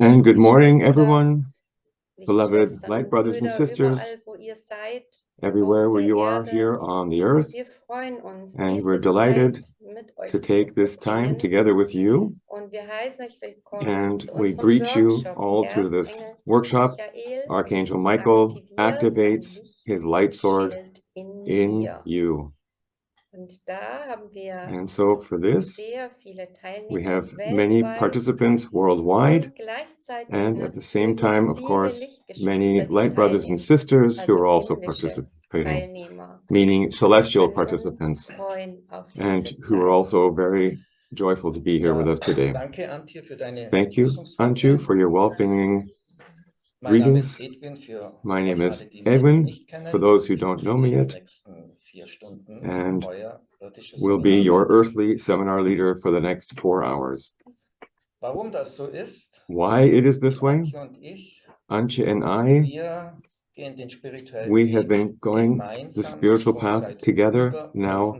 And good morning, everyone, beloved light brothers and sisters, everywhere where you are here on the earth. And we're delighted to take this time together with you. And we greet you all to this workshop. Archangel Michael activates his light sword in you. And so for this, we have many participants worldwide, and at the same time, of course, many light brothers and sisters who are also participating, meaning celestial participants, and who are also very joyful to be here with us today. Thank you, Antje, for your welcoming greetings. My name is Edwin, for those who don't know me yet, and will be your earthly seminar leader for the next 4 hours. Why it is this way? Antje and I, we have been going the spiritual path together now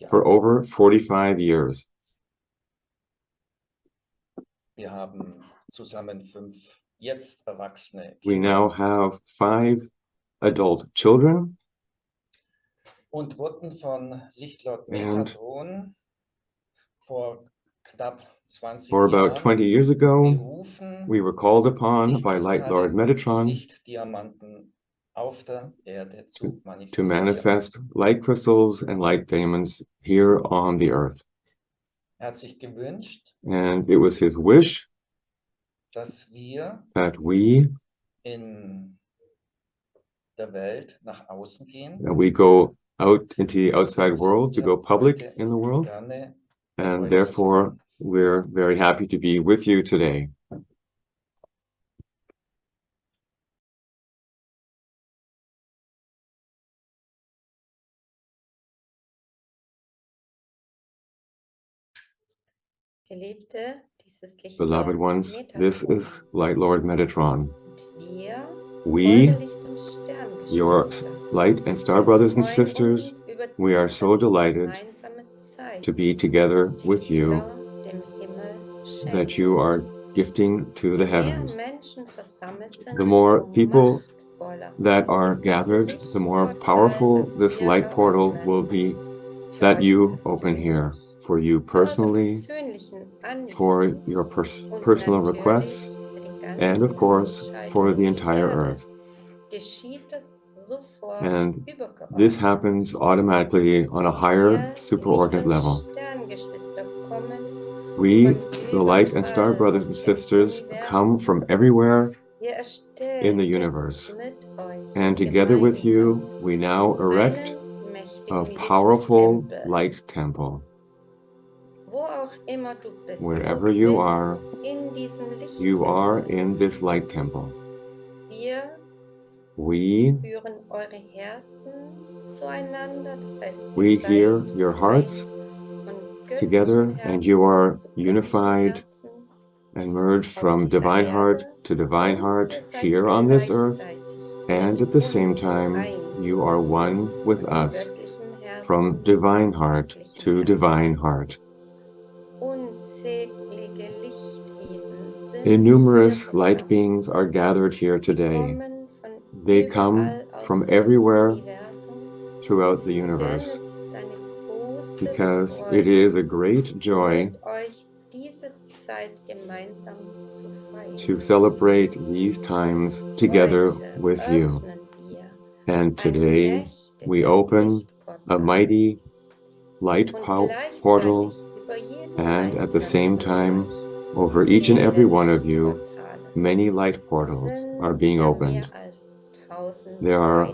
for over 45 years. We now have 5 adult children, and for about 20 years ago, we were called upon by Light Lord Metatron to manifest light crystals and light diamonds here on the earth. And it was his wish that we go out into the outside world, to go public in the world, and therefore we're very happy to be with you today. Beloved ones, this is Light Lord Metatron. We, your light and star brothers and sisters, we are so delighted to be together with you, that you are gifting to the heavens. The more people that are gathered, the more powerful this light portal will be that you open here, for you personally, for your personal requests, and of course, for the entire earth. And this happens automatically on a higher superordinate level. We, the light and star brothers and sisters, come from everywhere in the universe. And together with you, we now erect a powerful light temple. Wherever you are in this light temple. We hear your hearts together, and you are unified and merged from divine heart to divine heart here on this earth, and at the same time you are one with us from divine heart to divine heart. Innumerous light beings are gathered here today. They come from everywhere throughout the universe, because it is a great joy to celebrate these times together with you. And today we open a mighty light portal, and at the same time, over each and every one of you, many light portals are being opened. There are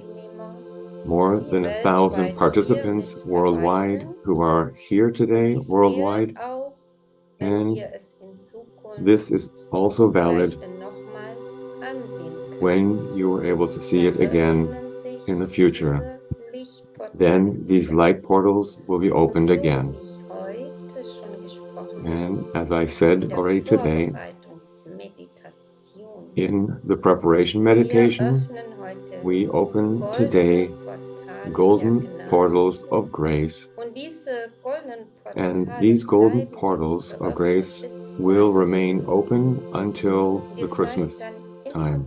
more than 1,000 participants worldwide who are here today worldwide, and this is also valid when you are able to see it again in the future. Then these light portals will be opened again. And as I said already today, in the preparation meditation, we open today golden portals of grace And these golden portals of grace will remain open until the Christmas time,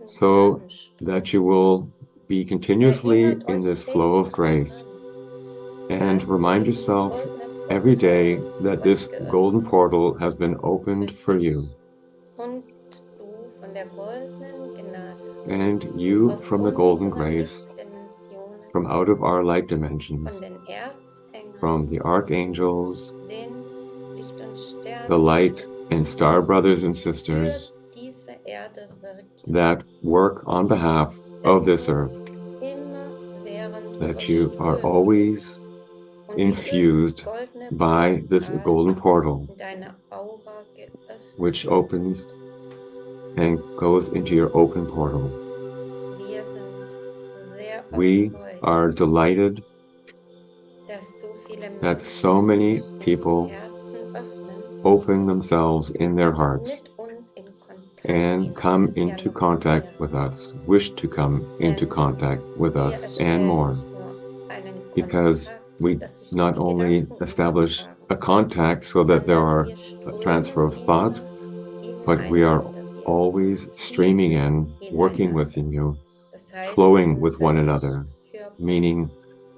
so that you will be continuously in this flow of grace. And remind yourself every day that this golden portal has been opened for you. And you from the golden grace, from out of our light dimensions, from the archangels, the light and star brothers and sisters that work on behalf of this earth, that you are always infused by this golden portal, which opens and goes into your open portal. We are delighted that so many people open themselves in their hearts and come into contact with us, wish to come into contact with us and more, because we not only establish a contact so that there are a transfer of thoughts, but we are always streaming in, working with you, flowing with one another, meaning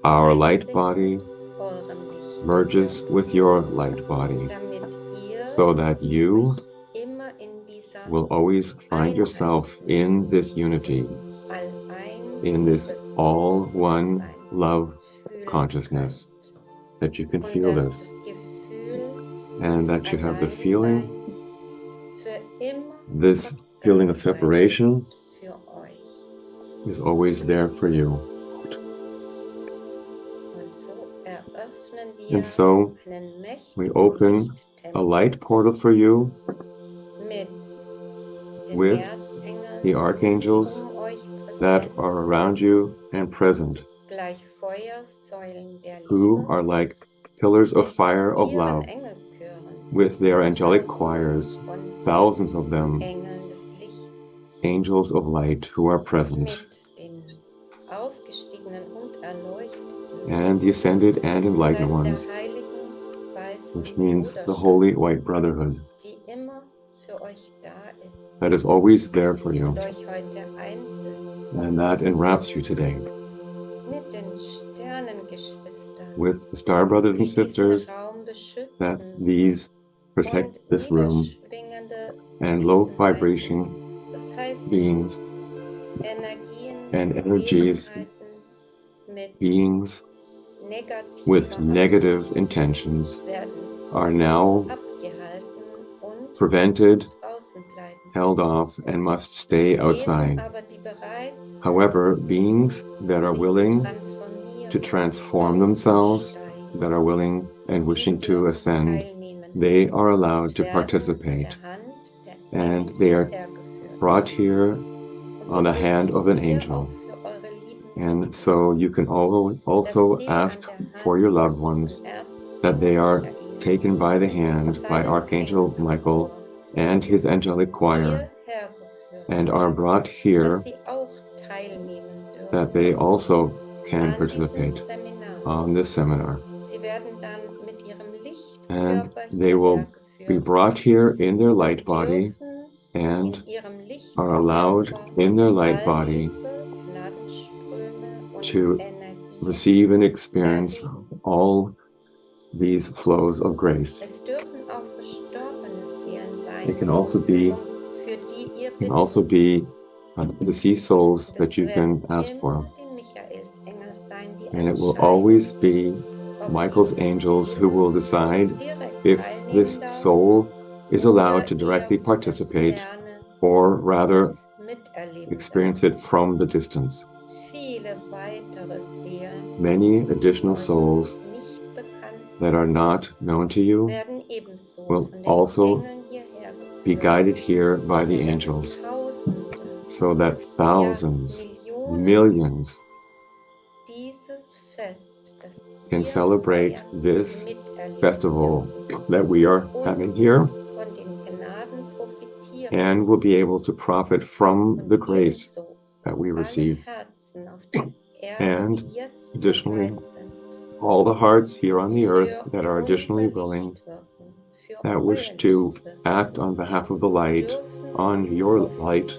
our light body merges with your light body, so that you will always find yourself in this unity, in this all one love consciousness, that you can feel this, and that you have the feeling, this feeling of separation is always there for you. And so we open a light portal for you with the archangels that are around you and present, who are like pillars of fire of love, with their angelic choirs, thousands of them, angels of light who are present, and the ascended and enlightened ones, which means the Holy White Brotherhood, that is always there for you, and that enwraps you today. With the star brothers and sisters, that these protect this room, and low vibration beings and energies, beings with negative intentions are now prevented, held off, and must stay outside. However, beings that are willing to transform themselves, that are willing and wishing to ascend, they are allowed to participate, and they are brought here on the hand of an angel. And so you can also ask for your loved ones that they are taken by the hand by Archangel Michael and his angelic choir, and are brought here, that they also can participate on this seminar. And they will be brought here in their light body and are allowed in their light body to receive and experience all these flows of grace. It can also be deceased souls that you can ask for. And it will always be Michael's angels who will decide if this soul is allowed to directly participate, or rather experience it from the distance. Many additional souls that are not known to you will also be guided here by the angels, so that thousands, millions can celebrate this festival that we are having here, and will be able to profit from the grace that we receive. And additionally, all the hearts here on the earth that are additionally willing, that wish to act on behalf of the light, on your light,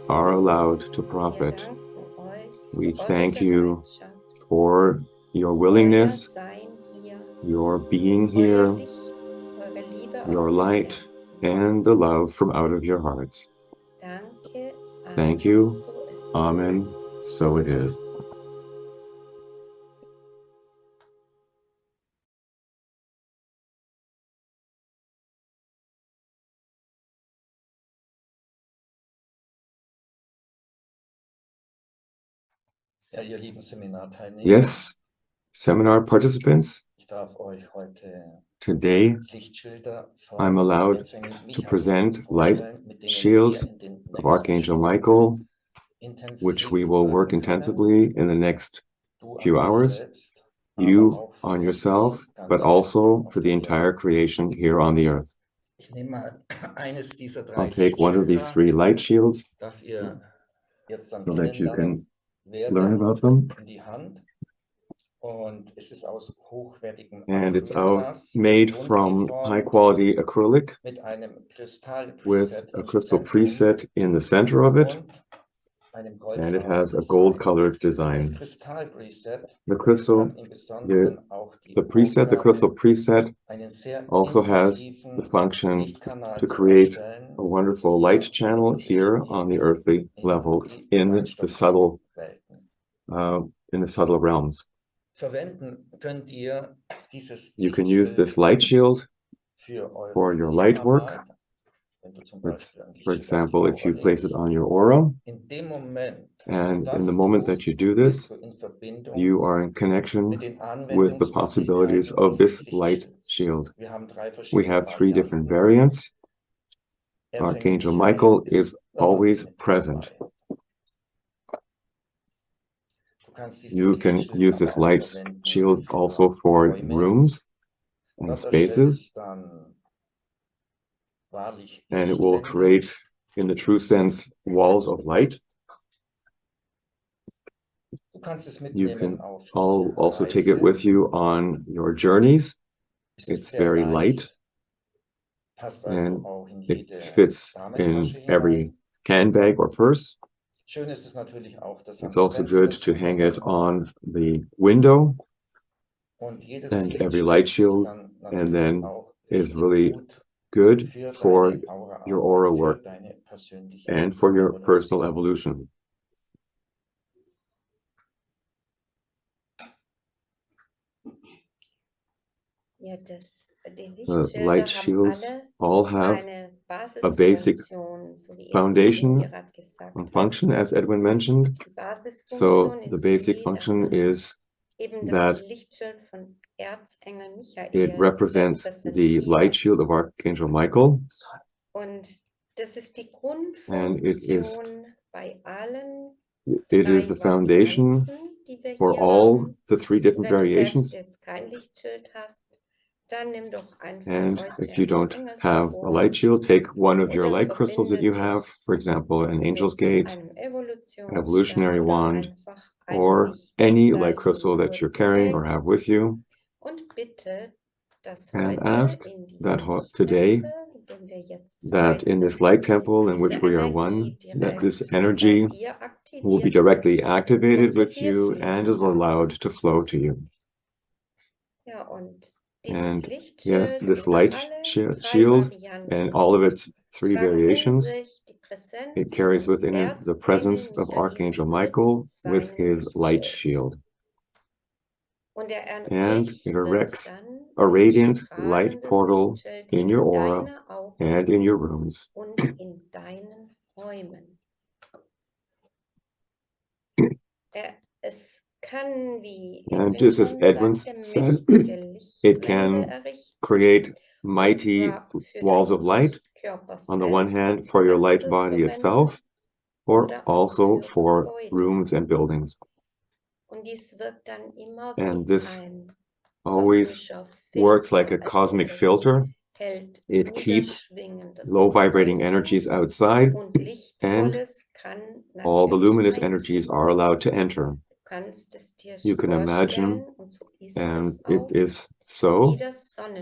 are allowed to profit. We thank you for your willingness, your being here, your light, and the love from out of your hearts. Thank you. Amen. So it is. Ja, ihr lieben Seminarteilnehmer. Yes, seminar participants. Today, I'm allowed to present light shields of Archangel Michael, which we will work intensively in the next few hours. You on yourself, but also for the entire creation here on the earth. I'll take one of these 3 light shields so that you can learn about them. And it's made from high quality acrylic with a crystal preset in the center of it. And it has a gold colored design. The crystal preset also has the function to create a wonderful light channel here on the earthly level in the subtle realms. You can use this light shield for your light work. For example, if you place it on your aura, and in the moment that you do this, you are in connection with the possibilities of this light shield. We have 3 different variants. Archangel Michael is always present. You can use this light shield also for rooms and spaces, and it will create, in the true sense, walls of light. You can also take it with you on your journeys. It's very light, and it fits in every handbag or purse. It's also good to hang it on the window, and every light shield, and then is really good for your aura work and for your personal evolution. The light shields all have a basic foundation and function, as Edwin mentioned. So the basic function is that it represents the light shield of Archangel Michael, and it is the foundation for all the 3 different variations. And if you don't have a light shield, take one of your light crystals that you have, for example, an Angel's Gate, an evolutionary wand, or any light crystal that you're carrying or have with you, and ask that today, that in this light temple in which we are one, that this energy will be directly activated with you and is allowed to flow to you. And yes, this light shield and all of its 3 variations, it carries within it the presence of Archangel Michael with his light shield. And it erects a radiant light portal in your aura and in your rooms. And just as Edwin said, it can create mighty walls of light, on the one hand for your light body itself, or also for rooms and buildings. And this always works like a cosmic filter. It keeps low vibrating energies outside, and all the luminous energies are allowed to enter. You can imagine, and it is so,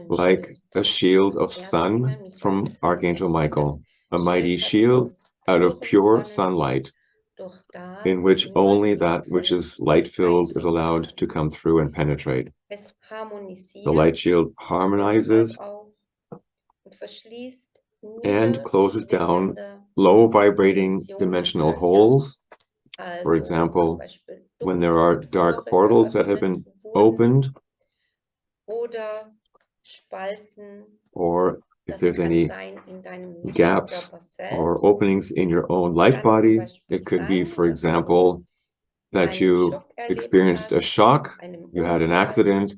like a shield of sun from Archangel Michael, a mighty shield out of pure sunlight, in which only that which is light-filled is allowed to come through and penetrate. The light shield harmonizes and closes down low-vibrating dimensional holes. For example, when there are dark portals that have been opened, or if there's any gaps or openings in your own light body, it could be, for example, that you experienced a shock, you had an accident,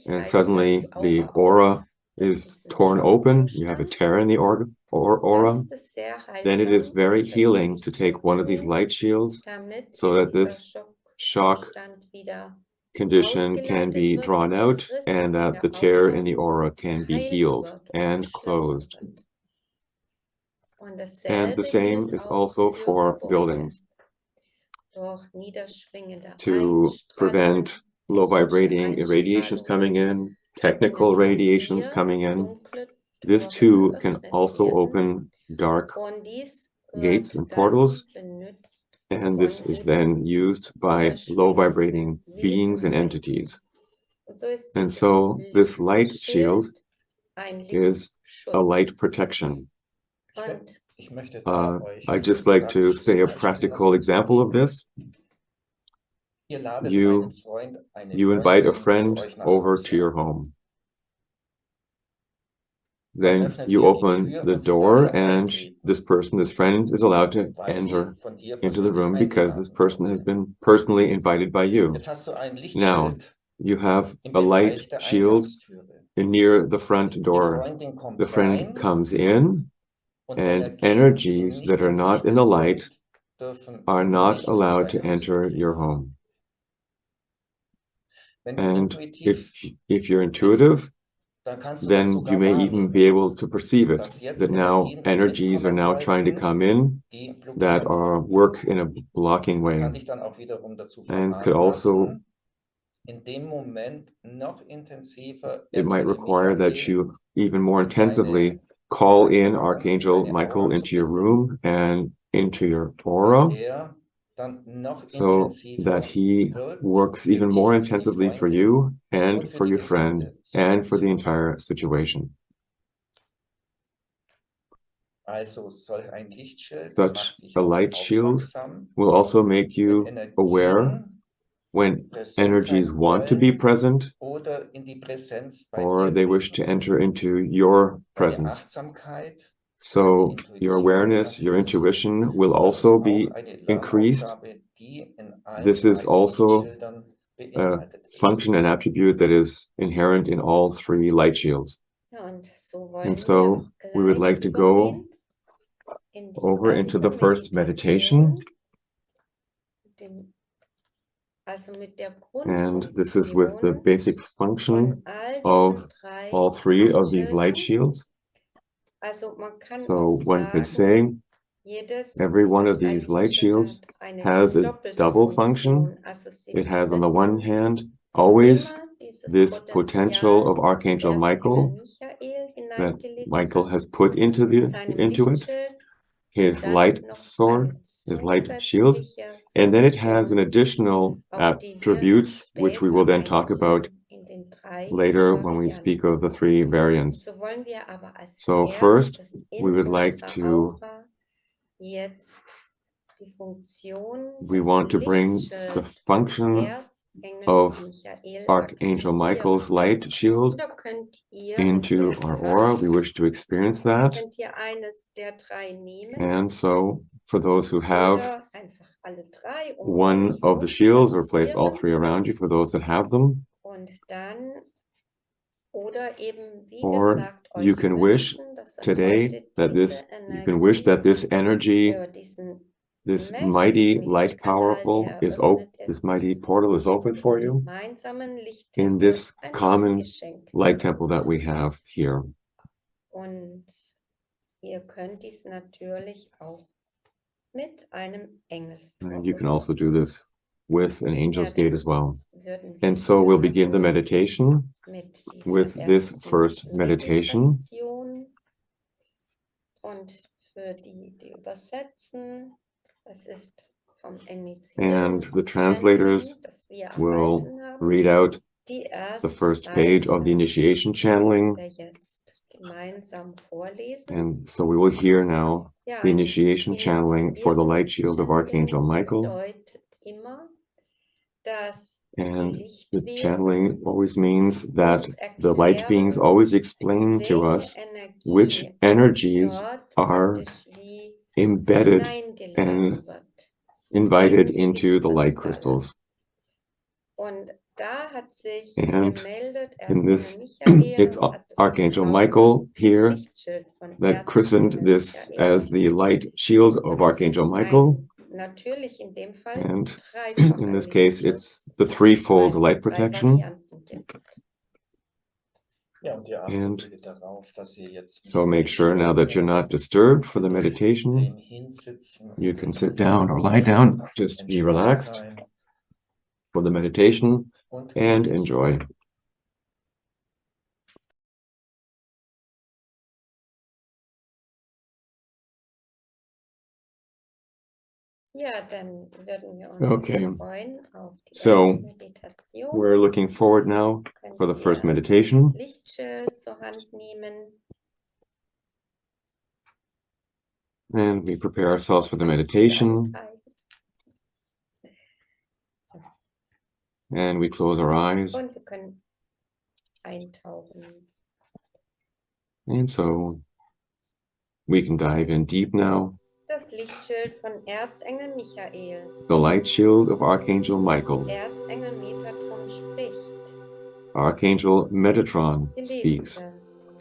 and suddenly the aura is torn open, you have a tear in the aura, then it is very healing to take one of these light shields so that this shock condition can be drawn out and that the tear in the aura can be healed and closed. And the same is also for buildings. To prevent low vibrating irradiations coming in, technical radiations coming in, this too can also open dark gates and portals, and this is then used by low vibrating beings and entities. And so this light shield is a light protection. I'd just like to say a practical example of this. You invite a friend over to your home. Then you open the door and this friend is allowed to enter into the room because this person has been personally invited by you. Now, you have a light shield near the front door. The friend comes in, and energies that are not in the light are not allowed to enter your home. And if you're intuitive, then you may even be able to perceive it, that now energies are now trying to come in that work in a blocking way, and could also, it might require that you even more intensively call in Archangel Michael into your room and into your aura, so that he works even more intensively for you and for your friend and for the entire situation. Such a light shield will also make you aware when energies want to be present or they wish to enter into your presence. So your awareness, your intuition will also be increased. This is also a function and attribute that is inherent in all three light shields. And so we would like to go over into the first meditation. And this is with the basic function of all three of these light shields. So one could say every one of these light shields has a double function. It has, on the one hand, always this potential of Archangel Michael that Michael has put into it, his light sword, his light shield, and then it has an additional attributes, which we will then talk about later when we speak of the three variants. So first, we would like to, we want to bring the function of Archangel Michael's light shield into our aura. We wish to experience that. And so for those who have one of the shields, or place all three around you for those that have them. Or you can wish today that this energy, this mighty light powerful is open, this mighty portal is open for you in this common light temple that we have here. And you can also do this with an angel's gate as well. And so we'll begin the meditation with this first meditation. And the translators will read out the first page of the initiation channeling. And so we will hear now the initiation channeling for the light shield of Archangel Michael. And the channeling always means that the light beings always explain to us which energies are embedded and invited into the light crystals. And in this, it's Archangel Michael here that christened this as the light shield of Archangel Michael. And in this case, it's the threefold light protection. And so make sure now that you're not disturbed for the meditation. You can sit down or lie down, just be relaxed for the meditation and enjoy. Okay, so we're looking forward now for the first meditation. And we prepare ourselves for the meditation. And we close our eyes. And so we can dive in deep now. Das Lichtschild von Erzengel Michael. The light shield of Archangel Michael. Erzengel Metatron spricht. Archangel Metatron speaks. Geliebte,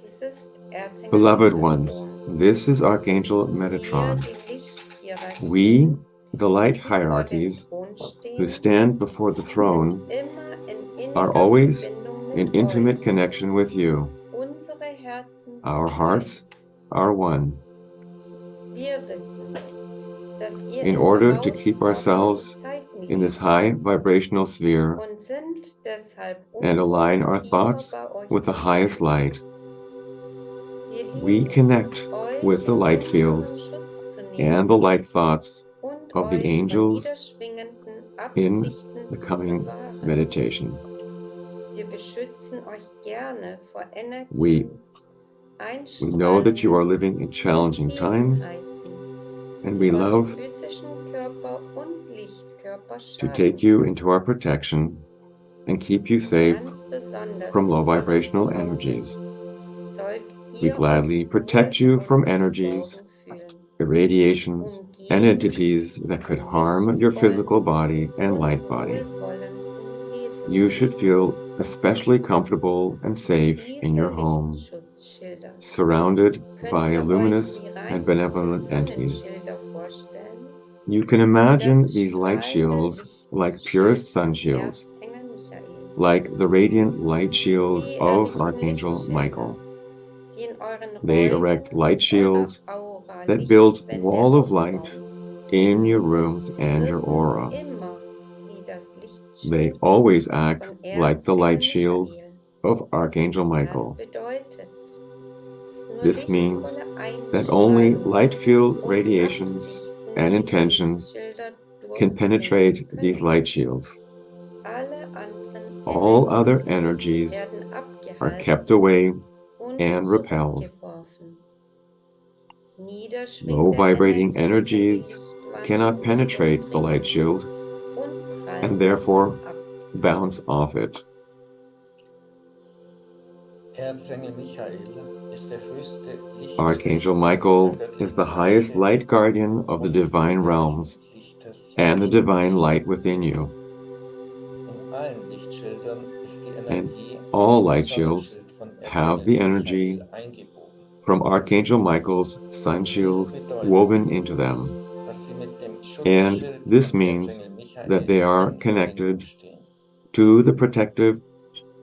dies ist Erzengel Beloved Metatron. ones, this is Archangel Metatron. Wir, die Lichthierarchie, We, the light die vor dem hierarchies, Thron stehen, who stand before the throne, sind immer in are inniger always Verbindung in mit intimate euch. connection with you. Unsere Herzen Our sind hearts eins. are one. Wir wissen, dass ihr In in order to keep herausfordernden ourselves Zeiten in this lebt high vibrational sphere und sind deshalb and umso align our tiefer thoughts bei euch with the highest versammelt. light, Wir we lieben es, connect euch with the in light unseren fields Schutz zu and nehmen the light thoughts und of the euch von angels niederschwingenden in Absichten the zu coming bewahren. meditation. Wir beschützen euch gerne vor We Energien, We know that you are Einstrahlungen living in und challenging times, Wesenheiten, and die we eurem love physischen Körper und Lichtkörper to take schaden. you into our protection and keep you safe Ganz besonders from low in eurem vibrational Zuhause energies. sollt We ihr gladly euch protect wohl you from und energies, geborgen fühlen, irradiations, and umgeben entities that could von harm your lichtvollen physical body and und light body. wohlwollenden You should Wesenheiten. feel especially comfortable and safe in Diese your home, Lichtschutzschilder surrounded könnt by ihr euch luminous wie and reinste benevolent entities. Sonnenschilder vorstellen, You can wie imagine das these light strahlende shields like purest Lichtschild sun von shields, Erzengel Michael. like the radiant light shield Sie of errichten Archangel Lichtschilder, Michael. die in euren They Räumen erect light und eurer shields Aura that build Lichtwände wall of light aufbauen. in your rooms Sie and your wirken aura. immer wie das They Lichtschild always act von like the light Erzengel shields Michael. of Archangel Das Michael. bedeutet, dass nur This means lichtvolle that only Einstrahlung light field und radiations Absichten and diese intentions Lichtschilder can durchdringen penetrate these können. light shields. Alle anderen All other Energien energies werden are abgehalten kept away und and repelled. zurückgeworfen. Low Niederschwingende vibrating Energien können die energies Lichtwand cannot penetrate the light durchdringen shield und prallen and therefore davon ab. bounce off it. Erzengel Michael ist der höchste Archangel Lichtträger Michael der is the göttlichen highest Bereiche light guardian of the und des divine göttlichen realms Lichtes and the in divine ihm. light within you. In allen Lichtschildern ist die And Energie all wie light das shields Sonnenschild von have Erzengel the energy Michael eingebogen. from Archangel Michael's sun Dies shield bedeutet, woven into them. dass sie mit dem And Schutzschild this von means Erzengel Michael that they are in Verbindung connected stehen. to the protective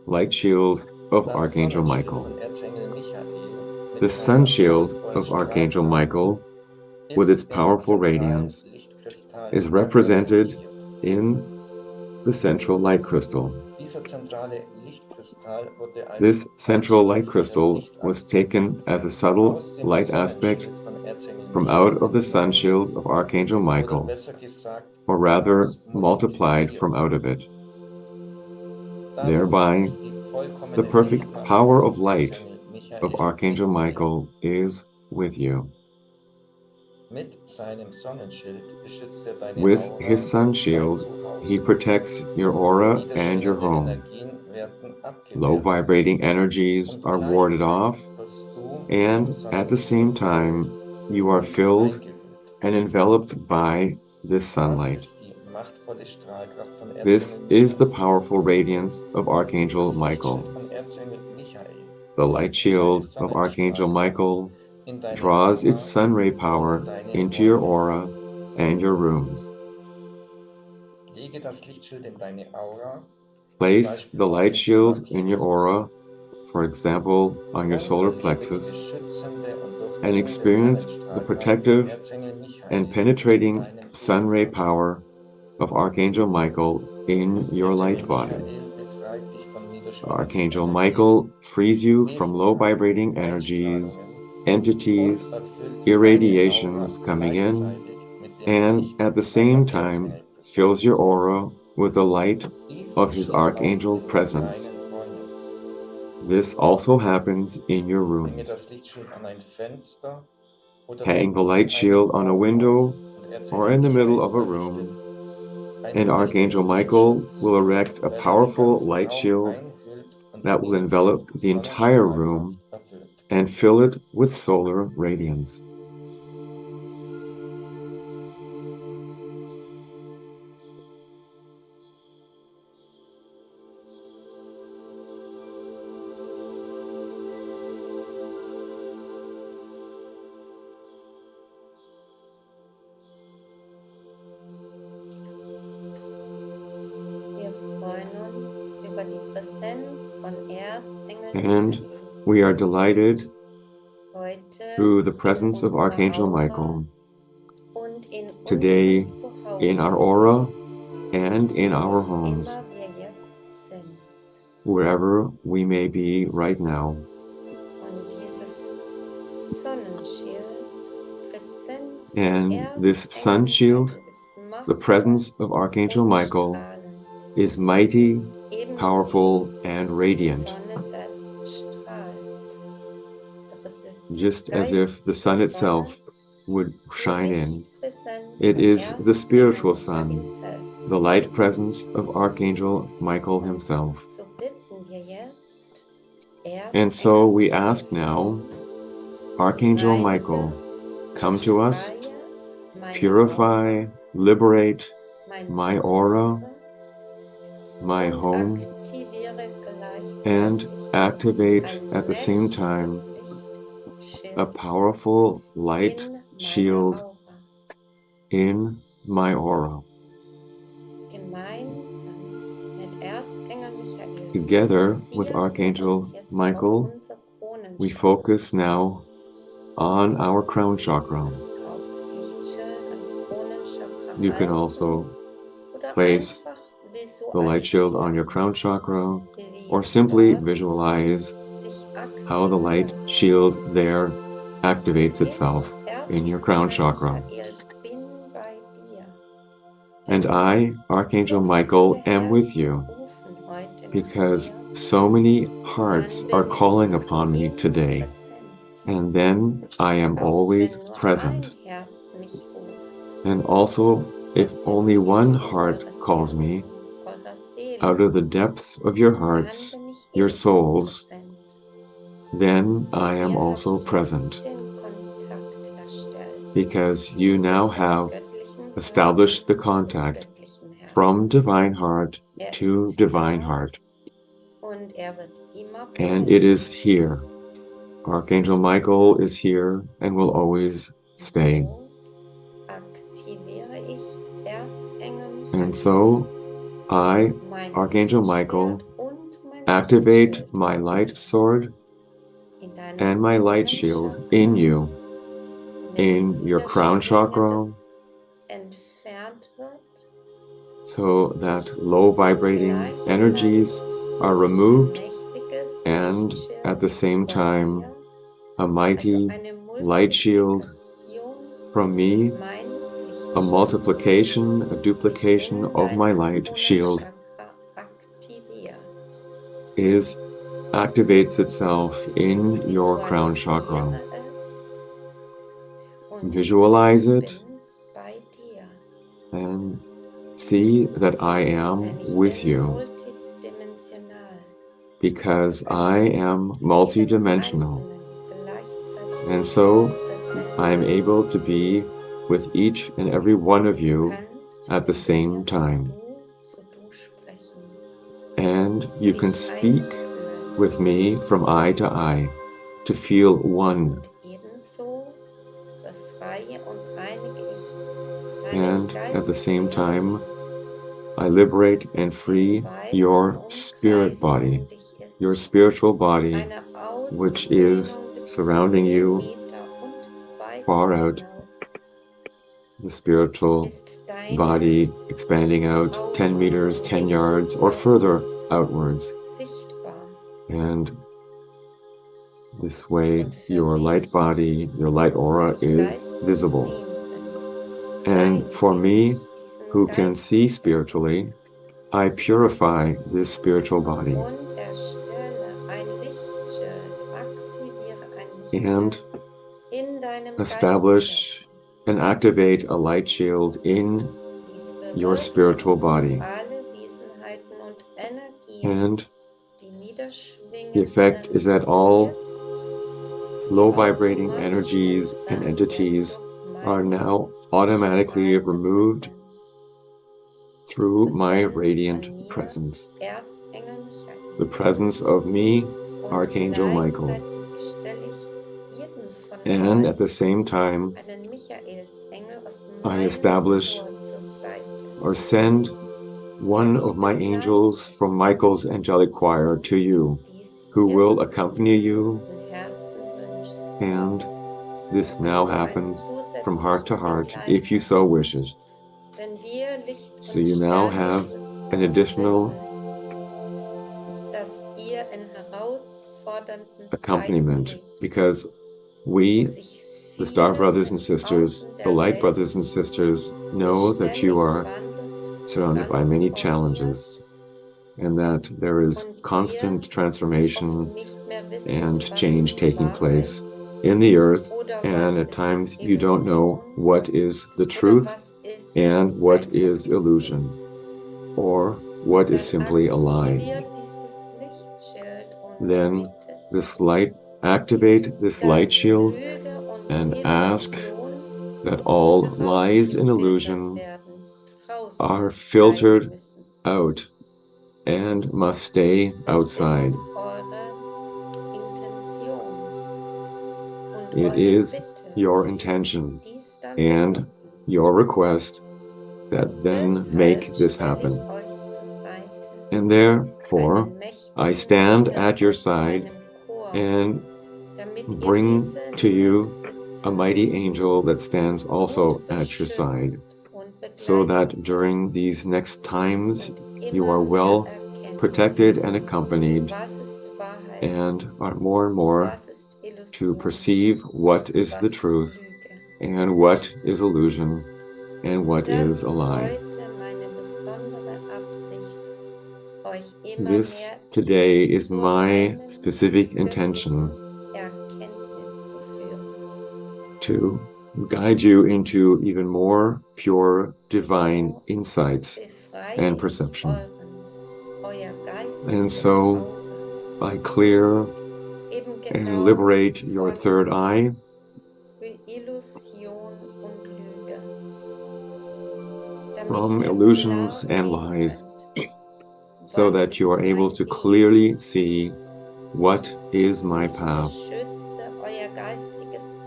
light shield of Das Archangel Sonnenschild Michael. von Erzengel Michael mit The sun seiner shield machtvollen of Archangel Strahlkraft Michael, with its ist im powerful zentralen radiance, Lichtkristall is immer represented resoniert. in the central light crystal. Dieser zentrale Lichtkristall wurde als This central light ausstaffierte crystal was Lichtaspekt taken as a subtle aus dem light aspect Sonnenschild von Erzengel from Michael out of the sun entnommen, shield of Archangel oder Michael, besser gesagt, or rather daraus multiplied multipliziert. from out of it. Darum Thereby, ist die vollkommene the perfect Lichtmacht power of von light Erzengel Michael of Archangel mit dir. Michael is with you. Mit seinem Sonnenschild beschützt er deine With Aura his sun und dein shield, he Zuhause. protects your aura and your Niederschwingende home. Energien werden Low abgewehrt. vibrating energies Und are warded off, gleichzeitig wirst du and vom at the same Sonnenlicht time, you are und filled eingehüllt. and enveloped by this Das sunlight. ist die machtvolle Strahlkraft von This Erzengel is the Michael. powerful radiance of Archangel Das Michael. Lichtsschild von Erzengel Michael The light zieht seine shield of Archangel Sonnenstrahlkraft Michael in deine draws its Aura sun ray und power in deine into your Räume. aura and your rooms. Lege das Lichtschild in deine Aura, zum Place Beispiel the auf light den shield in your Solarplexus, aura, for example, on your und solar erlebe die plexus, beschützende und and durchdringende experience the Sonnenstrahlkraft von protective Erzengel Michael and in penetrating deinem sun ray Lichtkörper. power of Archangel Michael in your Erzengel light body. Michael befreit dich von niederschwingenden Archangel Energien, Michael frees you from Wesen, low vibrating energies, Einstrahlungen entities, und erfüllt irradiations deine Aura coming in, gleichzeitig mit dem and Licht at the seiner same time fills your Erzengelpräsenz. aura with the light Dies of his geschieht auch archangel in presence. deinen Räumen. This also happens in your Hänge rooms. das Lichtschild an ein Fenster oder Hang the in light einem shield on a Raum window auf und or Erzengel in the middle Michael of a errichtet room, einen and Archangel Michael Lichtschutz, will erect a welcher den powerful ganzen light Raum shield einhüllt und that will ihn envelop mit the entire Sonnenstrahlkraft room erfüllt. and fill it with solar radiance. Wir freuen uns über die Präsenz von Erzengel And Michael we are delighted heute through the in presence of unserer Archangel Aura Michael und in today unserem in our Zuhause, aura and in our wo homes, immer wir jetzt sind. wherever we may be right now. Und dieses Sonnenschild, Präsenz von And this Erzengel sun shield, Michael ist the machtvoll presence of Archangel und Michael, strahlend, is mighty, ebenso powerful, and wie die radiant, Sonne selbst strahlt. Doch es ist die just as if the sun geistige itself Sonne, would die shine in. Lichtpräsenz It von is the spiritual Erzengel sun, Michael selbst. the light presence of Archangel Michael himself. So bitten wir jetzt And so Erzengel we ask now, Archangel Michael, come to us, purify, liberate my aura, my home, and activate at the same time a powerful light shield in my aura. Together with Archangel Michael, we focus now on our crown chakra. You can also place the light shield on your crown chakra, or simply visualize how the light shield there activates itself in your crown chakra. And I, Archangel Michael, am with you, because so many hearts are calling upon me today, and then I am always present. And also, if only one heart calls me, out of the depths of your hearts, your souls, then I am also present, because you now have established the contact from divine heart to divine heart. And it is here. Archangel Michael is here and will always stay. And so I, Archangel Michael, activate my light sword and my light shield in you, in your crown chakra, so that low vibrating energies are removed, and at the same time, a mighty light shield from me, a multiplication, a duplication of my light shield activates itself in your crown chakra. Visualize it and see that I am with you, because I am multidimensional, and so I am able to be with each and every one of you at the same time. And you can speak with me from eye to eye to feel one. And at the same time, I liberate and free your spirit body, your spiritual body, which is surrounding you far out, the spiritual body expanding out 10 meters, 10 yards, or further outwards. And this way, your light body, your light aura is visible. And for me, who can see spiritually, I purify this spiritual body and establish and activate a light shield in your spiritual body. And the effect is that all low vibrating energies and entities are now automatically removed through my radiant presence. The presence of me, Archangel Michael. And at the same time, I establish or send one of my angels from Michael's angelic choir to you, who will accompany you. And this now happens from heart to heart, if you so wish it. So you now have an additional accompaniment, because we, the star brothers and sisters, the light brothers and sisters, know that you are surrounded by many challenges, and that there is constant transformation and change taking place in the earth, and at times you don't know what is the truth and what is illusion, or what is simply a lie. Then activate this light shield and ask that all lies and illusion are filtered out and must stay outside. It is your intention and your request that then make this happen. And therefore, I stand at your side and bring to you a mighty angel that stands also at your side, so that during these next times you are well protected and accompanied, and are more and more to perceive what is the truth and what is illusion and what is a lie. This today is my specific intention to guide you into even more pure divine insights and perception. And so I clear and liberate your third eye from illusions and lies, so that you are able to clearly see what is my path.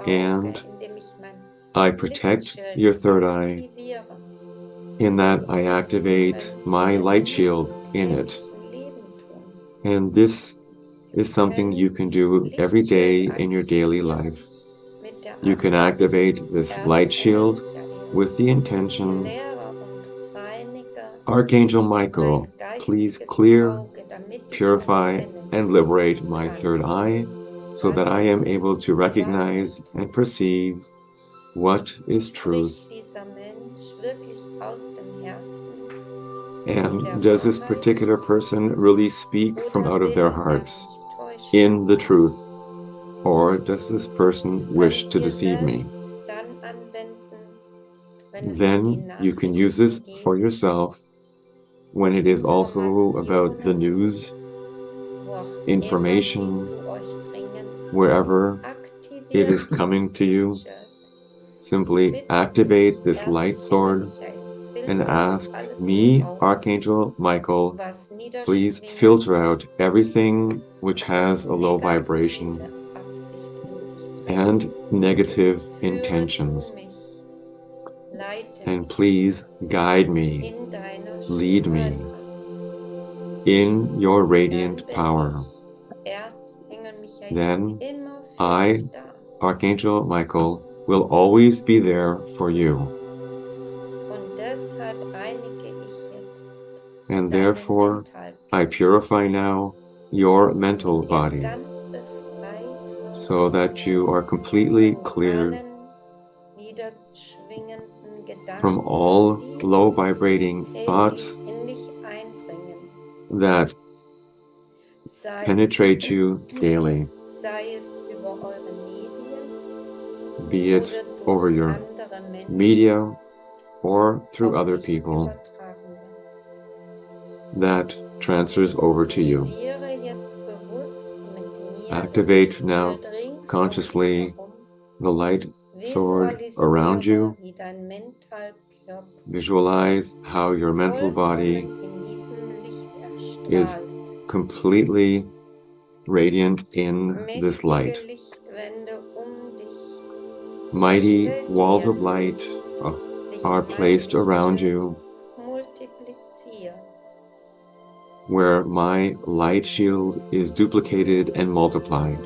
And I protect your third eye in that I activate my light shield in it. And this is something you can do every day in your daily life. You can activate this light shield with the intention Archangel Michael, please clear, purify, and liberate my third eye so that I am able to recognize and perceive what is truth. And does this particular person really speak from out of their hearts in the truth? Or does this person wish to deceive me? Then you can use this for yourself when it is also about the news, information, wherever it is coming to you. Simply activate this light sword and ask me, Archangel Michael, please filter out everything which has a low vibration and negative intentions. And please guide me, lead me in your radiant power. Then I, Archangel Michael, will always be there for you. And therefore, I purify now your mental body so that you are completely cleared from all low vibrating thoughts that penetrate you daily, be it over your media or through other people, that transfers over to you. Activate now consciously the light sword around you. Visualize how your mental body is completely radiant in this light. Mighty walls of light are placed around you, where my light shield is duplicated and multiplied.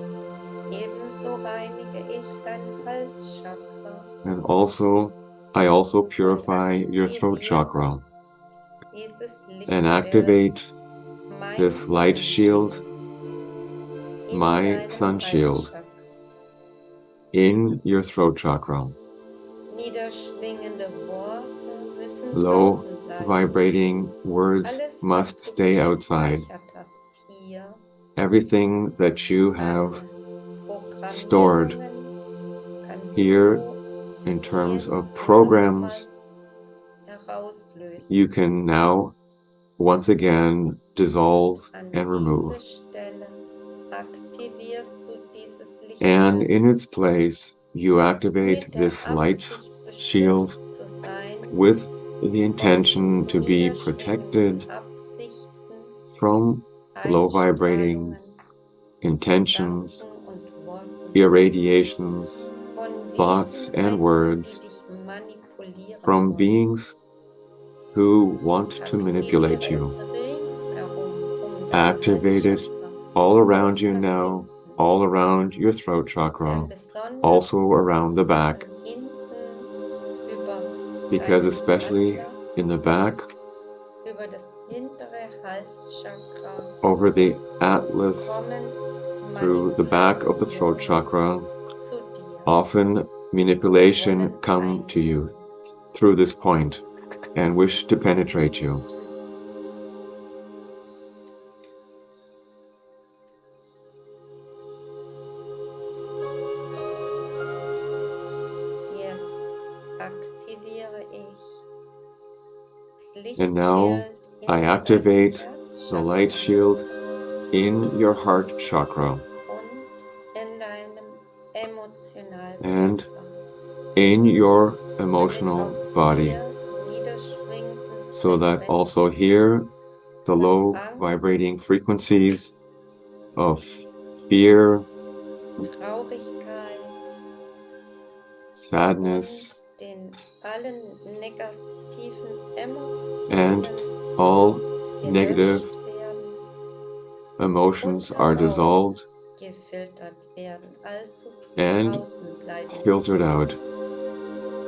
And I also purify your throat chakra and activate this light shield, my sun shield, in your throat chakra. Low vibrating words must stay outside. Everything that you have stored here in terms of programs, you can now once again dissolve and remove. And in its place, you activate this light shield with the intention to be protected from low vibrating intentions, irradiations, thoughts, and words from beings who want to manipulate you. Activate it all around you now, all around your throat chakra, also around the back, because especially in the back, over the atlas, through the back of the throat chakra, often manipulation come to you through this point and wish to penetrate you. And now I activate the light shield in your heart chakra and in your emotional body, so that also here the low vibrating frequencies of fear, sadness, and all negative emotions are dissolved and filtered out,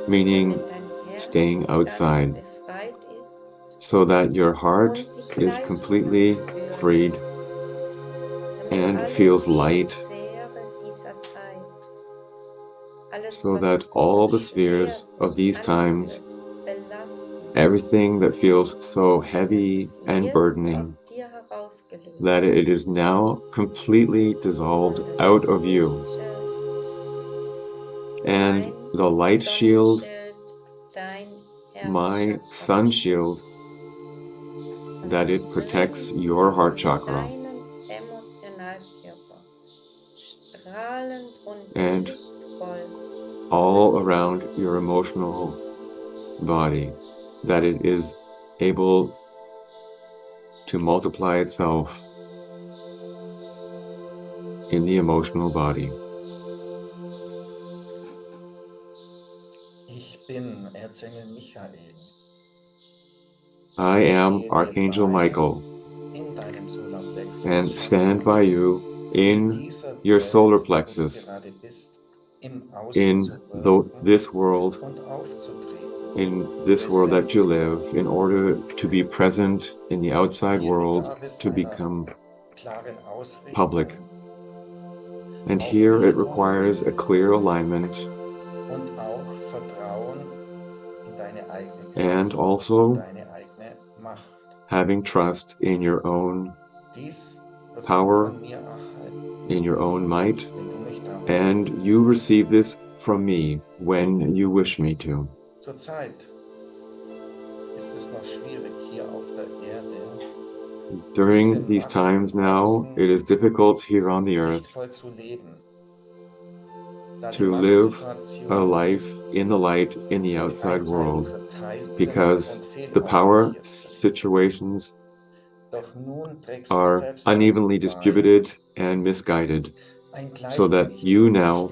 meaning staying outside. so that your heart is completely freed and feels light, so that all the spheres of these times, everything that feels so heavy and burdening, that it is now completely dissolved out of you. And the light shield, my sun shield, that it protects your heart chakra. And all around your emotional body, that it is able to multiply itself in the emotional body. Ich bin Erzengel Michael. I am Archangel Michael, In deinem Solarplexus and stand by you in your solar plexus, in this world, in this world that you live, in order to be present in the outside world, to become public. And here it requires a clear alignment and also having trust in your own power, in your own might, and you receive this from me when you wish me to. During these times now, it is difficult here on the earth to live a life in the light in the outside world, because the power situations are unevenly distributed and misguided, so that you now,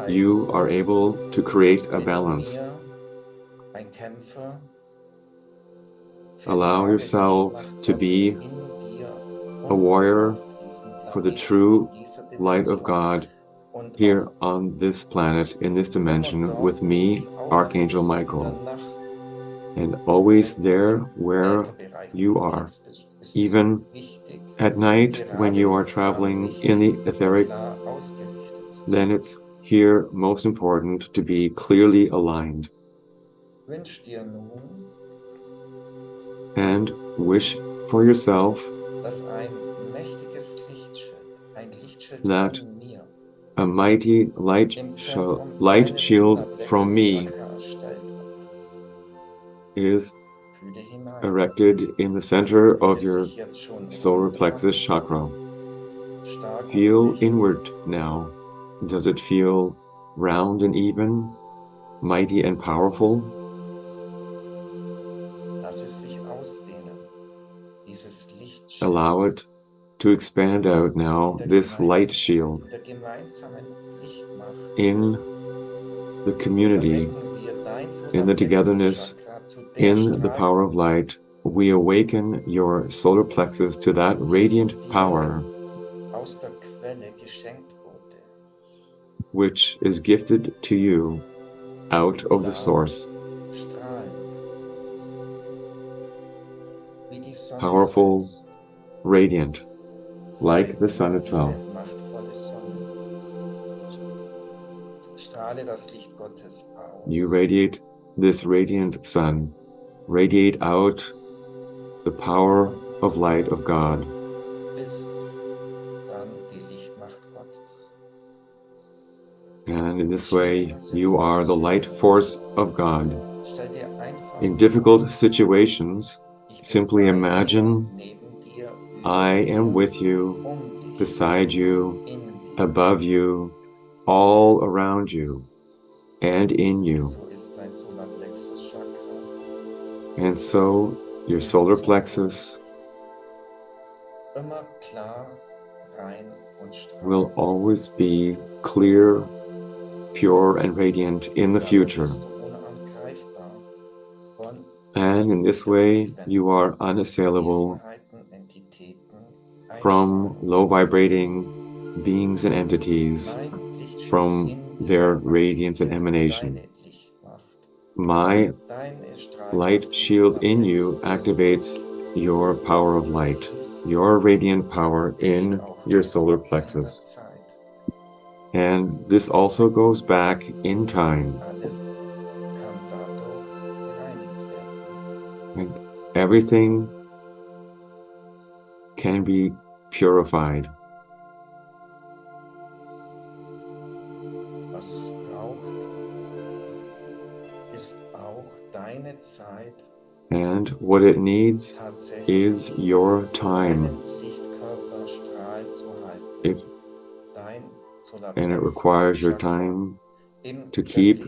you are able to create a balance. Allow yourself to be a warrior for the true light of God here on this planet, in this dimension, with me, Archangel Michael. And always there where you are, even at night when you are traveling in the etheric, then it's here most important to be clearly aligned. And wish for yourself that a mighty light shield from me is erected in the center of your solar plexus chakra. Feel inward now. Does it feel round and even, mighty and powerful? Allow it to expand out now, this light shield. In the community, in the togetherness, in the power of light, we awaken your solar plexus to that radiant power which is gifted to you out of the source. Powerful, radiant, like the sun itself. You radiate this radiant sun. Radiate out the power of light of God. And in this way, you are the light force of God. In difficult situations, simply imagine I am with you, beside you, above you, all around you, and in you. And so your solar plexus will always be clear, pure, and radiant in the future. And in this way, you are unassailable from low vibrating beings and entities, from their radiance and emanation. My light shield in you activates your power of light, your radiant power in your solar plexus. And this also goes back in time. And everything can be purified. Was es braucht, ist auch deine Zeit. And what it needs is your time. And it requires your time to keep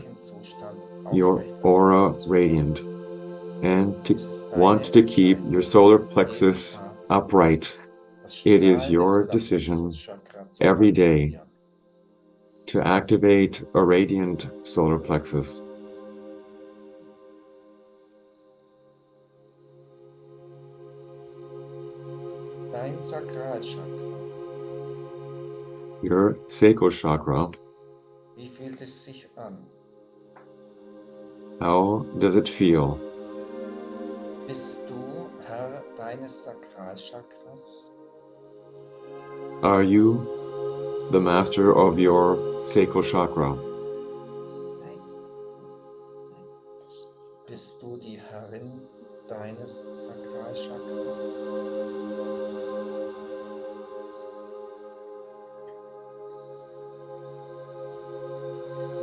your aura radiant and to want to keep your solar plexus upright. It is your decision every day to activate a radiant solar plexus. Dein Sakralchakra. Your sacral chakra. Wie fühlt es sich an? How does it feel? Bist du Herr deines Sakralchakras? Are you the master of your sacral chakra? Bist du die Herrin deines Sakralchakras?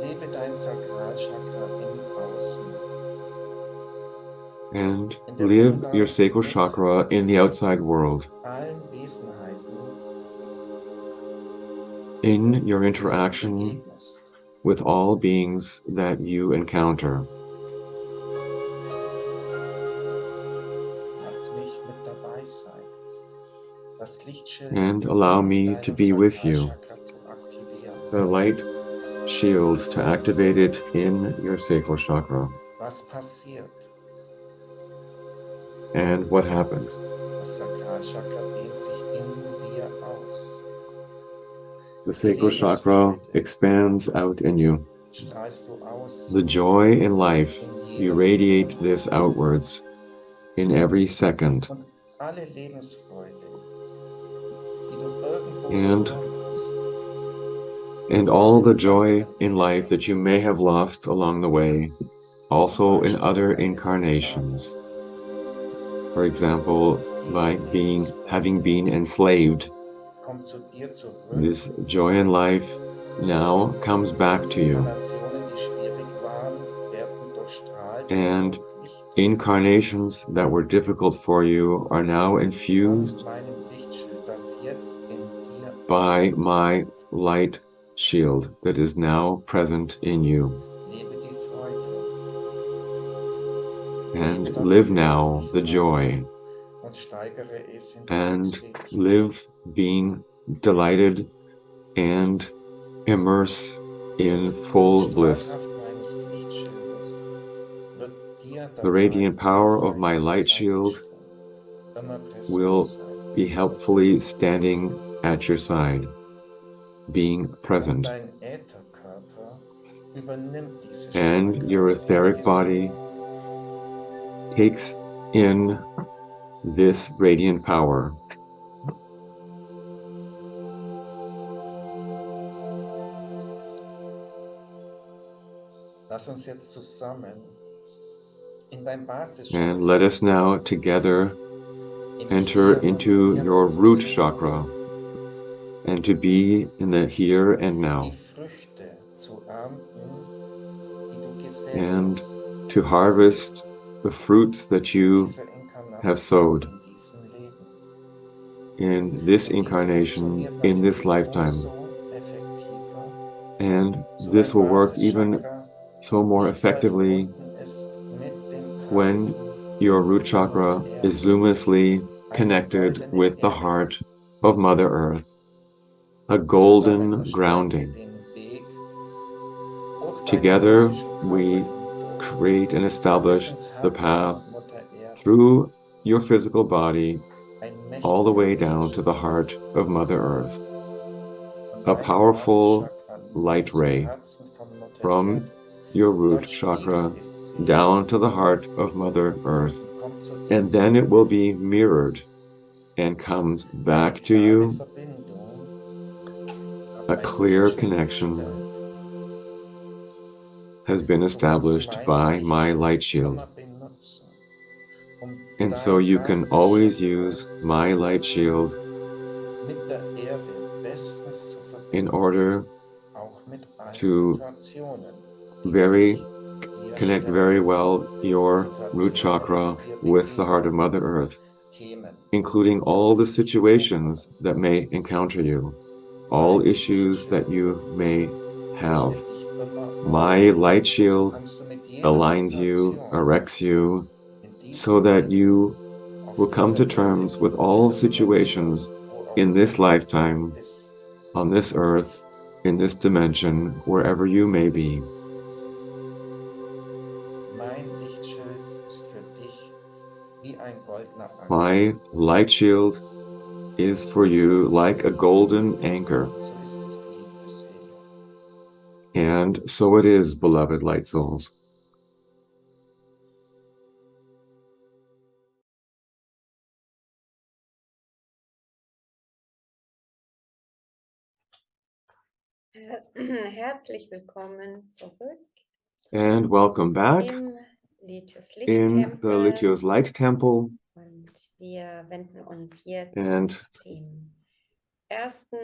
Lebe dein Sakralchakra im Außen. And live your sacral chakra in the outside world. Allen Wesenheiten, in your interaction with all beings that you encounter. Lass mich mit dabei sein. Das Lichtschild And allow me in to deinem be with you. Sakralchakra zu aktivieren. The light shield to activate it in your sacral chakra. Was passiert? And what happens? Das Sakralchakra dehnt sich in dir aus. The sacral chakra expands out in you. Strahlst du aus The joy in life, you radiate this outwards in every second. und alle Lebensfreude, die du irgendwo And verloren hast, and all the joy in life that you may have lost along the way, also in other incarnations. For example, by having been enslaved, kommt zu dir zurück. this joy in life now comes back to you. Inkarnationen, die schwierig waren, werden durchstrahlt And durch Licht. incarnations that were difficult for you are now infused Von meinem Lichtschild, das jetzt in dir by präsent my ist. light shield that is now present in you. Lebe die Freude. And live now the joy, Und steigere es in and Glückseligkeit. live being delighted and immerse in full bliss. Strahlkraft meines Lichtschildes wird dir The dabei radiant power of my zur light Seite shield stehen. Immer präsent will sein. be helpfully standing at your side, being Und present. dein Ätherkörper übernimmt diese And your Strahlkraft etheric im body takes in this radiant power. Lass uns jetzt zusammen in dein Basischakra, And let us now together im enter Hier und into Jetzt your zu root sein. chakra and to be in the here and Die now, Früchte zu ernten, die du gesät and hast, to harvest the fruits that you diese Inkarnation, have sowed in diesem Leben. in this Und dies incarnation, funktioniert in this natürlich lifetime. umso effektiver, And so this dein will work even Basischakra so more lichtvoll effectively verbunden ist mit dem when Herzen your root chakra is luminously connected with the heart of Mother Earth, a golden grounding. Together, we create and establish the path through your physical body all the way down to the heart of Mother Earth. A powerful light ray from your root Dort chakra spiegelt es sich down to the heart of Mother Earth, und kommt zu dir and then it zurück. will be mirrored and comes Eine back to klare you, Verbindung a ein clear Lichtschild connection gestellt. has been So kannst du established meinen by my Lichtschild light shield. immer benutzen, um And so dein you can Basis always Chakra use my light shield mit der Erde bestens zu in verbinden, order auch mit allen to Situationen, die very sich dir connect stellen. very well your root Situationen, chakra die dir with the heart of begegnen, Mother Earth, Themen, including die all auf the dich situations zukommen. that may encounter you, all Mein issues that Lichtschild you may have. richtet dich immer My auf. light So shield kannst du mit jeder aligns you, Situation erects you, in so diesem that Leben, you auf will come dieser to Erde, terms with in all dieser Dimension, situations wo auch in this immer du lifetime, bist. on this earth, in this dimension, wherever you may be. Mein Lichtschild ist für dich wie ein goldener Anker. My light shield is for you like a golden anchor. So ist es, geliebte Seele. And so it is, beloved light souls. Herzlich willkommen zurück And welcome back im Litios in the Lichttempel. Litios Light Temple. Und wir wenden uns jetzt And dem ersten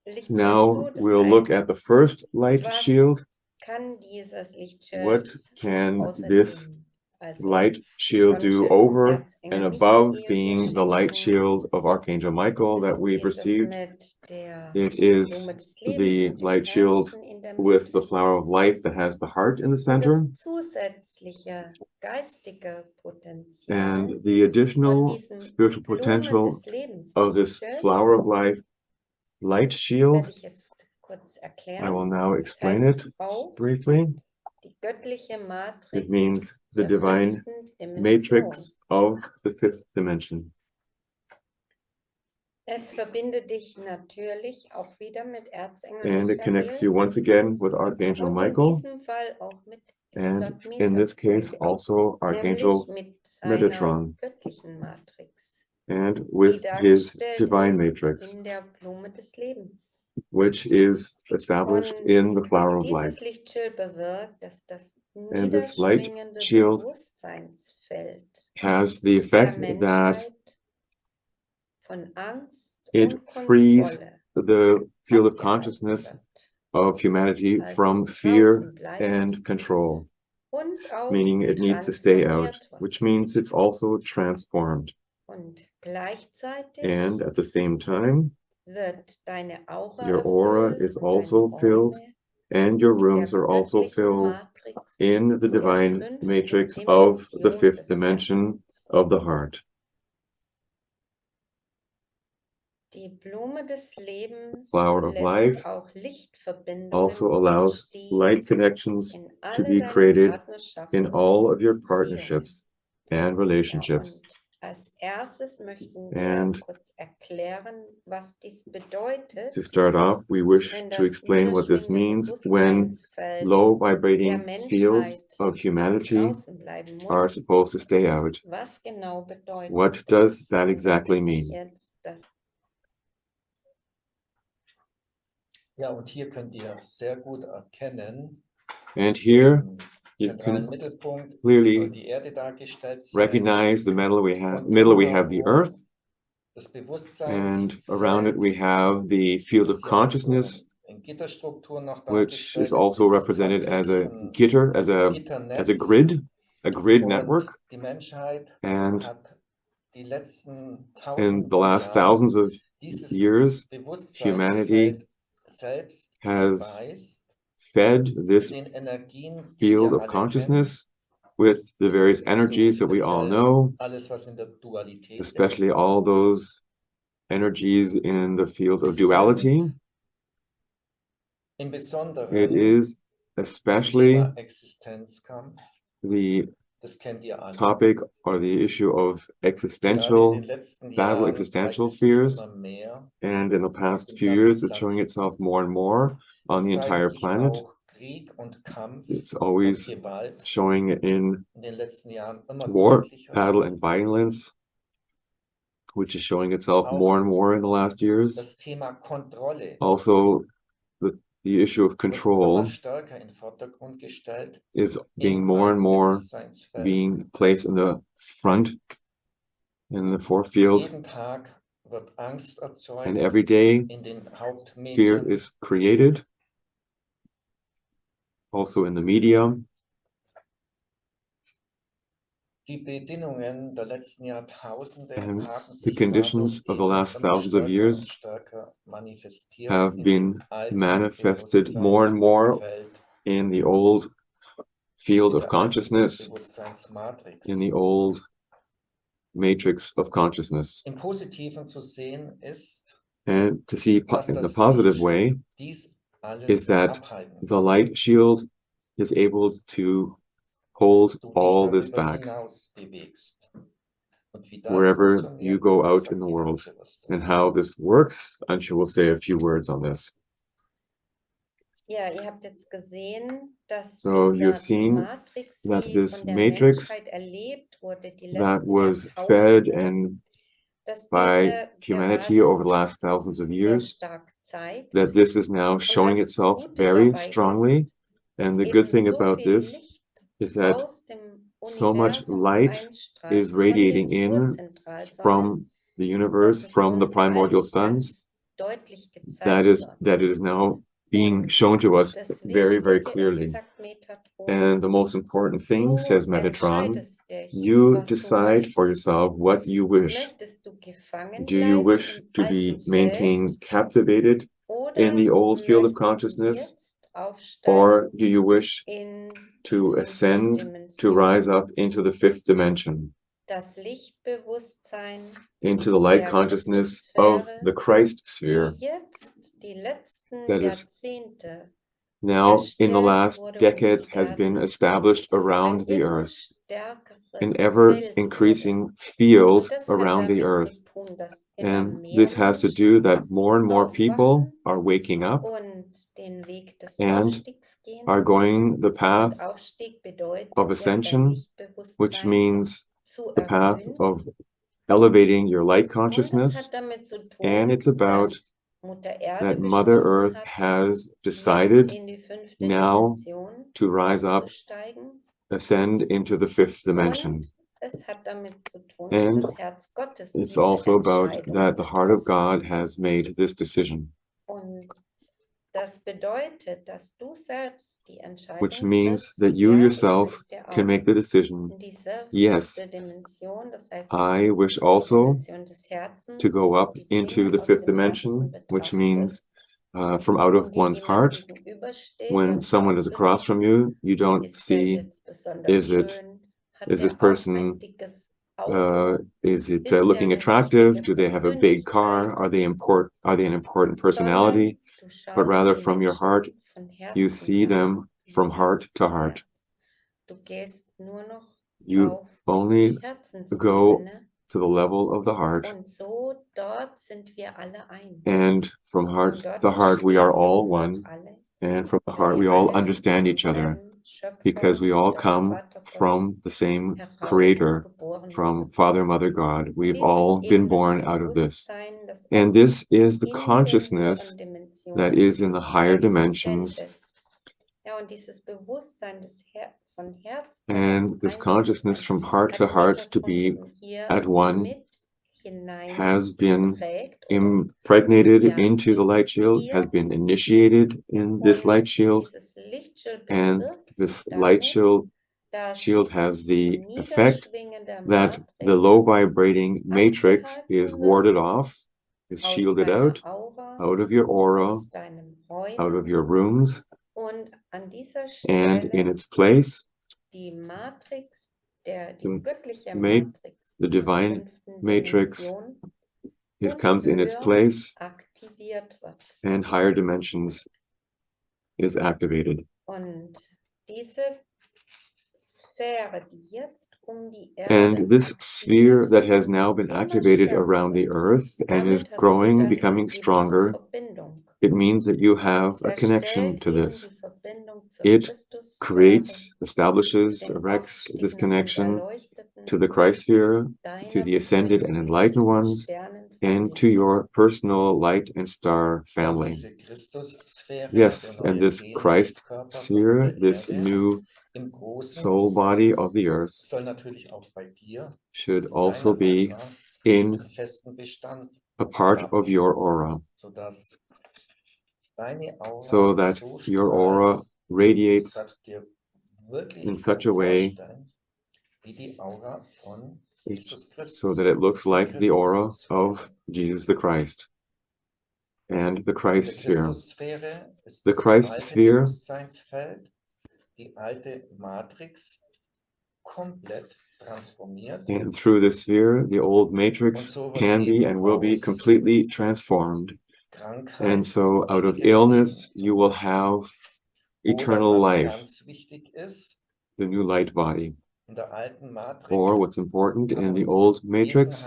Lichtschild now zu. Das we'll look heißt, at the first light was shield. kann dieses Lichtschild What can this außerdem, also light shield do Sonnenschild vom over Erzengel and above Michael, dir being the light schenken? shield of Archangel Michael Es that ist we've dieses received? mit der It is Blume des Lebens the und dem light shield Herzen in der with the Mitte. flower of life that has the heart in the Und center, das zusätzliche geistige Potenzial and the von additional diesem spiritual Blumen potential des Lebens of this Lichtschild flower of life light werde shield. ich jetzt kurz I erklären. will now Das explain heißt it auch briefly. die göttliche It Matrix means the der divine fünften Dimension. matrix of the fifth dimension. Es verbindet dich natürlich auch wieder mit Erzengel And it connects you Michael once again with Archangel und in Michael, diesem Fall auch mit and in this case also Archangel nämlich mit seiner Metatron, göttlichen Matrix, and die with his dargestellt divine ist matrix, in der Blume des Lebens. which is established Und in the flower of life. dieses Lichtschild bewirkt, dass das And this light niederschwingende shield Bewusstseinsfeld has the der effect that Menschheit von Angst it und frees Kontrolle the field of abgehalten consciousness wird. of humanity Also from draußen fear bleibt and control, und auch meaning it needs to stay out, transformiert wird. which means it's also transformed. Und gleichzeitig And at the same time, wird deine Aura your aura erfüllt is und also deine filled, Räume and your in rooms der are also göttlichen filled Matrix in the der divine fünften matrix of the Dimension fifth des dimension Herzens. of the heart. Die Blume des Lebens Flower of life lässt auch Lichtverbindungen also allows entstehen light connections in to alle be deine created Partnerschaften in all of your und Beziehungen. partnerships and Ja, relationships. und als erstes möchten wir And kurz erklären, was dies bedeutet, to start off, we wish wenn to das explain what this niederschwingende means when Bewusstseinsfeld low der vibrating fields Menschheit of humanity draußen bleiben are muss. supposed to stay out. Was genau bedeutet What does das? that Und da exactly bitte ich mean? jetzt das Ja, und hier könnt ihr sehr gut erkennen, And here im you zentralen can Mittelpunkt clearly soll die Erde dargestellt sein. recognize the middle we have Und the drumherum earth, das and Bewusstseinsfeld, around it we have the field das of hier auch so consciousness, in Gitterstruktur noch which dargestellt is also ist. Es ist represented as tatsächlich a ein gitter, as a Gitternetz. grid Und network. die Menschheit And hat die letzten in Tausenden the von last Jahren thousands of dieses years, humanity Bewusstseinsfeld selbst has gespeist fed mit this den Energien, die field ihr of alle consciousness with the various kennt. energies So that we all speziell know, alles, was in der Dualität especially ist. all those energies in the field of Es duality. sind im It Besonderen is das especially Thema Existenzkampf, the das kennt ihr alle. topic or the issue of Gerade in existential den letzten battle, Jahren existential zeigt es sich fears. immer mehr And in the auf past dem few ganzen years, it's showing Planeten. itself more and more on Es the zeigen entire sich planet. auch It's always showing in in den letzten Jahren immer war, deutlicher. battle, and violence, which is showing itself more and more in the last years. Das Thema Kontrolle Also, the issue of wird control immer stärker in den Vordergrund gestellt, is being in more and allen more Bewusstseinsfeldern. being placed in the front, in the forefield, Jeden Tag wird Angst erzeugt and every day in den fear Hauptmedien. is created, also in the media. Die Bedingungen der letzten Jahrtausende And haben the sich conditions dadurch of the last eben immer thousands of stärker years und stärker manifestiert have in been dem alten manifested more and more Bewusstseinsfeld, in the old field in of der alten consciousness, Bewusstseinsmatrix. in the old matrix of consciousness. Im Positiven zu sehen ist, And to see dass in the das positive way Lichtschild dies alles is that abhalten the light shield is able to hold du dich all this darüber back hinaus bewegst. Und wie das wherever you funktioniert, go das out sagt in the die world. Antje was And dazu. how this works, Antje will say a few words on this. Ja, ihr habt jetzt gesehen, dass So you've diese seen Matrix, that die this von der matrix Menschheit erlebt wurde, die that letzten was fed Jahrtausende, and dass by diese humanity over the gerade last thousands of sehr years, stark zeigt that this is now und showing das itself Gute very dabei strongly. ist, dass And the eben good thing so about viel this Licht is that aus dem so much Universum light einstrahlt, is von den radiating in Urzentralsonnen, from the universe, dass es from the uns primordial allen suns, ganz deutlich that gezeigt wird. it is now being Und shown to us das very, very Wichtige clearly. ist, sagt Metatron, And the most important thing, du says Metatron, entscheidest dich, you was du decide for möchtest. yourself what you wish. Möchtest du gefangen Do you bleiben wish im to alten be Feld maintained captivated in oder the old field of möchtest du consciousness, jetzt aufsteigen or do you wish in die to 5. ascend, to Dimension, rise up into the 5th dimension, das Lichtbewusstsein into the light der consciousness of Christussphäre, the Christ die sphere jetzt die letzten that is Jahrzehnte now in the erstärkt last wurde decades die has been Erde. established Ein around the immer earth, stärkeres an ever Feld wurde. increasing field Und das hat around the damit earth. zu tun, dass immer And mehr this has to Menschen do that more and more people aufwachen are waking up und den Weg des and Aufstiegs gehen. are going the path Und Aufstieg bedeutet of ja, dein ascension, which Lichtbewusstsein means zu the path erhöhen. of elevating your light Und das consciousness. hat damit zu And tun, it's about dass Mutter Erde that Mother beschlossen Earth hat, has jetzt decided in die 5. now Dimension to rise up, aufzusteigen. ascend into the 5th dimension. Und es hat damit zu tun, dass And das Herz Gottes it's diese also about Entscheidung that the heart of getroffen God hat. has made this decision, Und das bedeutet, dass du selbst die which Entscheidung means triffst, that you ja, ich yourself möchte can auch make the decision, in diese yes, 5. Dimension, das heißt I wish die also Dimension des to Herzens, go wo du up die into Dinge the aus 5th dem Herzen dimension, which betrachtest means from out of und dir one's jemand heart. gegenübersteht, When dann someone is schaust du across nicht, from you, you don't ist der see, jetzt besonders is it, schön, hat is this der auch ein person, dickes Auto, is it ist der looking eine attractive? wichtige Do they have a big car? Persönlichkeit, Are they an important sondern personality? du But schaust rather die from your heart, Menschen von you Herzen see an, them von from heart Herz to zu heart. Herz. Du gehst nur noch You auf only die go Herzensebene to the level of the heart, und so dort sind wir alle eins. and from heart Und dort to heart we are verstehen wir all uns auch one, alle, and from the weil heart we wir all alle understand vom each other, selben because we all Schöpfer, come Vater Gott, from the same Creator, herausgeboren from wurden. Father, Mother, God. We've Dies all ist been eben das born out of this. Bewusstsein, das And auch this is the in den consciousness höheren Dimensionen that is in the higher existent dimensions. ist. Ja, und dieses Bewusstsein von Herz zu And Herz this eins zu consciousness sein, from heart hat to heart to Metatron be eben hier at one mit has been hineingeprägt oder impregnated ja, into the light shield, has initiiert. been initiated in this Und light shield, dieses Lichtschild and bewirkt this light damit, shield dass has die the effect niederschwingende that the low Matrix vibrating matrix is abgehalten warded wird off, is aus shielded deiner out Aura, of your aura, aus deinen out of Räumen your rooms, und an dieser and in Stelle its place, die Matrix, die the, göttliche make Matrix the der divine 5. matrix Dimension und comes in its höher place, aktiviert wird. and higher dimensions is activated. Und diese Sphäre, die jetzt um die And Erde this sphere aktiviert that wird, has now been immer activated stärker around the wird. earth and is Damit hast du growing, dann becoming eben zur stronger, Verbindung. it means that you have Es a connection erstellt to eben this. die Verbindung it creates, establishes, erects this connection to the Christ sphere, to the ascended and enlightened ones, and to your personal light and star family. Yes, and this Christ sphere, this new soul body of the earth, should also be in a part of your aura, so that your aura radiates in such a way so that it looks like the aura of Jesus the Christ and the Christ sphere. The Christ sphere and through the sphere, the old matrix can be and will be completely transformed. And so out of illness, you will have eternal life, the new light body. Or what's important, in the old matrix,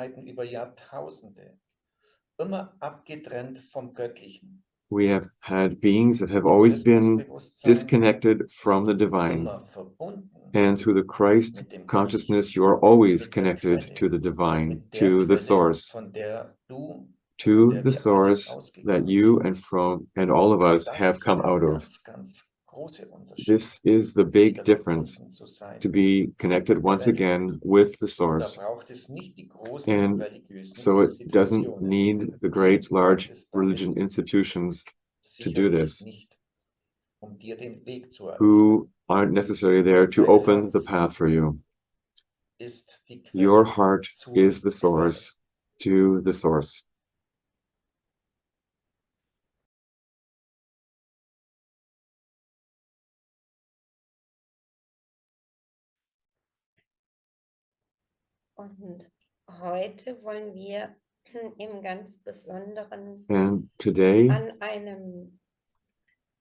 we have had beings that have always been disconnected from the divine. And through the Christ consciousness, you are always connected to the divine, to the source, that you and all of us have come out of. This is the big difference, to be connected once again with the source. And so it doesn't need the great, large religion institutions to do this, who aren't necessarily there to open the path for you. Your heart is the source to the source. Und heute wollen wir im ganz Besonderen And today, an einem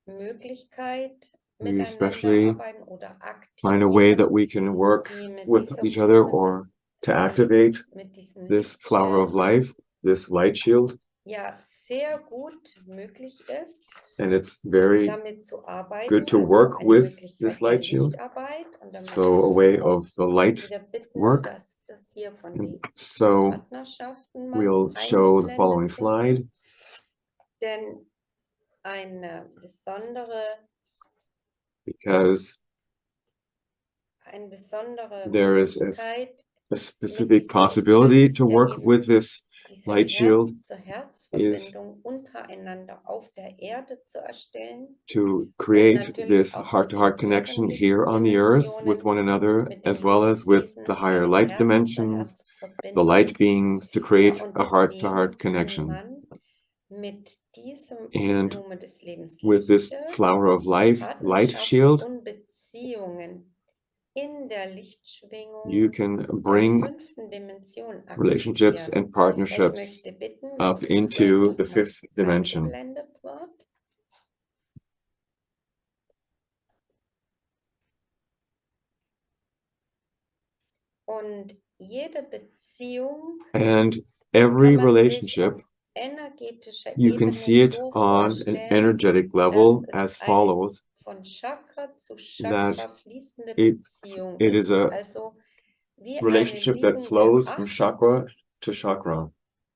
Möglichkeit we miteinander especially arbeiten oder find a way that aktivieren, we can work die mit with dieser each other, Blume or des to activate Lebens, mit diesem this flower of Lichtschild, life, this light shield. ja sehr gut möglich ist, And it's very damit zu arbeiten, good to also work eine with Möglichkeit this der light shield. Lichtarbeit. Und da So möchte a ich way jetzt auch of the light wieder bitten, work. dass das hier von And den so Partnerschaften mal we'll show the following eingeblendet wird. slide. Denn eine besondere Because there is Möglichkeit, a specific possibility to work with this diese light shield is Herz-zu-Herz-Verbindung untereinander auf der Erde zu erstellen. to create natürlich this auch heart-to-heart mit den connection höheren here on the earth Lichtdimensionen, with one another, mit den as well as with Lichtwesen the higher eine light dimensions, the Herz-zu-Herz-Verbindung. light beings, to Ja, create und a heart-to-heart deswegen kann connection. man mit diesem And Blume des Lebens with this Lichte flower of life light Partnerschaften shield, und Beziehungen in der Lichtschwingung you can der bring 5. Dimension relationships aktivieren. and Ich partnerships möchte bitten, dass up das into the hier 5th dimension. eingeblendet wird. Und jede Beziehung And every kann man sich relationship, auf energetischer you can Ebene see it so on an vorstellen, energetic level dass as es eine follows, von Chakra zu that Chakra fließende it Beziehung is ist. a Also wie eine relationship that liegende flows from Acht, chakra to chakra.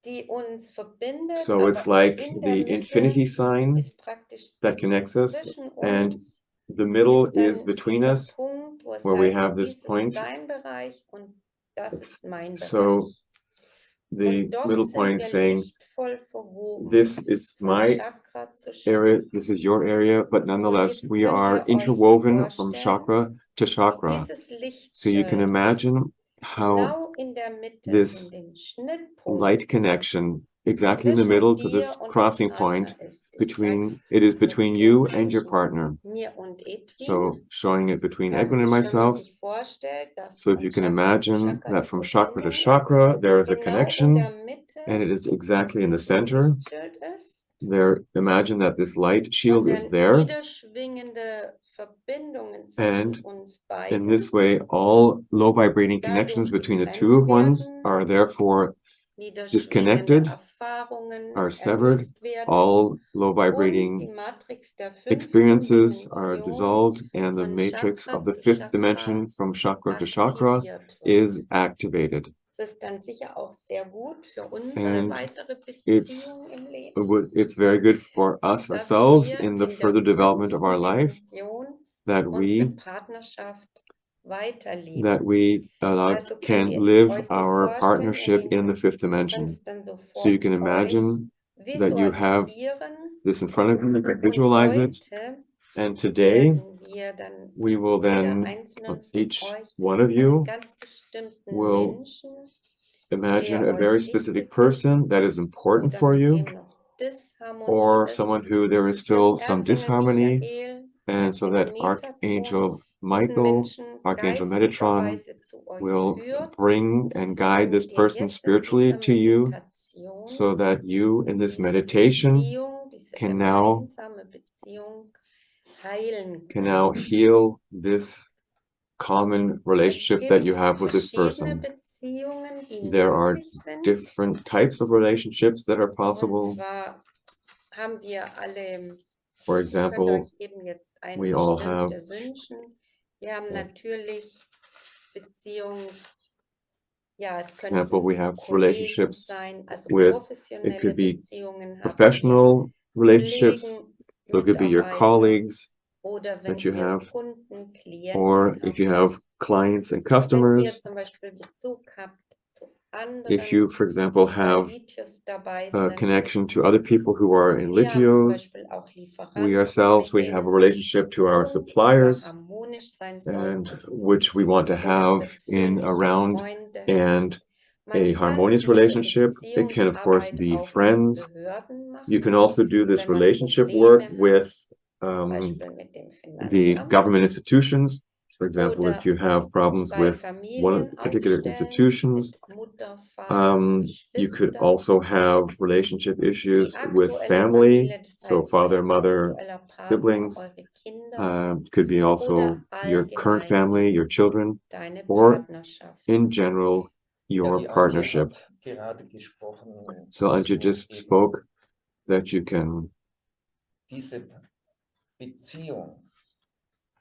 die uns verbindet, So it's aber like in der the Mitte infinity sign ist praktisch that connects us, zwischen and uns the middle ist dann is between dieser us, Punkt, wo es where we heißt, have this dies point. ist dein Bereich und das ist mein So Bereich. the Und doch middle sind point wir saying, lichtvoll verwoben, this is von my Chakra zu area, Chakra. this is your area, but nonetheless, jetzt we könnt are ihr euch interwoven from vorstellen, chakra to chakra. Dieses So you can Lichtschild imagine how genau in der Mitte, this in dem Schnittpunkt light connection, exactly in the zwischen middle to dir this und dem crossing Partner point ist. Ich between, zeig's it is kurz between so you and your zwischen partner. mir und Edwin. So showing it between Edwin and Praktisch, wenn man myself. sich vorstellt, dass So if von you can Chakra zu imagine Chakra that die from chakra to Verbindung chakra, there ist, is a genau in der connection, Mitte and it is exactly in the dieses center. Lichtschild ist. There, imagine that this light Und shield is dann there, niederschwingende Verbindungen and zwischen uns in beiden this way, all low vibrating connections dadurch between the getrennt two ones werden. are therefore disconnected, Erfahrungen are severed, erlöst werden all low und die vibrating Matrix der fünften experiences are Dimension dissolved, and the von matrix Chakra of the zu fifth Chakra dimension from chakra to chakra aktiviert wird. is activated. Das ist dann sicher auch sehr gut für unsere And weitere it's Beziehung im Leben, it's very good for us dass ourselves wir in the in der further development of our fünften life Dimension that unsere we Partnerschaft weiterleben. Also könnt can ihr es live euch so our vorstellen, partnership ihr in the fifth könnt dimension. es dann so So you vor can euch imagine that you have visualisieren this in front of you, you can und visualize it. heute And today werden wir dann we will jeder then, einzelnen von each euch one of einen you ganz bestimmten will Menschen, imagine der a very euch specific wichtig ist person that is important oder for mit you, dem noch Disharmonie or ist, someone who there is dass still some Erzengel disharmony, Michael, and so Erzengel that Metatron Archangel diesen Michael, Menschen Archangel Metatron geistigerweise zu euch will führt, bring and guide this damit ihr person jetzt in spiritually dieser to you, Meditation so that you in this diese meditation Beziehung, diese can now gemeinsame Beziehung heilen can könnt. now heal this common Es relationship that you gibt have with this verschiedene person. Beziehungen, die There are möglich sind. different types of relationships that are Und possible. zwar haben wir alle, For ihr könnt example, euch eben jetzt eine we all have, bestimmte wünschen. Wir haben natürlich Beziehungen, ja, es example, we könnten have Kollegen relationships sein, also with, it professionelle could be Beziehungen habt ihr, professional relationships, Kollegen, so it could be your Mitarbeiter colleagues oder wenn that you ihr have, Kunden, or Klienten if you habt. have clients and Wenn ihr customers, zum Beispiel Bezug habt zu if you, anderen, for example, die bei have Litios dabei a sind. connection to other people who are in Wir haben zum Litios, Beispiel auch we Lieferanten, ourselves, mit we have a denen es relationship to our wunderbar suppliers, harmonisch sein and sollte. which we want to Oder have in persönliche around Freunde. and Man a kann harmonious diese relationship. It can, of course, Beziehungsarbeit be auch in friends. Behörden You can machen. also do Also this wenn man relationship work Probleme with hat, zum Beispiel mit dem the Finanzamt government institutions. For example, if oder you have problems bei with one of the particular Familienaufstellen institutions, mit Mutter, Vater, you could Geschwistern. also have relationship Die issues with aktuelle family, Familie, das so heißt father, euer mother, aktueller Partner, siblings, eure Kinder could be also oder your current allgemein family, your children, deine or Partnerschaft. in general, Ja, your die Antje partnership. hat gerade gesprochen, So dass Antje du just eben spoke that you can diese Beziehung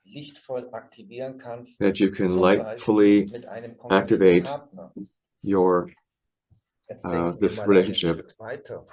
lichtvoll aktivieren kannst, lightfully Beispiel mit einem konkreten activate Partner. your Jetzt denken wir this mal einen relationship. Schritt weiter.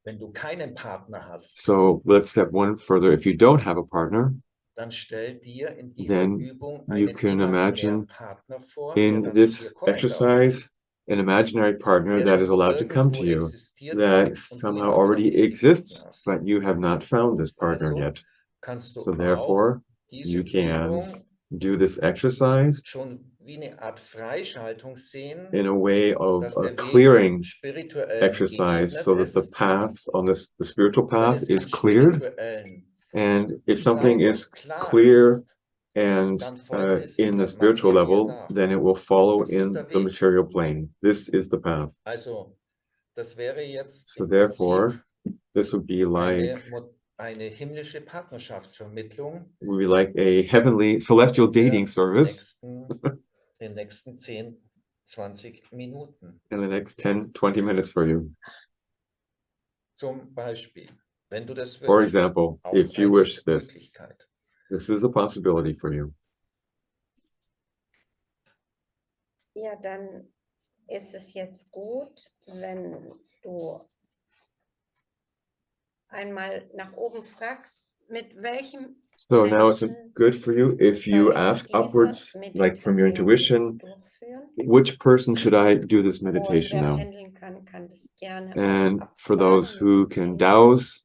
Wenn du keinen Partner hast, So let's step one further. If you don't have a partner, dann stell dir in dieser then Übung you einen can imaginären imagine Partner vor, der in dann zu dir this kommen darf, exercise an imaginary partner der that is schon allowed to come irgendwo to you, existiert that und du ihn somehow aber noch already nicht gefunden exists, hast. but you have not found this partner Also yet. kannst du So auch therefore, diese you can Übung do this exercise schon wie eine Art Freischaltung sehen, in a way of dass a der Weg clearing spirituell exercise, geebnet so that the ist. path on this, the spiritual Wenn path es is im cleared. Spirituellen And if something sauber is und klar clear ist, and dann folgt es in the der spiritual Materie level, nach. then it will follow Das ist in der the Weg. material plane. This is the path. Also, das wäre jetzt So im therefore, Prinzip this would be like eine himmlische Partnerschaftsvermittlung would be like a heavenly celestial in der dating service den nächsten 10, 20 Minuten. in the next 10, 20 minutes for you. Zum Beispiel, wenn du das For wünschst, example, auch if you eine wish this, Möglichkeit. this is a possibility for you. Ja, dann ist es jetzt gut, wenn du einmal nach oben fragst, mit welchem So now it's Menschen good for you if you soll ich ask diese upwards, like from your Meditation intuition, jetzt durchführen? which person should I do this Und meditation wer now? pendeln kann, kann das gerne And auch for those abfragen who mit dem can Pendel. dowse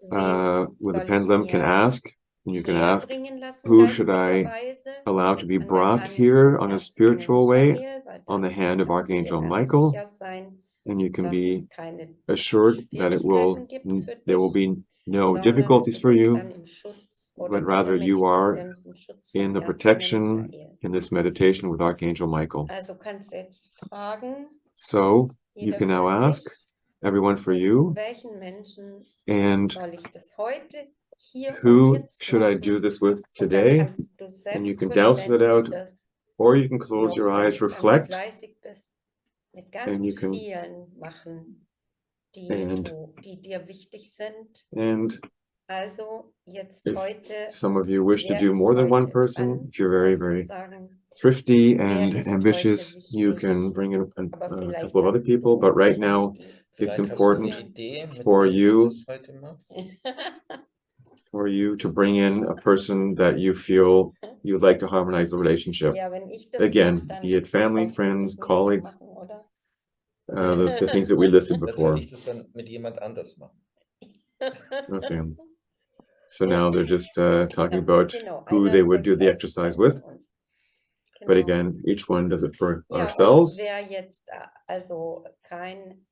Wen with a soll ich pendulum, can hier ask, and you can ask, herbringen lassen, who should I geistigerweise? allow to be An der brought Hand here von on a Erzengel spiritual way, Michael, weil on the dann hand of kannst du dir Archangel ganz Michael, sicher sein, and you can dass be es keine assured that it will, Schwierigkeiten gibt für there will dich, be no sondern difficulties du for bist you, dann im Schutz oder but diese rather you are Meditation ist im Schutz in von the Erzengel protection Michael. in this meditation with Archangel Michael. Also kannst du jetzt fragen, So you jeder can now für ask, sich, everyone for mit you, welchen Menschen and soll ich das heute, hier und who jetzt should I machen? do this with Und dann today? kannst du And you can douse it out, selbstverständlich das or you can close noch, your wenn eyes, du ganz reflect, fleißig bist, mit and ganz you can vielen machen, die dir wichtig sind. And Also jetzt if heute, some of you wish to wer do ist more than one heute person, dran, if you're very, very sozusagen? thrifty Wer and ist ambitious, heute you wichtig? can bring in Aber a vielleicht couple of other kannst people, du but right schon now die it's Vielleicht hast du important eine Idee, mit for wem du you das heute machst? to bring in a person that you feel you'd like to harmonize the relationship. Ja, wenn ich das Again, mache, be it family, brauchst du friends, das mit mir colleagues, machen, oder? the things that we listed Jetzt before. werde ich das dann mit jemand anders machen. Okay. So now they're just talking Genau, about genau. who Einer they soll would do die the exercise Auszeit with. von uns. But Genau. again, each one does it for Ja, und ourselves. wer jetzt also kein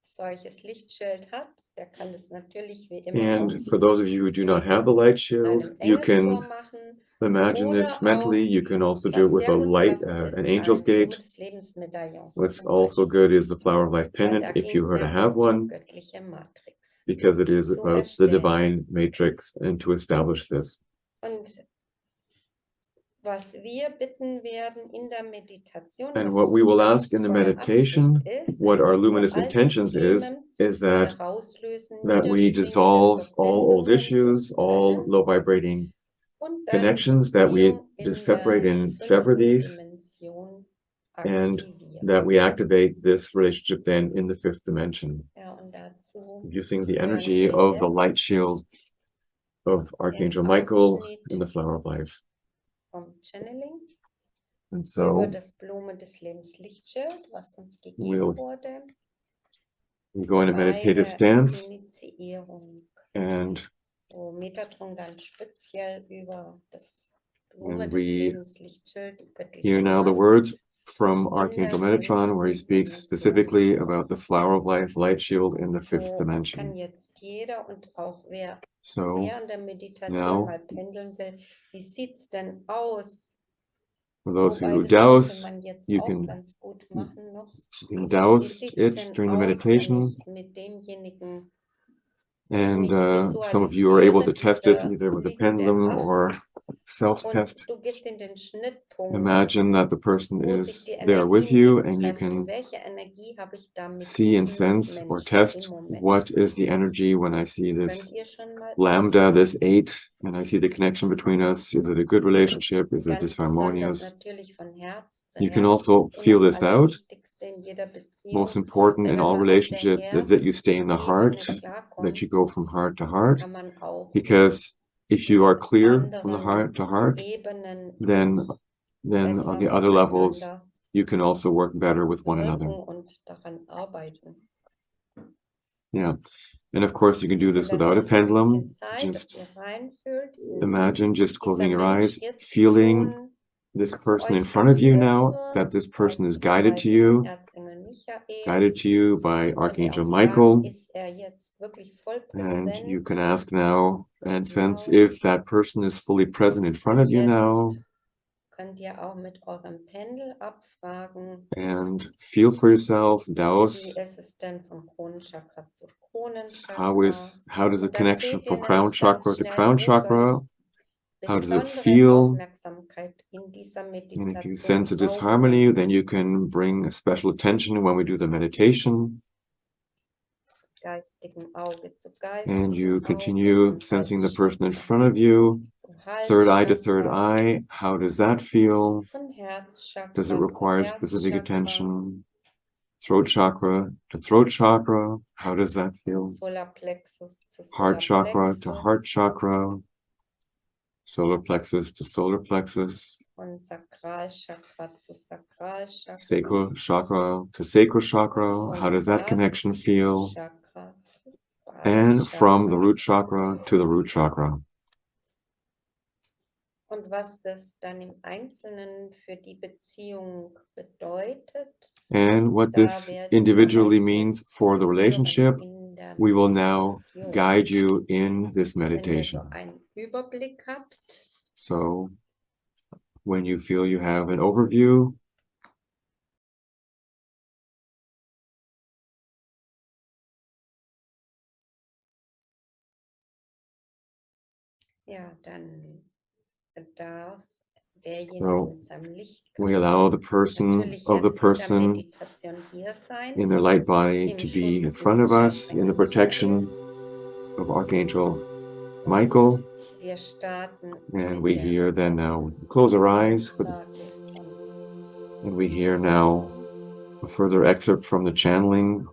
solches Lichtschild hat, der kann das natürlich wie immer auch And for those of you who do not mit have the light shield, einem you Engelstor can machen imagine oder this mentally. auch, You can also do it was with a sehr gut light, passend ist, an angel's ein Blume gate. des Lebensmedaillon What's zum also Beispiel. good is the flower of life Weil pendant, da if you geht's were to ja have um die one, göttliche Matrix because it is zu about the erstellen. divine matrix and to establish this. Und was wir bitten werden in der Meditation, And was what we will unsere ask in the volle meditation, Absicht ist, what ist, our dass wir luminous all die intentions Themen is that herauslösen, we niederschwingende dissolve all old Verbindungen issues, all trennen low vibrating und dann die connections, that we Beziehung in just separate der and sever 5. these, Dimension and aktivieren. that we activate this relationship then in the 5th dimension, Ja, und dazu using the hören energy wir of the light jetzt shield of Archangel den Michael Ausschnitt in the flower of life. vom Channeling And über so das Blume des Lebens Lichtschild, was uns gegeben we'll wurde go in a bei meditative der stance, Initiierung, and wo Metatron ganz speziell über das Blume And des we Lebens Lichtschild, die göttliche hear now the words Matrix, from in der Archangel Metatron, where he 5. speaks Dimension specifically gesprochen. about the flower of life light shield in the 5th So kann dimension. jetzt jeder und auch wer So während der Meditation now, mal pendeln will, wie sieht es denn aus? for those Wobei, who das könnte douse, man jetzt you auch can ganz gut machen noch. Wie douse sieht es it denn during the aus, wenn meditation, ich mit demjenigen and mich some of you are able to visualisiere, test it diese either with a fliegende pendulum 8, or self-test. und du gehst in den Schnittpunkt, Imagine that the person wo sich is die there with Energien you, eben and you treffen. can Welche Energie habe ich da mit see and diesem sense or Menschen im test Moment? what is the energy when I see Könnt this ihr schon mal lambda, öffnen? this 8, and I see the connection between us. Is it a good relationship? Is it Ganz besonders disharmonious? natürlich von Herz zu You can Herz. Das also ist immer feel das this out. Allerwichtigste in jeder Most Beziehung. important Weil in wenn all man auf der relationships is that you stay in the heart, Herzebene that you klarkommt, go from heart to heart. kann man auch Because if mit you are den clear from the anderen heart to heart, Ebenen then auch on the besser other levels, miteinander you can also work better with one another. wirken und daran arbeiten. Yeah. And of course, you can do Also this lasst without a euch jetzt ein pendulum. bisschen Zeit, dass Just ihr reinfühlt. imagine just Ist dieser closing your Mensch eyes, jetzt feeling schon this zu person in euch front of you geführt now, wird, that this person is guided to geistlicherweise von you, Erzengel Michael. guided to you by Könnt ihr auch Archangel fragen, Michael. ist er jetzt wirklich voll And you präsent? can ask now and sense Genau. if that person is fully present in front Und of you now, jetzt könnt ihr auch mit eurem Pendel abfragen, and feel for yourself, wie douse, ist es denn vom Kronenchakra zu how Kronenchakra? does the Und dann connection seht ihr from crown nämlich ganz chakra to schnell, crown wo soll chakra, ich how does it besondere feel? Aufmerksamkeit in dieser And if you Meditation sense a disharmony, aufwenden. then you can bring a special attention when we do the meditation, Geistigem Auge zu and you geistigem Auge, continue von sensing the person in Halschakra front of you, zu third eye to third Halschakra, eye. How does that feel? von Does it Herzchakra zu require specific Herzchakra, attention? Throat chakra to throat chakra. How does that feel? Solarplexus zu Heart chakra to heart Solarplexus, chakra. Solar plexus to solar plexus. von Sakralchakra zu Sakralchakra, Sacral chakra to sacral chakra. How does that connection feel? Chakra zu And from the Basischakra. root chakra to the root chakra. Und was das dann im Einzelnen für die Beziehung bedeutet, And what da this werden wir individually euch means jetzt for the führen relationship, in der we will now Meditation. guide you in this Wenn ihr meditation. so einen Überblick habt, So when you feel you have an overview, ja, dann darf So we allow the person in their light body to be in front of us in the protection of Archangel Michael. And we hear then now, close our eyes, and we hear now a further excerpt from the channeling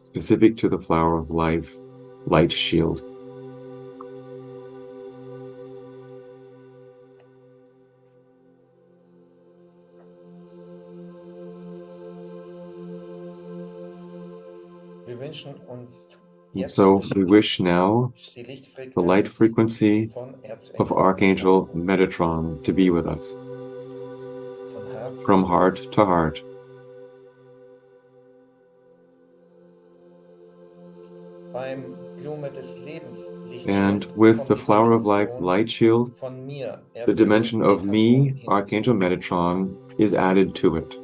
specific to the Flower of Life light shield. And so we wish now the light frequency of Archangel Metatron to be with us, from heart to heart. And with the Flower of Life light shield, the dimension of me, Archangel Metatron, is added to it.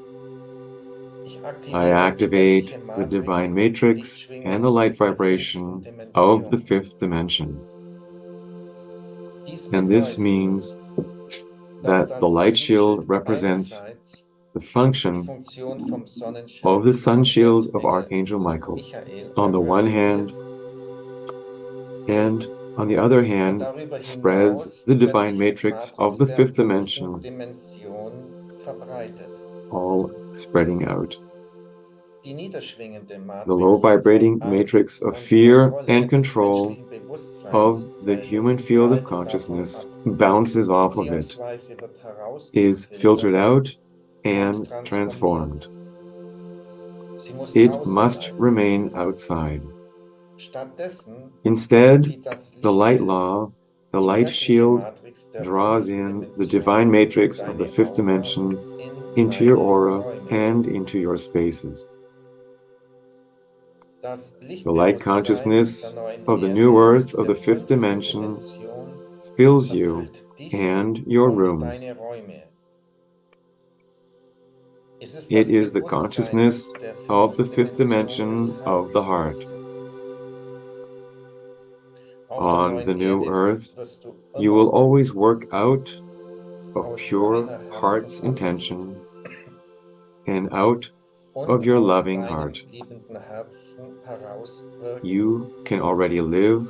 I activate the divine matrix and the light vibration of the fifth dimension. And this means that the light shield represents the function of the sun shield of Archangel Michael on the one hand, and on the other hand spreads the divine matrix of the fifth dimension, all spreading out. The low vibrating matrix of fear and control of the human field of consciousness bounces off of it, is filtered out and transformed. It must remain outside. Instead, the light law, the light shield, draws in the divine matrix of the fifth dimension into your aura and into your spaces. The light consciousness of the new earth of the fifth dimension fills you and your rooms. It is the consciousness of the fifth dimension of the heart. On the new earth, you will always work out of pure heart's intention and out of your loving heart. You can already live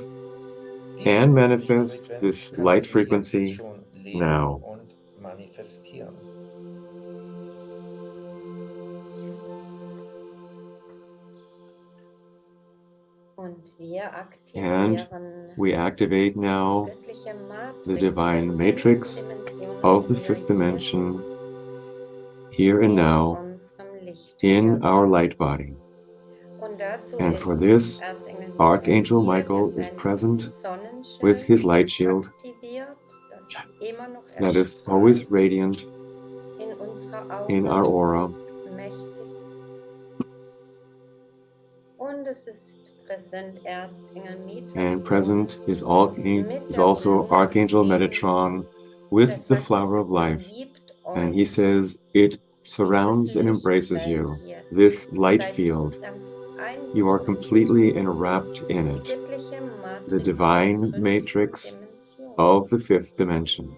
and manifest this light frequency now. And we activate now the divine matrix of the fifth dimension here and now in our light body. And for this, Archangel Michael is present with his light shield that is always radiant in our aura. And present is also Archangel Metatron with the Flower of Life. And he says, it surrounds and embraces you, this light field. You are completely enwrapped in it, the divine matrix of the fifth dimension.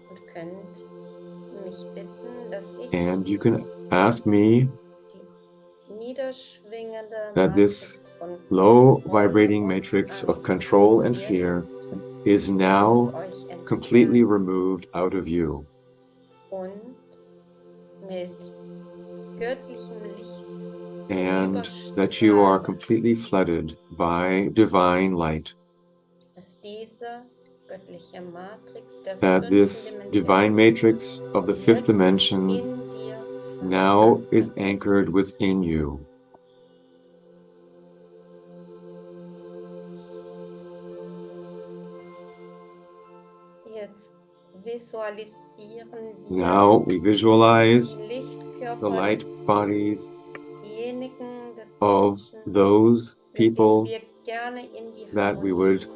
And you can ask me that this low vibrating matrix of control and fear is now completely removed out of you. And that you are completely flooded by divine light. That this divine matrix of the fifth dimension now is anchored within you. Now we visualize the light bodies of those people that we would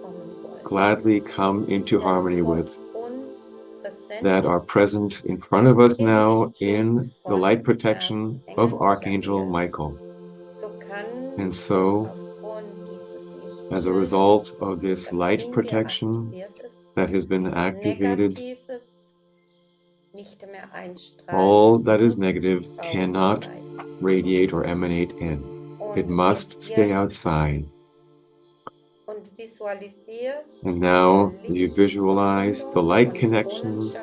gladly come into harmony with, that are present in front of us now in the light protection of Archangel Michael. And so, as a result of this light protection that has been activated, All that is negative cannot radiate or emanate in. It must stay outside. And now you visualize the light connections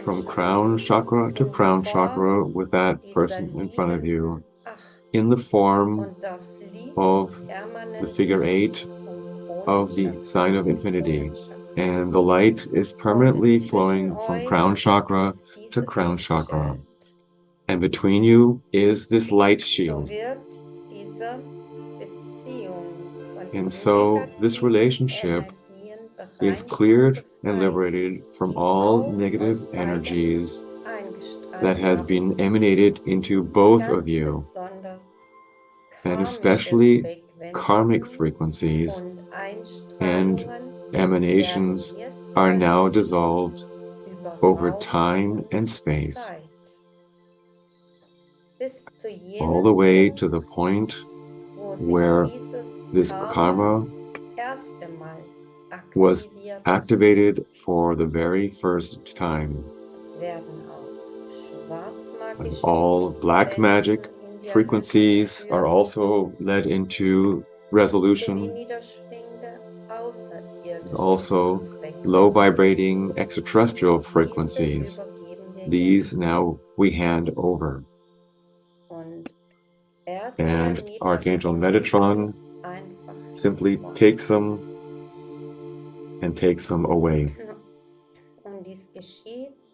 from crown chakra to crown chakra with that person in front of you in the form of the figure 8 of the sign of infinity. And the light is permanently flowing from crown chakra to crown chakra. And between you is this light shield. And so this relationship is cleared and liberated from all negative energies that has been emanated into both of you, and especially karmic frequencies and emanations are now dissolved over time and space, all the way to the point where this karma was activated for the very first time. And all black magic frequencies are also led into resolution. And also low vibrating extraterrestrial frequencies. These now we hand over. And Archangel Metatron simply takes them and takes them away.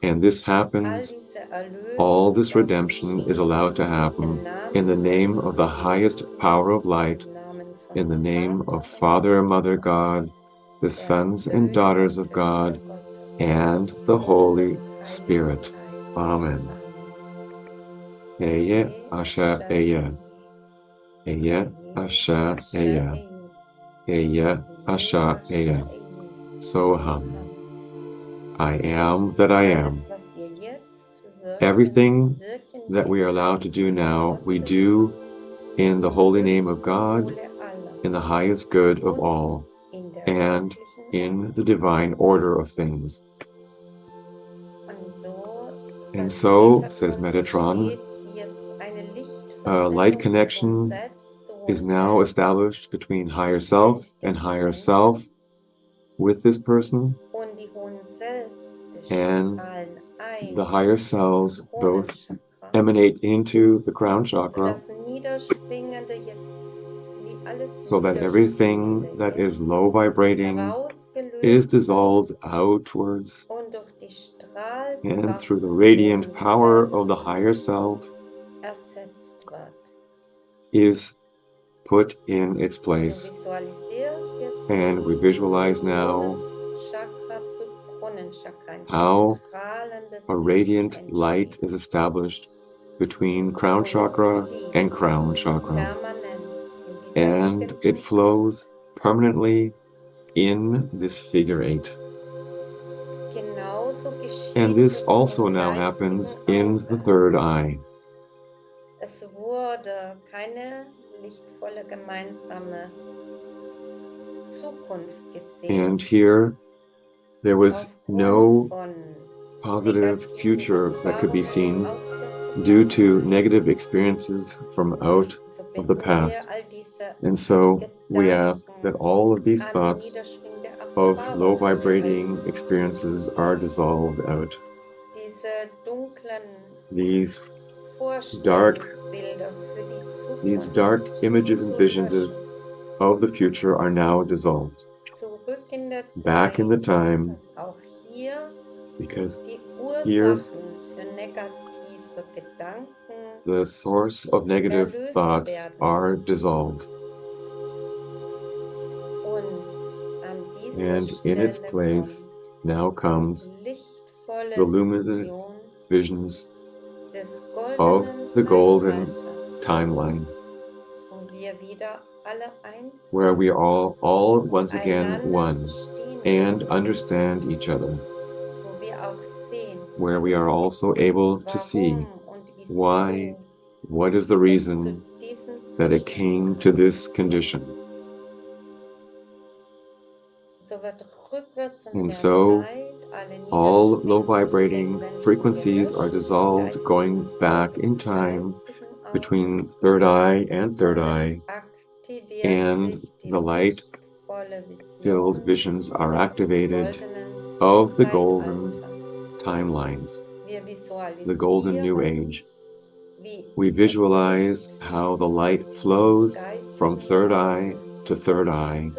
And this happens, all this redemption is allowed to happen in the name of the highest power of light, in the name of Father and Mother God, the sons and daughters of God, and the Holy Spirit. Amen. Eye, Asha, Eye. Eye, Asha, Eye. Eye, Asha, Eye. Soham. I am that I am. Everything that we are allowed to do now, we do in the holy name of God, in the highest good of all, and in the divine order of things. And so, says Metatron, a light connection is now established between higher self and higher self with this person, and the higher selves both emanate into the crown chakra, so that everything that is low vibrating is dissolved outwards, and through the radiant power of the higher self is put in its place. And we visualize now how a radiant light is established between crown chakra and crown chakra, and it flows permanently in this figure 8. And this also now happens in the third eye. And here there was no positive future that could be seen due to negative experiences from out of the past. And so we ask that all of these thoughts of low vibrating experiences are dissolved out. These dark images and visions of the future are now dissolved back in the time, because here the source of negative thoughts are dissolved. And in its place now comes the luminous visions of the golden timeline, where we are all once again one and understand each other, where we are also able to see why, what is the reason that it came to this condition. And so all low vibrating frequencies are dissolved, going back in time between third eye and third eye, and the light-filled visions are activated of the golden timelines, the golden new age. We visualize how the light flows from third eye to third eye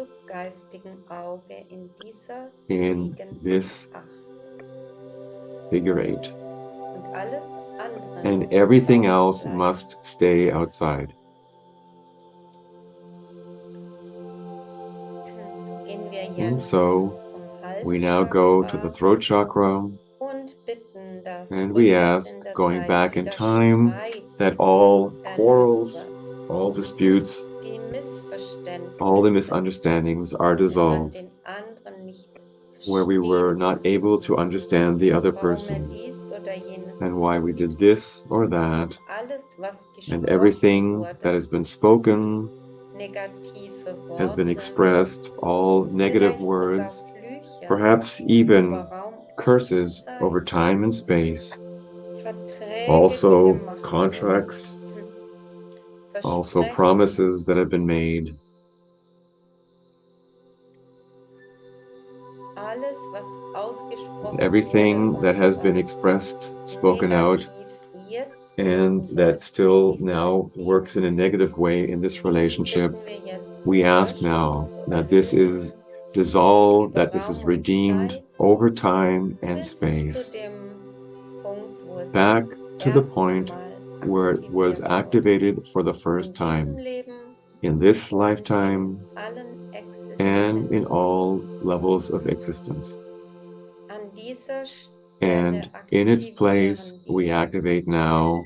in this figure 8. And everything else must stay outside. And so we now go to the throat chakra, and we ask, going back in time, that all quarrels, all disputes, all the misunderstandings are dissolved, where we were not able to understand the other person, and why we did this or that, and everything that has been spoken, has been expressed, all negative words, perhaps even curses over time and space, also contracts, also promises that have been made. Everything that has been expressed, spoken out, and that still now works in a negative way in this relationship, we ask now that this is dissolved, that this is redeemed over time and space, back to the point where it was activated for the first time, in this lifetime and in all levels of existence. And in its place, we activate now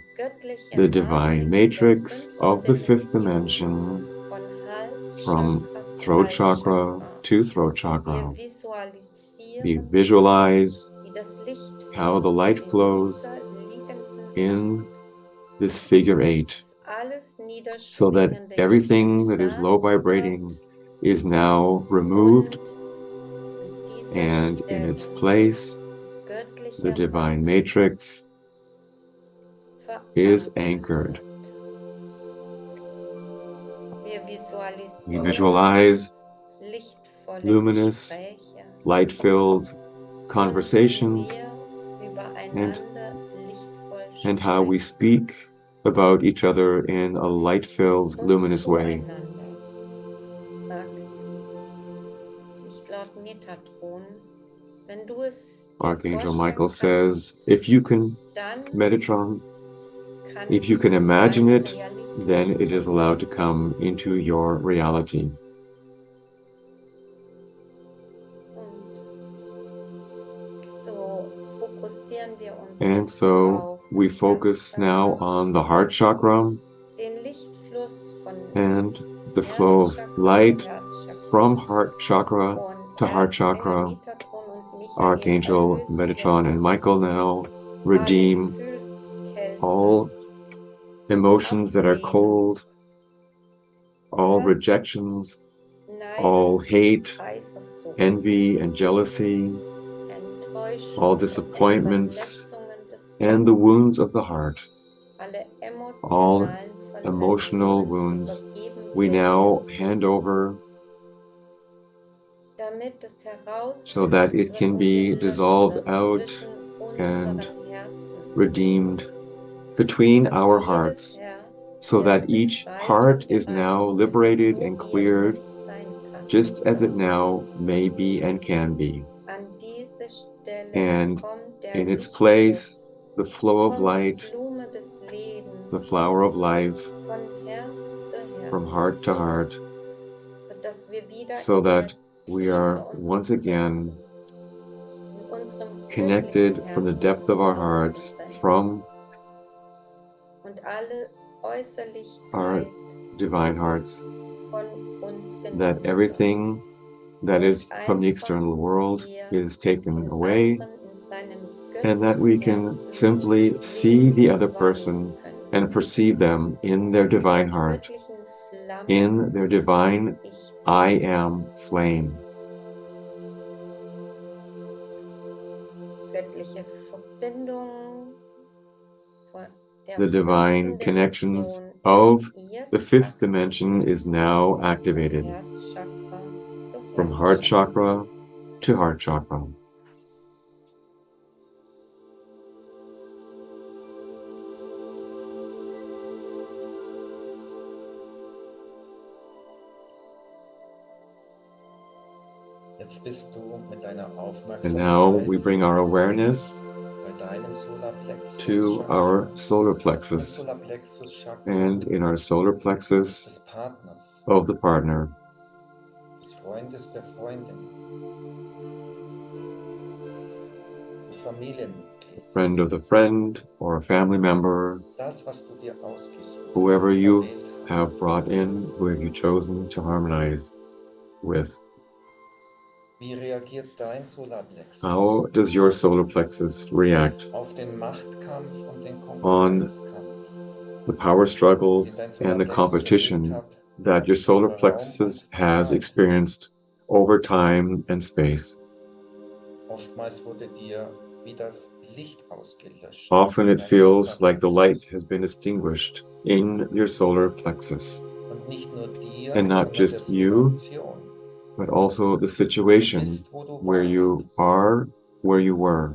the divine matrix of the fifth dimension, from throat chakra to throat chakra. We visualize how the light flows in this figure 8, so that everything that is low vibrating is now removed, and in its place, the divine matrix is anchored. We visualize luminous, light-filled conversations, and how we speak about each other in a light-filled, luminous way. Archangel Michael says, if you can, Metatron, if you can imagine it, then it is allowed to come into your reality. And so we focus now on the heart chakra and the flow of light from heart chakra to heart chakra. Archangel Metatron and Michael now redeem all emotions that are cold, all rejections, all hate, envy and jealousy, all disappointments, and the wounds of the heart, all emotional wounds, we now hand over so that it can be dissolved out and redeemed between our hearts, so that each heart is now liberated and cleared, just as it now may be and can be. And in its place, the flow of light, the flower of life, from heart to heart, so that we are once again connected from the depth of our hearts, from our divine hearts, that everything that is from the external world is taken away, and that we can simply see the other person and perceive them in their divine heart, in their divine I am flame. göttliche Verbindung The divine connections of the fifth dimension is now activated from heart chakra to heart chakra. Jetzt bist du mit deiner And now Aufmerksamkeit we bring our awareness bei deinem Solarplexus to our solar im plexus Solarplexus-Chakra and in our solar plexus des Partners, of the partner, des Freundes, der Freundin, des Familienmitglieds. friend of the friend or a family member, Das, was du dir ausgesucht, whoever you erwählt hast. have brought in, who have you chosen to harmonize with. Wie reagiert dein Solarplexus How does your solar plexus react auf den Machtkampf und den on Konkurrenzkampf, the power den dein struggles and the Solarplexus erlebt competition hat that your solar über Raum plexus und has Zeit? experienced over time and space? Oftmals wurde dir wie das Licht ausgelöscht. Often in it deinem feels like the light Solarplexus. has been extinguished in your solar plexus, Und nicht nur dir, and not sondern der just you, Situation. but also the Du situation bist, wo du where warst. you are, where you were.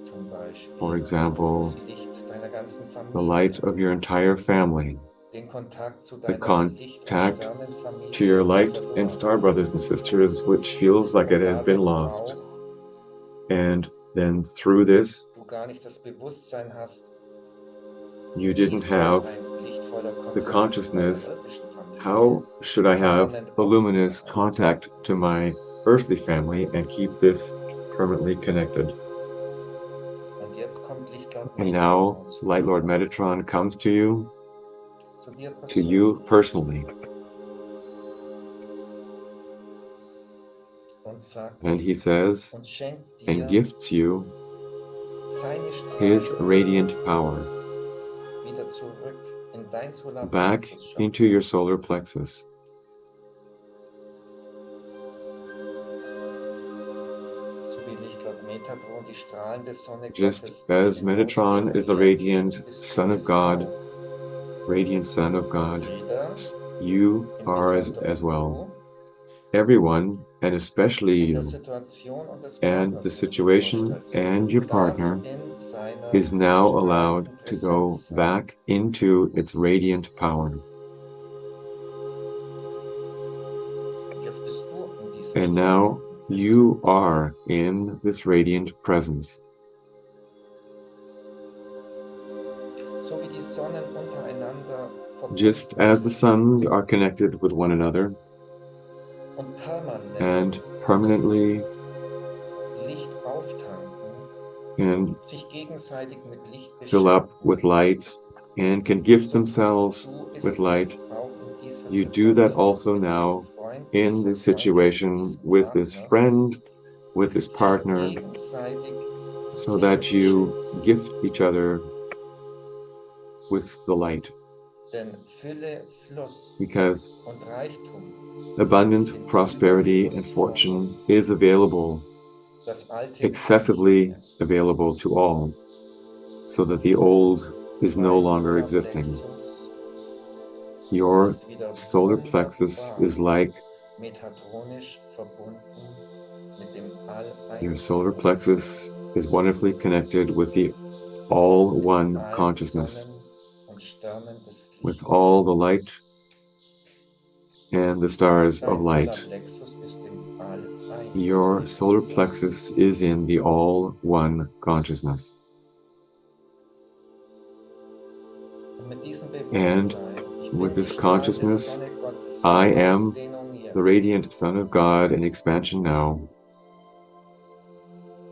Zum Beispiel For example, das Licht deiner ganzen the light Familie, of your entire family, den Kontakt zu the deiner Licht- und contact Sternenfamilie to your light verloren. and star brothers and sisters, which feels like it Und has been dadurch lost. auch And then through this, du gar nicht das Bewusstsein hast, you wie didn't soll have ein lichtvoller the Kontakt zu consciousness, meiner irdischen Familie how should I have permanent a luminous aufrechterhalten? contact to my earthly family and keep this permanently connected? Und jetzt kommt Lichtlord And now, Metatron zu Light Lord dir, Metatron comes to you zu dir personally, und sagt and he says, und schenkt dir and gifts you seine his Strahlkraft radiant power wieder zurück in dein back Solarplexus into your solar plexus. so wie Lichtlord Metatron die strahlende Sonne Just Gottes as ist in Metatron Ausdehnung is the jetzt, radiant bist du Son of es God, auch. radiant Son of God, Jeder, you im are Besonderen as well. du, Everyone, and especially und der you, Situation und des and Partners, the den du dir situation vorstellst, and your darf partner in seiner is now allowed strahlenden to go Präsenz sein. back into its radiant power. Jetzt bist du in dieser And now strahlenden you Präsenz. are in this radiant presence. So wie die Sonnen untereinander Just verbunden as the sind suns are connected with one another und permanent and permanently Licht auftanken, and sich gegenseitig mit Licht fill up with beschenken, light and can gift so themselves tust du es with light, jetzt auch in dieser you do that Situation also mit now diesem Freund, in dieser this Freundin, situation diesem with this Partner, friend, with this sich partner, gegenseitig so Licht that you beschenken. gift each other with the light, Denn Fülle, Fluss because und Reichtum abundant ist in prosperity and Überfluss fortune vorhanden. is available, Das Alte ist nicht excessively mehr, available to all, so that the old is no mein longer existing. Solarplexus Your ist wieder solar plexus wunderbar is like metatronisch verbunden mit dem your solar All-Eins-Bewusstsein, plexus is wonderfully connected with the all mit one allen consciousness, Sonnen und Sternen des with Lichts. all the light and the stars of Dein light. Solarplexus ist im Your solar All-Eins-Bewusstsein. plexus is in the all one consciousness. Und mit diesem And Bewusstsein, ich with bin die this strahlende consciousness, Sonne Gottes I in am Ausdehnung jetzt, the radiant Son of God in expansion now,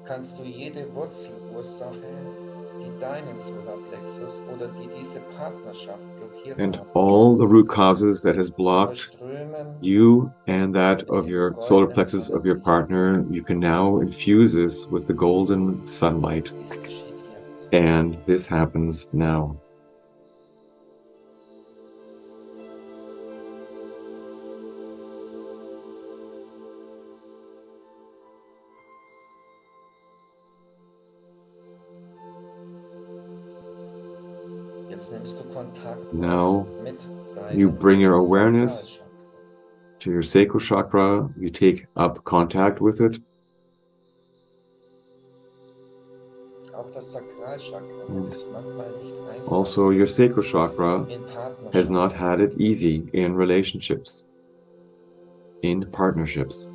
kannst du jede Wurzelursache, die deinen Solarplexus oder die diese Partnerschaft blockiert and haben, all the root causes that has blocked überströmen you and that mit of dem your solar goldenen plexus of your Sonnenlicht. partner, you can now infuse this with the golden sunlight. Dies geschieht jetzt. And this happens now. Now you bring your awareness to your sacral chakra, you take up contact with it. Also, your sacral chakra has not had it easy in relationships, in partnerships.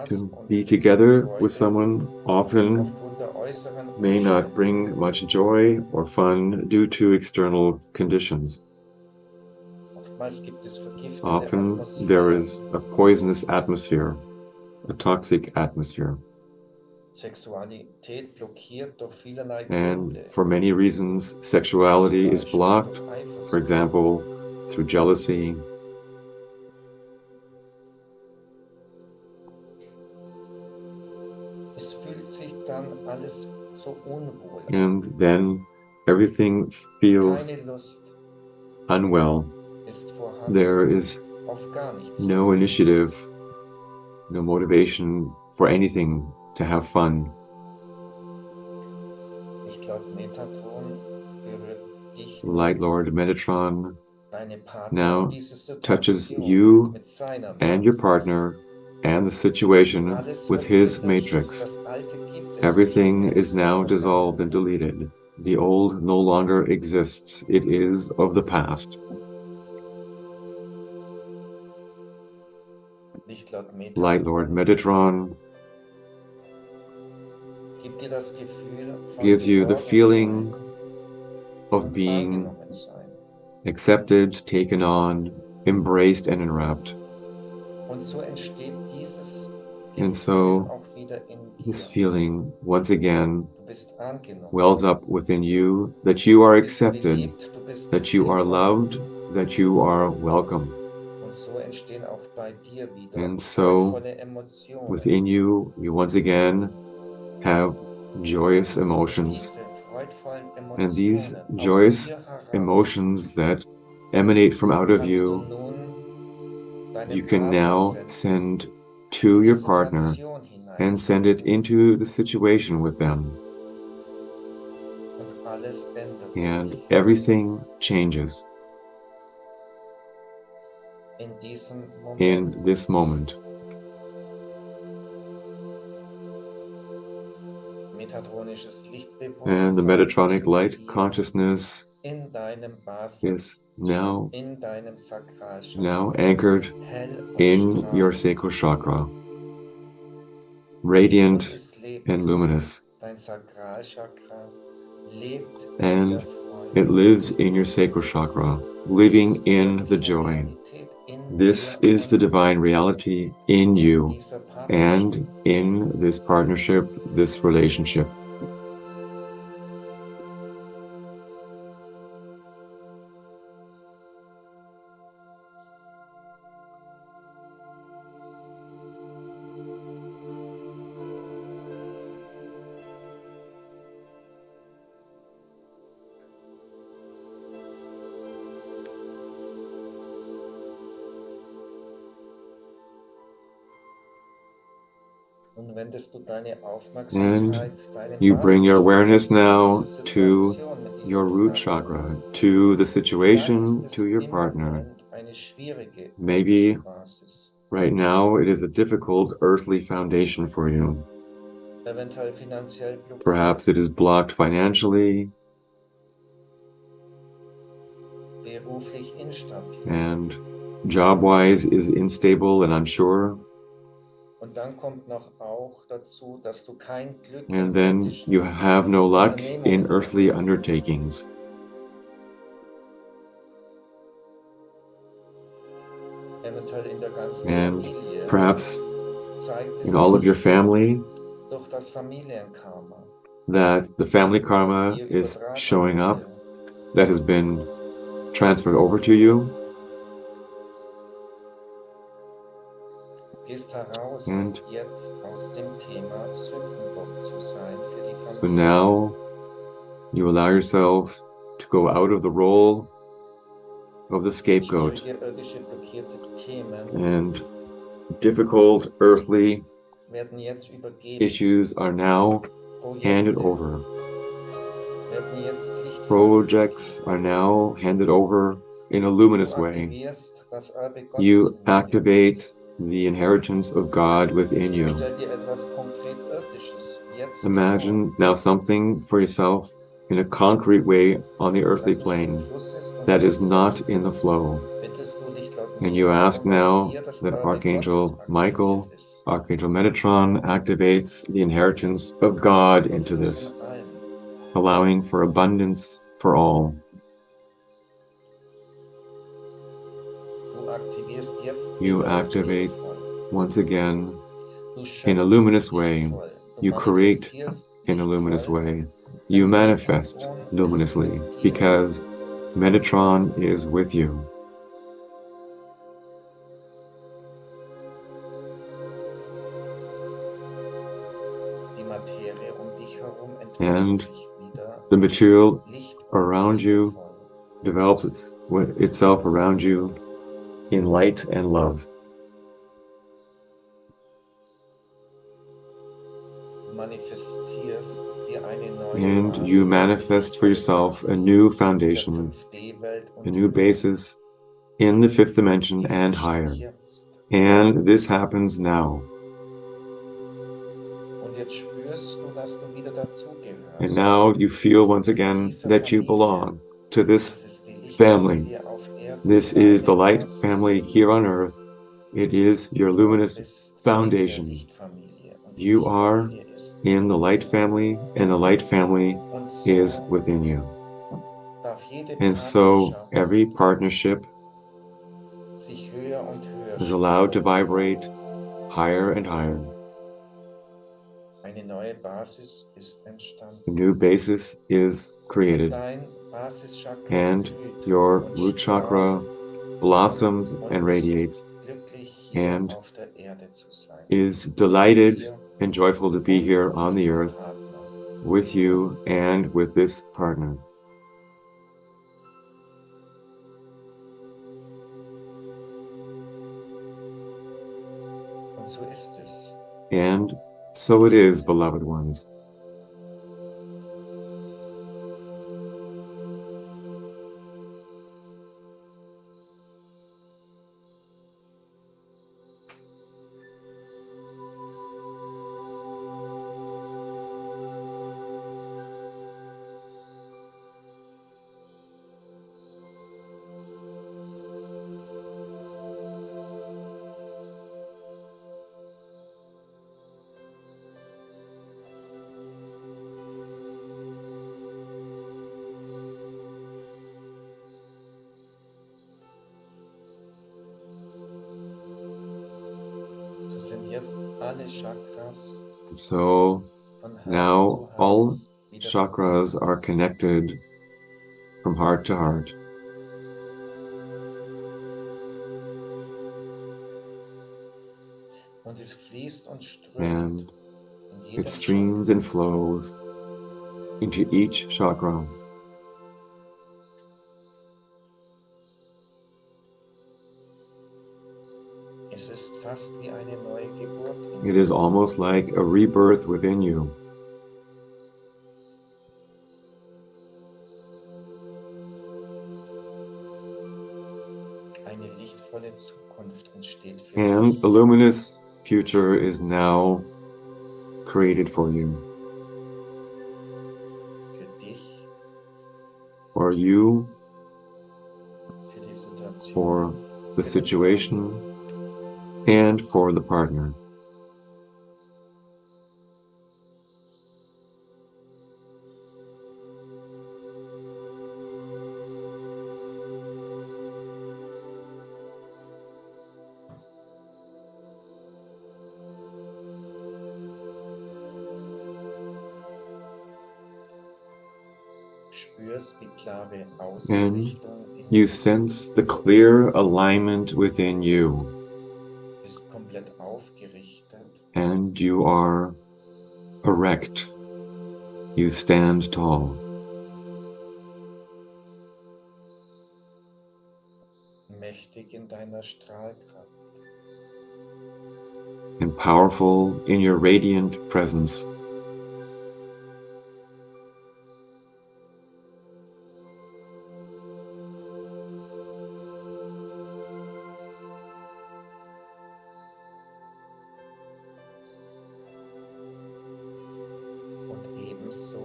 To be together with someone often may not bring much joy or fun due to external conditions. Often there is a poisonous atmosphere, a toxic atmosphere. And for many reasons, sexuality is blocked, for example, through jealousy. And then everything feels unwell. There is no initiative, no motivation for anything to have fun. Light Lord Metatron now touches you and your partner and the situation with his matrix. Everything is now dissolved and deleted. The old no longer exists. It is of the past. Light Lord Metatron gives you the feeling of being accepted, taken on, embraced, and enwrapped. And so this feeling once again wells up within you that you are accepted, that you are loved, that you are welcome. And so within you, you once again have joyous emotions. And these joyous emotions that emanate from out of you, you can now send to your partner and send it into the situation with them. And everything changes in this moment. And the Metatronic light consciousness is now anchored in your sacral chakra, radiant and luminous. And it lives in your sacral chakra, living in the joy. This is the divine reality in you and in this partnership, this relationship. And you bring your awareness now to your root chakra, to the situation, to your partner. Maybe right now it is a difficult earthly foundation for you. Perhaps it is blocked financially and job-wise is unstable and unsure. And then you have no luck in earthly undertakings. And perhaps in all of your family, that the family karma is showing up, that has been transferred over to you. And so now you allow yourself to go out of the role of the scapegoat and difficult earthly werden jetzt übergeben. Issues are now handed Projekte over. werden jetzt lichtvoll Projects übergeben. are now handed over in a luminous Du way. aktivierst das Erbe Gottes You in dir. activate the inheritance of God within you. Stell dir etwas konkret Irdisches jetzt Imagine now something for yourself in a concrete way on the vor, earthly das nicht im plane Fluss ist, und that is jetzt not in the flow. bittest du Lichtlaut And you Michael ask darum, dass now hier das that Erbe Archangel Gottes Michael, aktiviert ist. Archangel Metatron activates the inheritance of God into Überfluss this, in allem. allowing for abundance for all. Du aktivierst jetzt You wieder activate lichtvoll. once again Du in a schöpfst luminous way. lichtvoll. Du You create manifestierst in a luminous lichtvoll, way. denn You manifest Metatron ist luminously mit dir. because Metatron is with you. Die Materie um dich herum And entwickelt sich wieder The material licht und around you liebevoll. develops itself around you in light and love. Du manifestierst dir eine neue And Basis, you eine manifest for lichtvolle yourself a Basis new in der foundation, 5D-Welt a und new höher. basis in the fifth dimension Dies and geschieht higher. jetzt. And this happens now. Und jetzt spürst du, dass du wieder dazugehörst. And now you feel once again that you belong to this Es ist die family. Lichtfamilie auf Erden, This is the deine light Basis. family here on earth. It is your Du luminous bist in der foundation. Lichtfamilie und die You are Lichtfamilie ist in the light dir. family, and the light family Und so is within you. darf jede And so Partnerschaft every partnership sich höher und höher is schwingen. allowed to vibrate higher and higher. Eine neue Basis ist entstanden. A new basis is created, Dein Basischakra and blüht your und root chakra strahlt blossoms und and ist radiates, glücklich, hier and auf der Erde zu sein. is delighted Hier and joyful to be und here on the diesem earth Partner. with you and with this partner. Und so ist es. And so it is, beloved ones. So sind jetzt alle Chakras So von Herz now zu all Herz wieder chakras are connected from heart to heart. und es fließt und strömt And in jedem it streams and flows into each chakra. Es ist fast wie eine neue Geburt in It dir. is almost like a rebirth within you. Eine lichtvolle Zukunft entsteht für And dich a jetzt. luminous future is now created for you. Für dich, For you, für die Situation, for the für den situation, and for the partner. Du spürst die klare And Ausrichtung in you dir, sense the clear alignment within you, bist komplett aufgerichtet and you are erect. You stand tall, mächtig in deiner Strahlkraft. and powerful in your radiant presence. Und ebenso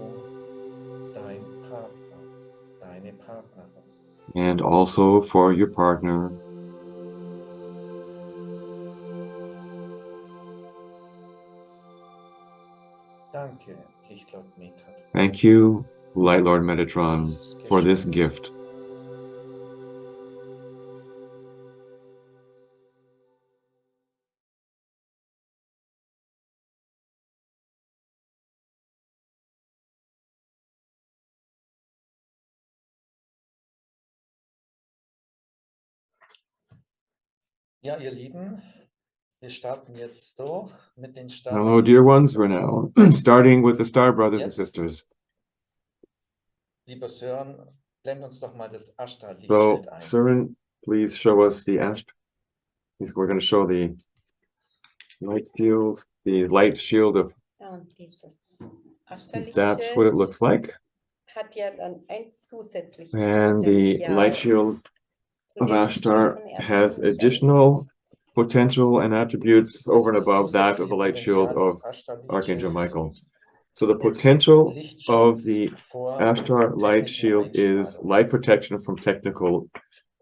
dein Partner, deine Partnerin. And also for your partner. Danke, Lichtlord Metatron. Thank you, Light Lord Metatron, for this gift. Ja, ihr Lieben, wir starten jetzt durch mit den Hello, dear ones. We're Sternengeschwistern. now starting with the Star Brothers and Jetzt, Sisters. lieber Sören, blend uns doch mal das So, Ashtar-Lichtschild ein. Søren, please show us the Ashtar. We're going to show the light shield of. Ja, und dieses That's what it looks like. hat ja dann ein zusätzliches And the light shield zu of dem Ashtar Licht von has Erzengel Michael. additional potential and attributes over and Das above that of the zusätzliche light shield Potenzial des of Ashtar-Lichtschilds Archangel Michael. So the potential of the Ashtar light shield is light protection from technical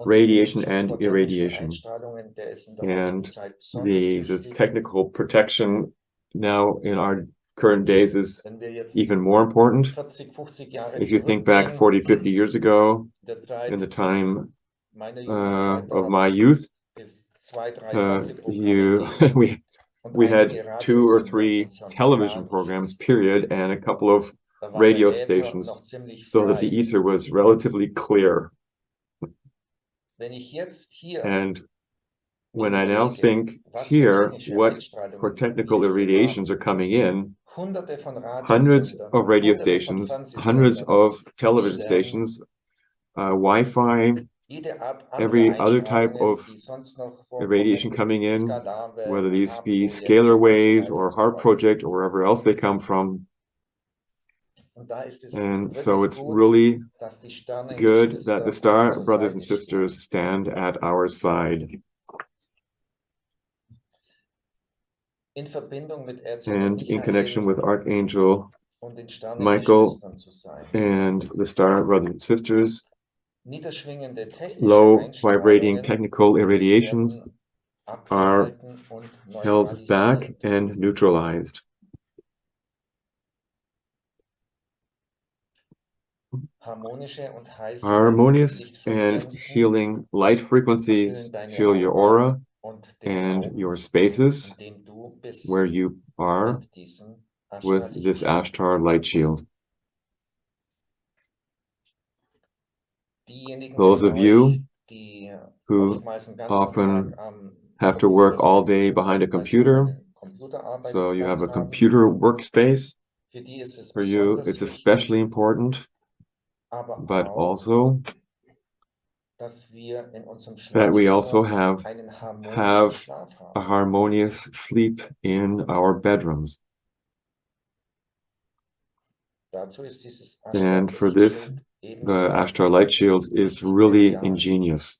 radiation and irradiation. And this technical protection now in our current days is even more important. If you think back 40, 50 years ago, in the time of my youth, we had 2 or 3 television programs, period, and a couple of radio stations, so that the ether was relatively clear. And when I now think here, what for technical irradiations are coming in, hundreds of radio stations, hundreds of television stations, Wi-Fi, every other type of irradiation coming in, whether these be scalar waves or HARP project or wherever else they come from. And so it's really good that the Star Brothers and Sisters stand at our side. And in connection with Archangel Michael and the Star Brothers and Sisters, low vibrating technical irradiations are held back and neutralized. Harmonious and healing light frequencies fill your aura and your spaces where you are with this Ashtar light shield. Those of you who often have to work all day behind a computer, so you have a computer workspace, for you it's especially important, but also that we also have a harmonious sleep in our bedrooms. And for this, the Ashtar light shield is really ingenious.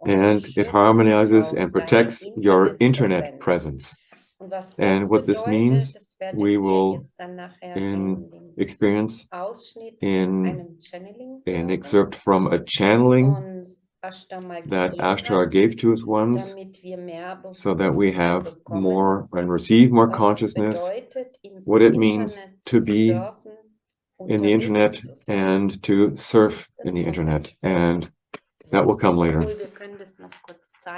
And it harmonizes and protects your internet presence. And what this means, we will experience in an excerpt from a channeling that Ashtar gave to his ones, so that we have more and receive more consciousness, what it means to be in the internet and to surf in the internet. And that will come later.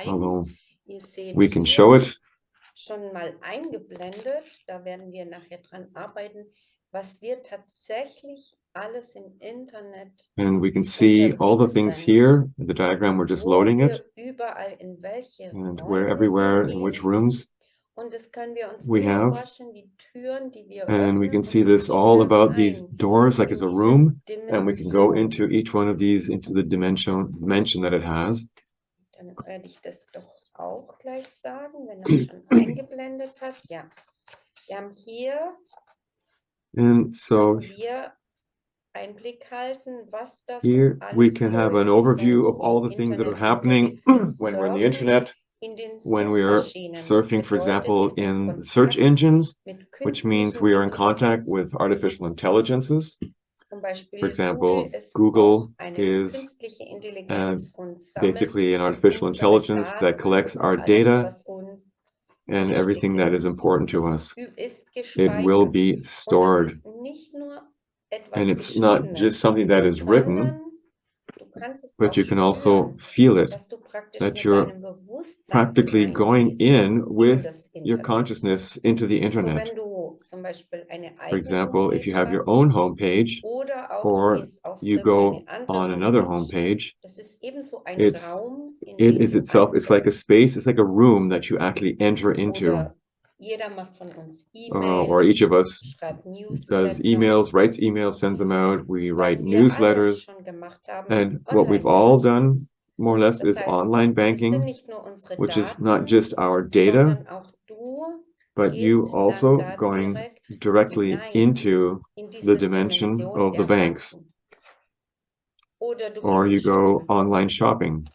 Although we can show it. Schon mal eingeblendet, da werden wir nachher dran arbeiten, was wir tatsächlich alles im Internet and we can see all the things here in the diagram. We're just loading it, and where everywhere in which rooms we have. And we can see this all about these doors, like as a room, and we can go into each one of these, into the dimension that it has. Dann werde ich das doch auch gleich sagen, wenn er es schon eingeblendet hat. Ja, wir haben hier, and so wir Einblick halten, was das here we alles can have an läuft. Wir overview sind of all im the things that are Internet happening unterwegs. when we're on the surfen internet, in den when we are Suchmaschinen. Das surfing, for bedeutet, example, wir sind in search engines, mit which means künstlichen we are in contact Intelligenz. with artificial intelligences. Zum Beispiel For example, ist Google auch eine is künstliche Intelligenz und basically an artificial unsere intelligence that Daten collects our und data alles, was uns and wichtig everything that is ist. important to us. Ist It will gespeichert. be Und das stored. ist nicht nur etwas And it's not just Geschriebenes, something that is written, sondern du kannst es but auch you can also spüren, feel it, dass du praktisch that mit you're deinem Bewusstsein practically going hineingehst in in with das your Internet. consciousness into the So, internet. wenn du zum Beispiel eine For eigene example, if you Homepage have your hast own homepage, oder auch du or gehst auf you go irgendeine on andere another Homepage, homepage, das ist ebenso ein it's Raum, in it den is du itself, it's like a eintrittst. space, it's like a room that you actually enter into. Oder jeder macht von uns Or each of E-Mails, us schreibt does Newsletter. emails, writes emails, sends them out. We write Was wir alle newsletters. schon gemacht haben, ist And what we've all Online-Banking. done, more or less, Das is heißt, online es sind banking, nicht nur unsere which is not Daten, just our data, sondern auch du but you gehst dann also da going direkt directly hinein into in the diese dimension Dimension of the der banks. Banken. Oder du Or you gehst go shoppen. online shopping.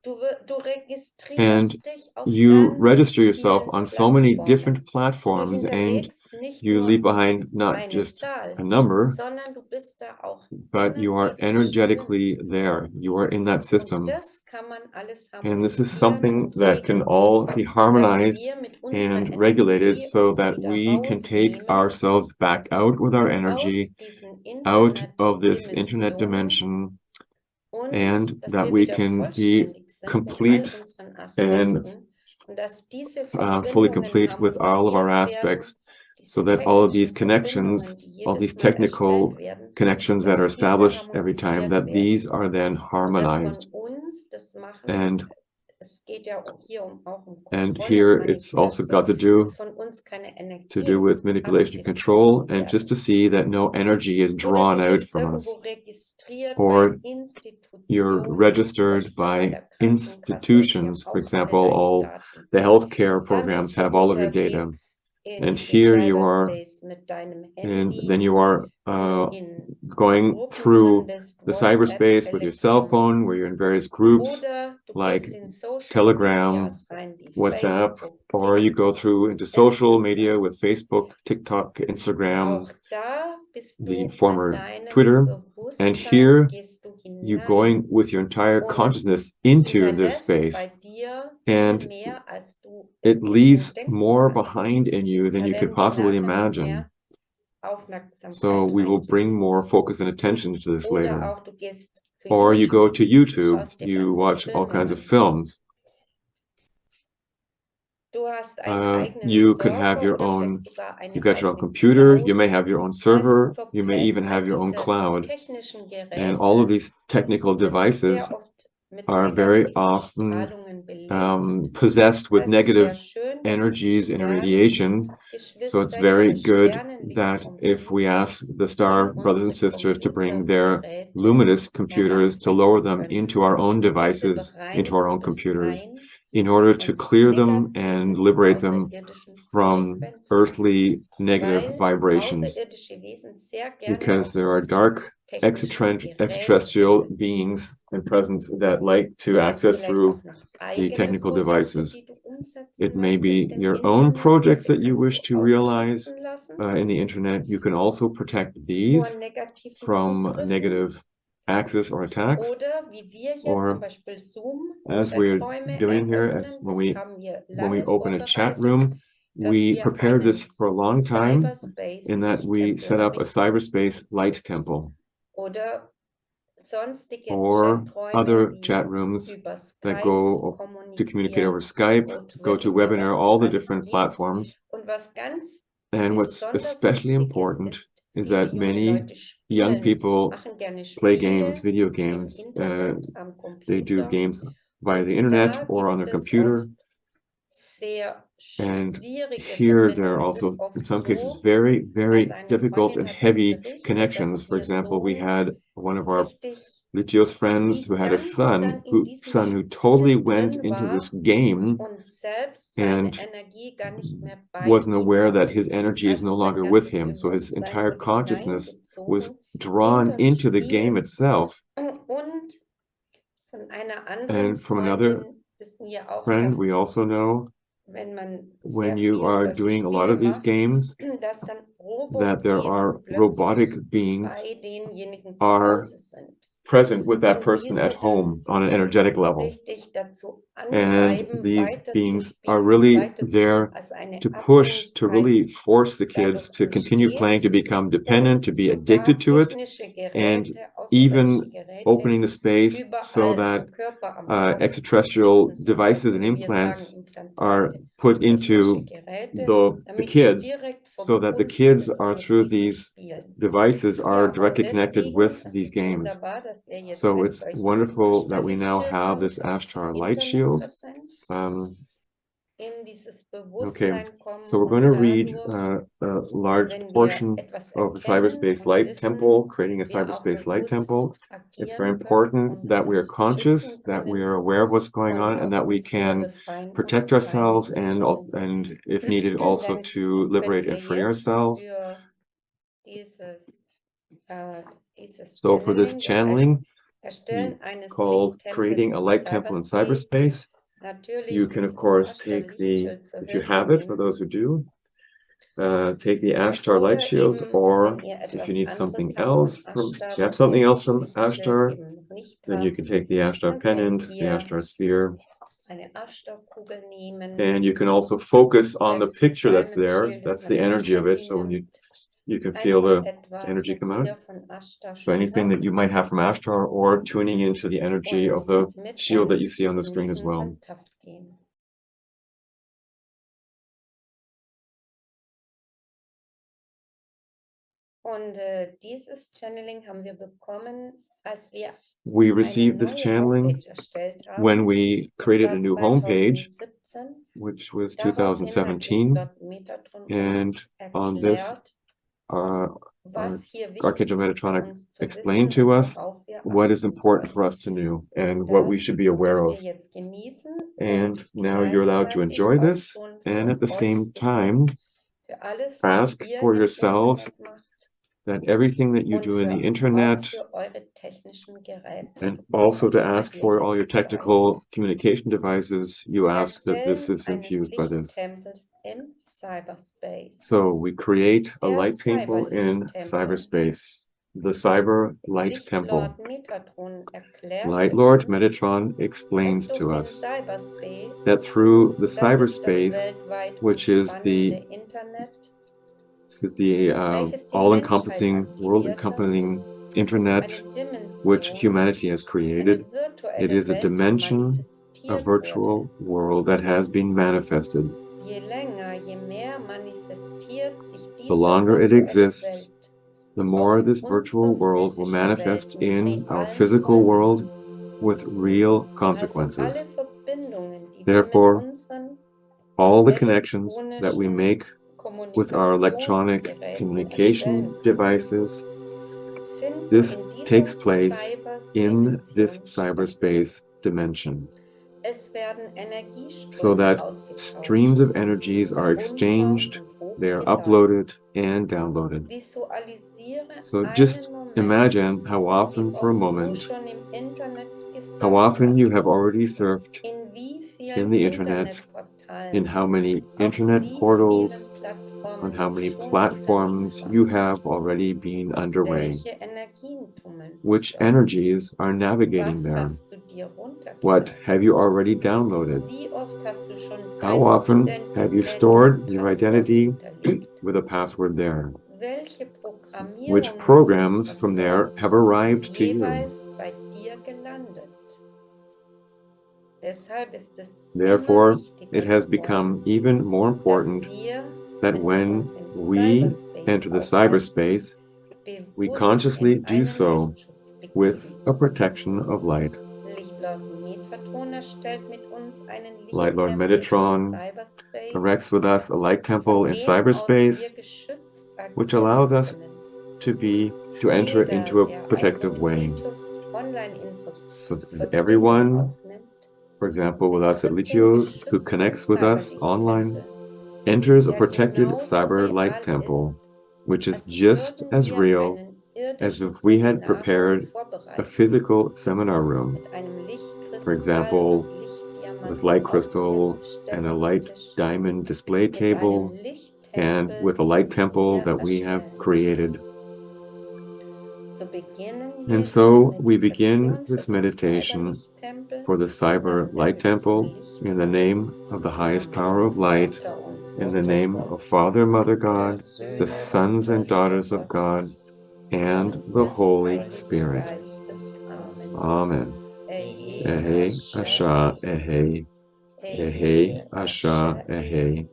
Du registrierst And dich auf you ganz register yourself vielen on so many Plattformen. different Du platforms, and hinterlegst nicht you nur leave behind not eine just Zahl, a number, sondern du bist da auch but you are energetisch drin. energetically there. You are in that Und system. das kann man alles And this is harmonisieren something und that can regeln, all be sodass harmonized wir mit unserer and regulated Energie so uns that wieder we can take rausnehmen ourselves back out with our energy, aus diesen out of this internet Internetdimensionen dimension, und and dass that wir we wieder can be vollständig sind in all complete unseren and Aspekten und dass diese fully complete with all of our harmonisiert werden, aspects, so that all of these connections, die all these jedes Mal technical erstellt werden, connections that dass are diese established every time, that harmonisiert these werden. are then Und dass harmonized. von uns das machen, And es geht ja hier auch um and Kontrolle here und it's also Manipulation, got to do dass von uns keine with Energien manipulation and control, and just to see that no energy is Oder drawn du out bist from us. irgendwo registriert Or bei you're Institutionen, zum registered Beispiel bei by der Krankenkasse, und die institutions. haben For auch alle example, deine all Daten. the healthcare Dann programs bist du have all of your data. unterwegs in And diesem here you are, Cyberspace mit deinem and Handy, then you are wo du in going Gruppen through drin bist, the WhatsApp, cyberspace with your cell Telegram. phone, where you're in various groups Oder du like gehst in Social Telegram, Medias rein, wie WhatsApp, Facebook, or you go through into social media Instagram. with Facebook, TikTok, Instagram, Auch da bist the du former mit deinem Twitter. And Bewusstsein, here gehst du you're hinein. going with your entire Und es consciousness into this hinterlässt space. bei dir And viel mehr, als du it es dir so leaves denken more kannst. behind in you than Da you could werden wir possibly nachher noch imagine. mehr Aufmerksamkeit So we will bring reingeben. more focus and attention to this Oder later. auch du gehst zu Or you go to Du YouTube, schaust dir you ganze watch all Filme kinds of an. films. Du hast einen eigenen You could have Server your oder own, vielleicht sogar eine you've got your own eigene computer, you Cloud. may have your own Weißt server, du, you may even all have your own diese cloud. technischen And all of Geräte these technical sind devices sehr oft mit are very negativen often Strahlungen belegt. possessed with Es ist sehr negative schön, dass die energies and radiations. So it's Sterngeschwister very ihre good that if we Sternenlichtcomputer ask the star in brothers and unsere sisters to bring their Computergeräte luminous computers, to herabsenken lower them können. into our own Diese devices, into our own bereinigen, computers, befreien in order to von clear them and negativen liberate them außerirdischen from Frequenzen, earthly negative weil vibrations, außerirdische Wesen sehr gerne because auch there are unsere dark technischen Geräte extraterrestrial benutzen. beings and presence that like to Du hast access vielleicht through auch noch the eigene technical Projekte, devices. die du umsetzen It may be möchtest im your own Internet. projects Diese that you kannst wish du to auch realize schützen lassen in the internet. You can also protect vor these negativen from Zugriffen. negative access or attacks, Oder wie wir hier zum or Beispiel Zoom as we're Chaträume doing here, as eröffnen, das haben wir when we lange open a chat vorbereitet, room, dass we wir prepared einen this for a long time Cyberspace in that we set Lichttempel up a errichten. cyberspace light temple, Oder sonstige or Chaträume other wie chat rooms über that Skype go to communicate over Skype, go to GoToWebinar, Webinar, was all es the alles different gibt. platforms. Und was ganz And what's besonders especially wichtig important is viele that junge many Leute young spielen, people machen gerne play Spiele games, video im games. Internet, am They do Computer. games via Und the internet da or on their gibt es computer. oft And here there are also, in some cases, very, very difficult and heavy connections. For example, we had one of our Litios friends who had a son who totally went into this game and wasn't aware that his energy is no longer with him. So his entire consciousness was drawn into the game itself. And from another friend, we also know when you are doing a lot of these games, that there are robotic beings are present with that person at home on an energetic level. And these beings are really there to push, to really force the kids to continue playing, to become dependent, to be addicted to it, and even opening the space so that extraterrestrial devices and implants are put into the kids, so that the kids are, through these devices, are directly connected with these games. So it's wonderful that we now have this Ashtar light shield. Okay, so we're going to read a large portion of the cyberspace light temple, creating a cyberspace light temple. It's very important that we are conscious, that we are aware of what's going on, and that we can protect ourselves and if needed, also to liberate and free ourselves. So for this channeling, called Creating a Light Temple in Cyberspace, you can, of course, take if you have it, for those who do, take the Ashtar light shield, or if you need something else if you have something else from Ashtar, then you can take the Ashtar pennant, the Ashtar sphere, and you can also focus on the picture that's there. That's the energy of it. So when you can feel the energy come out. So anything that you might have from Ashtar, or tuning into the energy of the shield that you see on the screen as well. We received this channeling when we created a new homepage, which was 2017, and on this, Archangel Metatron explained to us what is important for us to know and what we should be aware of. And now you're allowed to enjoy this, and at the same time, ask for yourselves that everything that you do in the internet, and also to ask for all your technical communication devices, you ask that this is infused by this. So we create a light temple in cyberspace, the Cyber Light Temple. Light Lord Metatron explains to us that through the cyberspace, which is the all-encompassing, world-encompassing internet which humanity has created. It is a dimension, a virtual world that has been manifested. The longer it exists, the more this virtual world will manifest in our physical world with real consequences. Therefore, all the connections that we make with our electronic communication devices, this takes place in this cyberspace dimension, so that streams of energies are exchanged, they are uploaded and downloaded. So just imagine how often, for a moment, how often you have already surfed in the internet, in how many internet portals, on how many platforms you have already been underway. Which energies are navigating there? What have you already downloaded? How often have you stored your identity with a password there? Which programs from there have arrived to you? Therefore, it has become even more important that when we enter the cyberspace, we consciously do so with a protection of light. Light Lord Metatron erects with us a light temple in cyberspace, which allows us to enter into a protective way. So that everyone, for example, with us at Litios, who connects with us online, enters a protected cyber light temple, which is just as real as if we had prepared a physical seminar room. For example, with light crystal and a light diamond display table, and with a light temple that we have created. And so we begin this meditation for the Cyber Light Temple in the name of the highest power of light, in the name of Father, Mother God, the sons and daughters of God, and the Holy Spirit. Amen. Ehe, Ashtar, Ehe, Ehe, Ashtar, Ehe,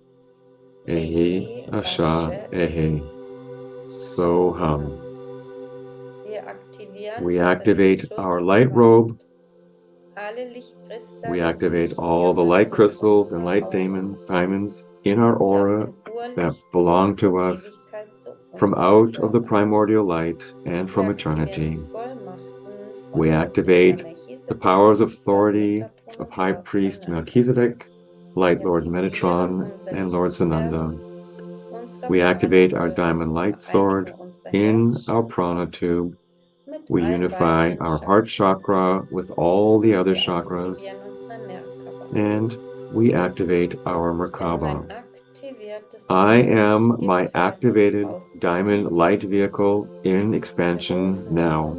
Ehe, Ashtar, Ehe. So hum. We activate our light robe. We activate all the light crystals and light diamonds in our aura that belong to us from out of the primordial light and from eternity. We activate the powers of authority of High Priest Melchizedek, Light Lord Metatron, and Lord Sananda. We activate our diamond light sword in our prana tube. We unify our heart chakra with all the other chakras, and we activate our Merkaba. I am my activated diamond light vehicle in expansion now.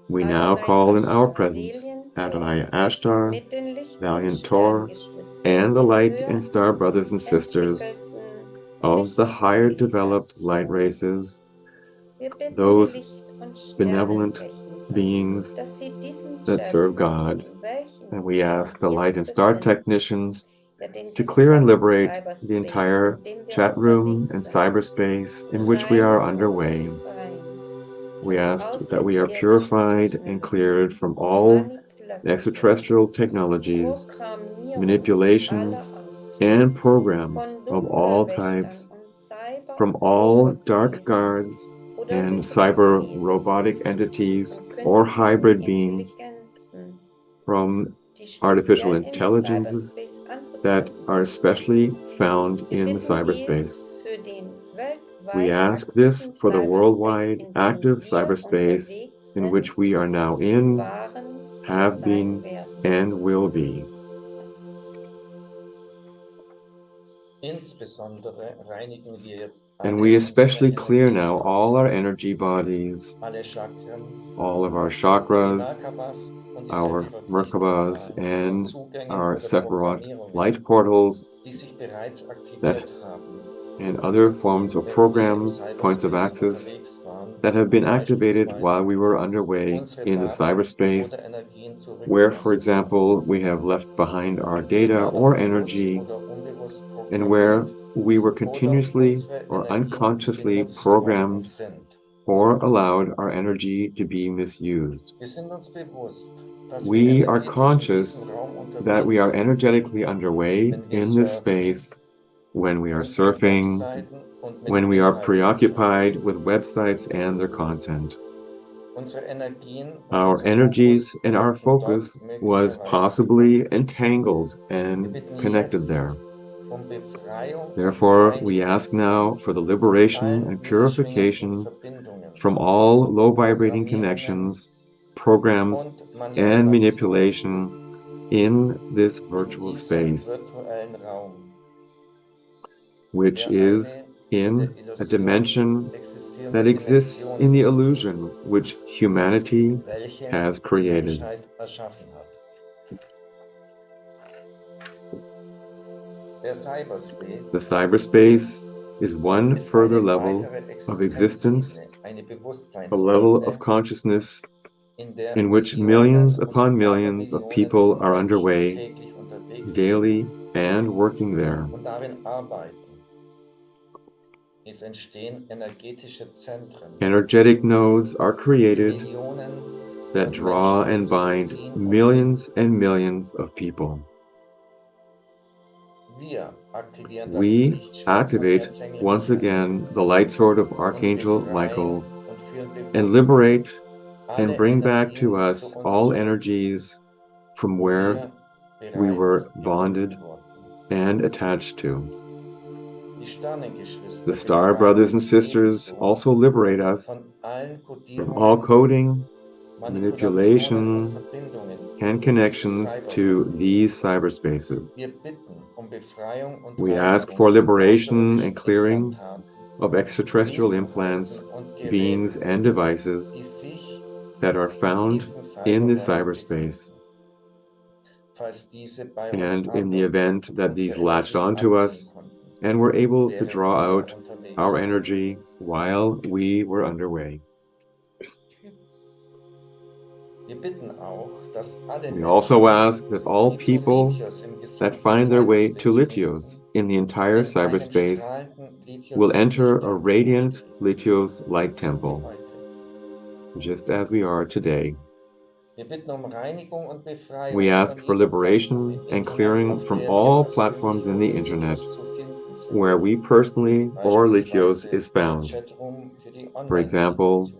We now call in our presence Adonai Ashtar, Valiant Tor, and the light and star brothers and sisters of the higher developed light races, those benevolent beings that serve God, and we ask the light and star technicians to clear and liberate the entire chat room and cyberspace in which we are underway. We ask that we are purified and cleared from all extraterrestrial technologies, manipulation, and programs of all types, from all dark guards and cyber robotic entities or hybrid beings, from artificial intelligences that are especially found in the cyberspace. We ask this for the worldwide active cyberspace in which we are now in, have been, and will be. And we especially clear now all our energy bodies, all of our chakras, our Merkabas, and our separate light portals and other forms of programs, points of access that have been activated while we were underway in the cyberspace, where, for example, we have left behind our data or energy, and where we were continuously or unconsciously programmed or allowed our energy to be misused. We are conscious that we are energetically underway in this space when we are surfing, when we are preoccupied with websites and their content. Our energies and our focus was possibly entangled and connected there. Therefore, we ask now for the liberation and purification from all low-vibrating connections, programs, and manipulation in this virtual space, which is in a dimension that exists in the illusion which humanity has created. The cyberspace is one further level of existence, a level of consciousness in which millions upon millions of people are underway daily and working there. Energetic nodes are created, that draw and bind millions and millions of people. We activate once again the light sword of Archangel Michael and liberate and bring back to us all energies from where we were bonded and attached to. The star brothers and sisters also liberate us from all coding, manipulation, and connections to these cyberspaces. We ask for liberation and clearing of extraterrestrial implants, beings, and devices that are found in this cyberspace. And in the event that these latched onto us and were able to draw out our energy while we were underway. We also ask that all people that find their way to Litios in the entire cyberspace will enter a radiant Litios light temple, just as we are today. We ask for liberation and clearing from all platforms in the internet where we personally or Litios is found. For example,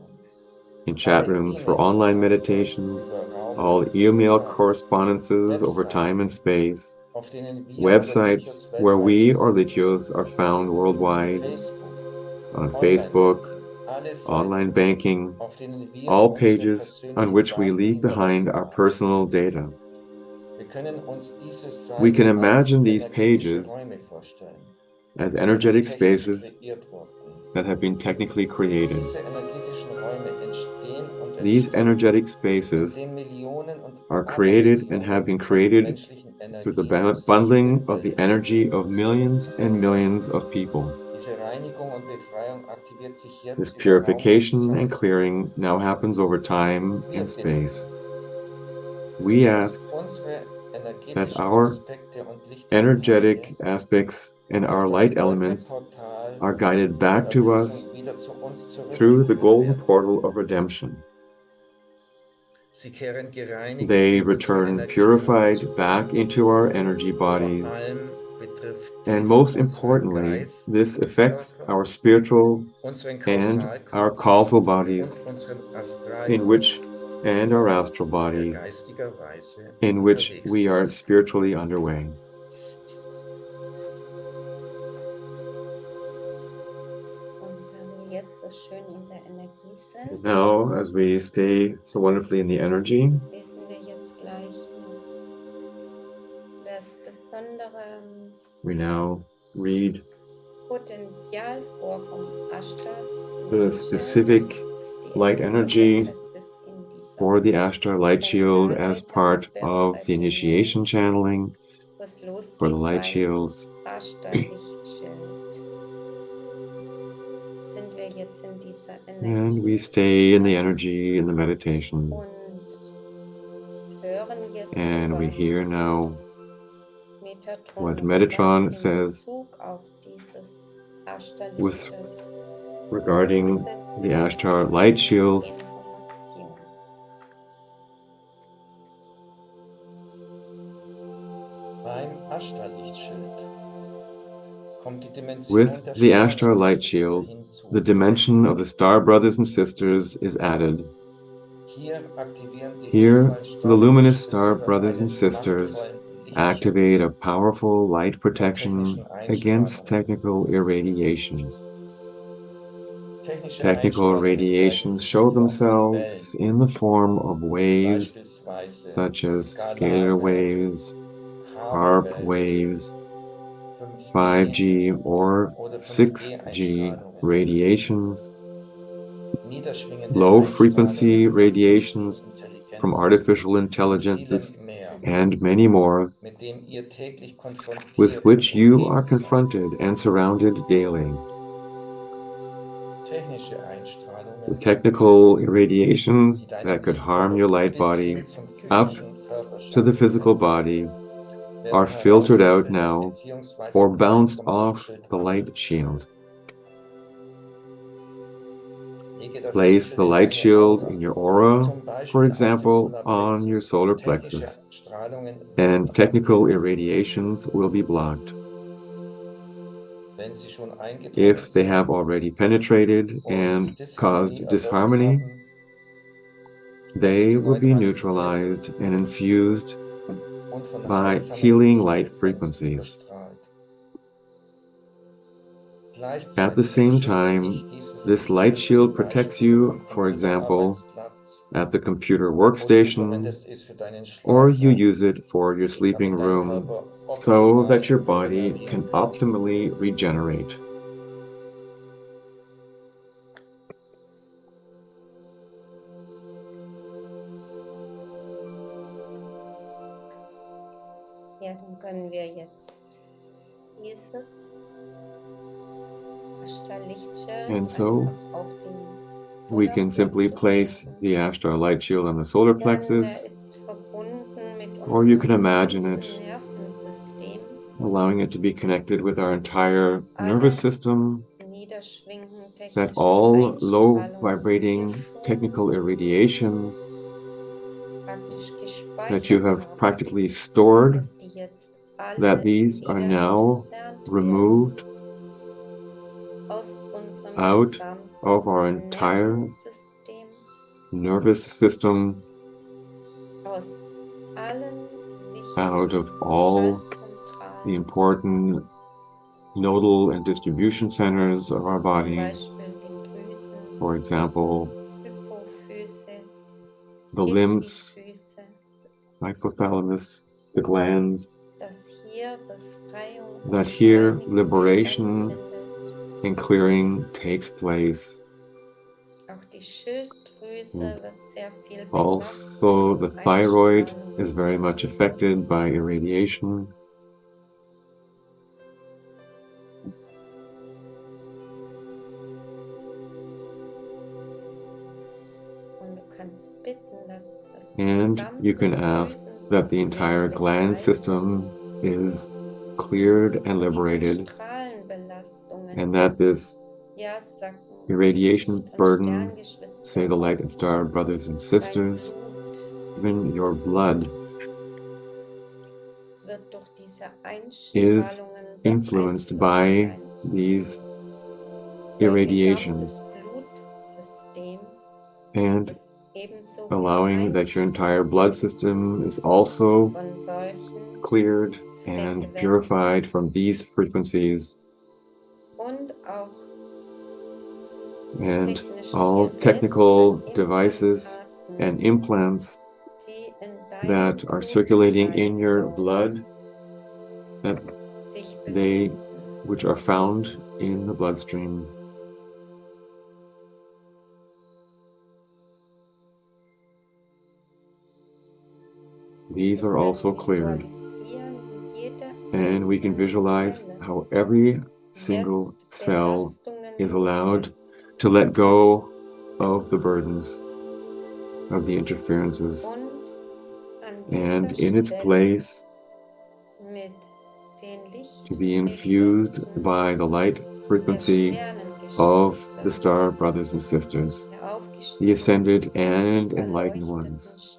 in chat rooms for online meditations, all email correspondences over time and space, websites where we or Litios are found worldwide, on Facebook, online banking, all pages on which we leave behind our personal data. We can imagine these pages as energetic spaces that have been technically created. These energetic spaces are created and have been created through the bundling of the energy of millions and millions of people. This purification and clearing now happens over time and space. We ask that our energetic aspects and our light elements are guided back to us through the golden portal of redemption. They return purified back into our energy bodies. And most importantly, this affects our spiritual and our causal bodies, and our astral body, in which we are spiritually underway. And now, as we stay so wonderfully in the energy, we now read the specific light energy for the Ashtar light shield as part of the initiation channeling for the light shields. And we stay in the energy, in the meditation. And we hear now what Metatron says regarding the Ashtar light shield. With the Ashtar light shield, the dimension of the star brothers and sisters is added. Here, the luminous star brothers and sisters activate a powerful light protection against technical irradiations. Technical irradiations show themselves in the form of waves such as scalar waves, HARP waves, 5G or 6G radiations, low-frequency radiations from artificial intelligences, and many more, with which you are confronted and surrounded daily. The technical irradiations that could harm your light body up to the physical body are filtered out now or bounced off the light shield. Place the light shield in your aura, for example, on your solar plexus, and technical irradiations will be blocked. If they have already penetrated and caused disharmony, they will be neutralized and infused by healing light frequencies. At the same time, this light shield protects you, for example, at the computer workstation, or you use it for your sleeping room so that your body can optimally regenerate. Ja, dann können wir jetzt dieses Ashtar-Lichtschild And so einfach auf den we can simply place Solarplexus the Ashtar light shield on the solar legen. Ja, denn er plexus, ist verbunden mit or you can unserem imagine gesamten it, Nervensystem, allowing it to be connected with our entire nervous system, niederschwingenden that technischen all low Einstrahlungen, die vibrating wir schon technical irradiations praktisch that you gespeichert have haben, practically stored, dass die jetzt alle that these are wieder now entfernt removed werden aus unserem out gesamten of our entire Nervensystem, nervous system, aus allen out of wichtigen all the Schaltzentralen, important nodal and distribution centers of our zum body, Beispiel den Drüsen, for example, Hypophyse, the limbs, Epiphyse, hypothalamus, the glands, dass hier Befreiung that und here Reinigung liberation stattfindet. and clearing takes place. Auch die Schilddrüse wird sehr viel Also, the Belastung thyroid einstrahlen. is very much affected by irradiation. Und du kannst bitten, dass das And you can gesamte ask that the Drüsensystem entire gland befreit system is cleared and diese liberated, Strahlenbelastungen. and that this Ja, sagten irradiation Licht- und burden, Sterngeschwister, say the light and star brothers and dein sisters, Blut even your blood wird durch diese is Einstrahlungen influenced beeinflusst by sein. these Dein irradiations, gesamtes Blutsystem and ist ebenso allowing that your gereinigt entire blood system is also von solchen cleared and Frequenzen purified from these frequencies, und auch and technische all Geräte technical oder devices Implantaten, and implants die in deinem that are circulating in your Blutkreislauf blood, that sich they befinden. which are found in the bloodstream. These are also cleared, Visualisieren, wie jede and we can einzelne visualize Zelle how every single jetzt cell Belastungen is allowed loslässt to let go of the burdens, of the interferences, und an and dieser in its Stelle place mit den to be infused Lichtfrequenzen by the light der frequency of Sternengeschwister, the star brothers and sisters, der the aufgestiegenen ascended und and enlightened erleuchteten ones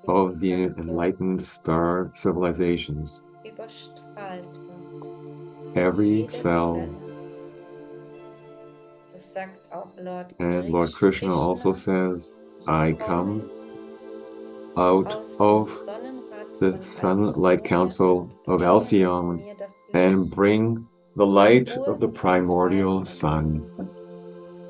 of the Sternenzivilisation enlightened star civilizations. überstrahlt wird. Every Jede cell. Zelle. So sagt auch Lord And Lord Krishna also says, I come out aus of dem Sonnenrad the von Sunlight Alcyon Council of und Alcyon mir das and bring the light Licht of the primordial sun.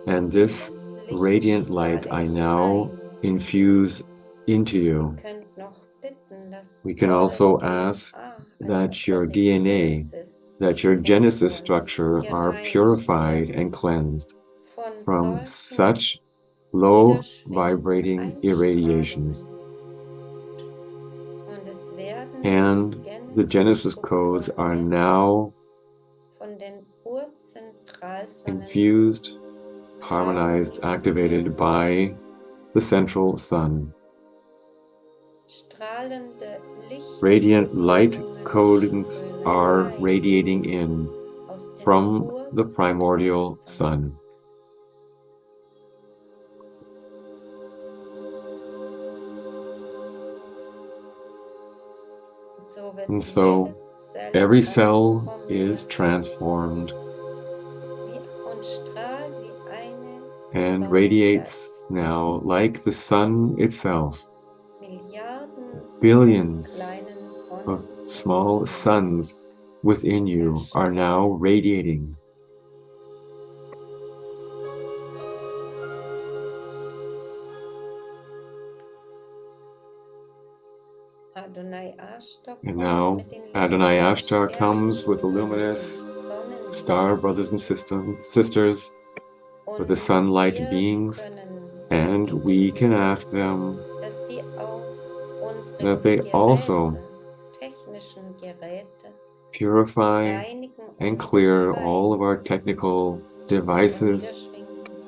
And this Dieses radiant Licht light strahle I ich now ein. infuse into you. Ihr könnt noch bitten, dass We can eure also DNA, ask also that your eure DNA, Genesis, that your Genesis structure are gereinigt purified wird and cleansed von from solchen such low niederschwingenden vibrating irradiations. Und es werden And the Genesis codes Genesis-Strukturen are jetzt now von den Urzentralsonnen infused, harmonized, activated by the central sun. strahlende Radiant light Lichtverbindungen codes strömen are ein radiating in aus den from the primordial Urzentralsonnen. sun. And so every cell is transformed and radiates now like the sun itself. Billions of small suns within you are now radiating. And now Adonai Ashtar comes with the luminous star brothers and sisters, with the sunlight beings, and we can ask them that they also purify and clear all of our technical devices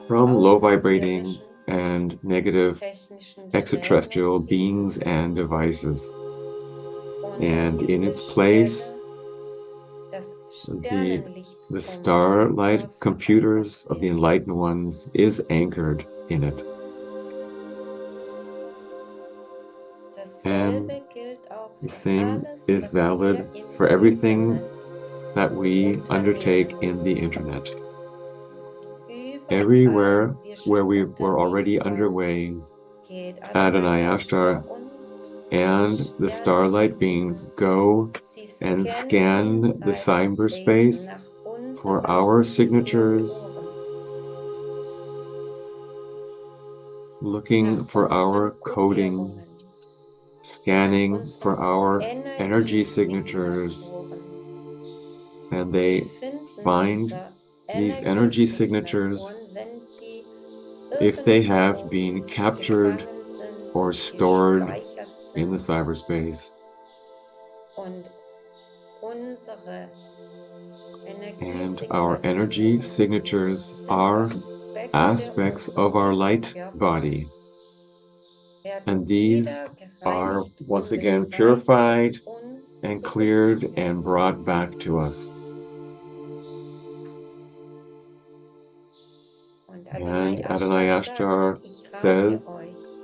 from low vibrating and negative extraterrestrial beings and devices. And in its place, the starlight computers of the enlightened ones is anchored in it. And the same is valid for everything that we undertake in the internet. Everywhere where we were already underway, Adonai Ashtar and the starlight beings go and scan the cyberspace for our signatures, looking for our coding, scanning for our energy signatures, and they find these energy signatures if they have been captured or stored in the cyberspace. And our energy signatures are aspects of our light body. And these are once again purified and cleared and brought back to us. And Adonai Ashtar says,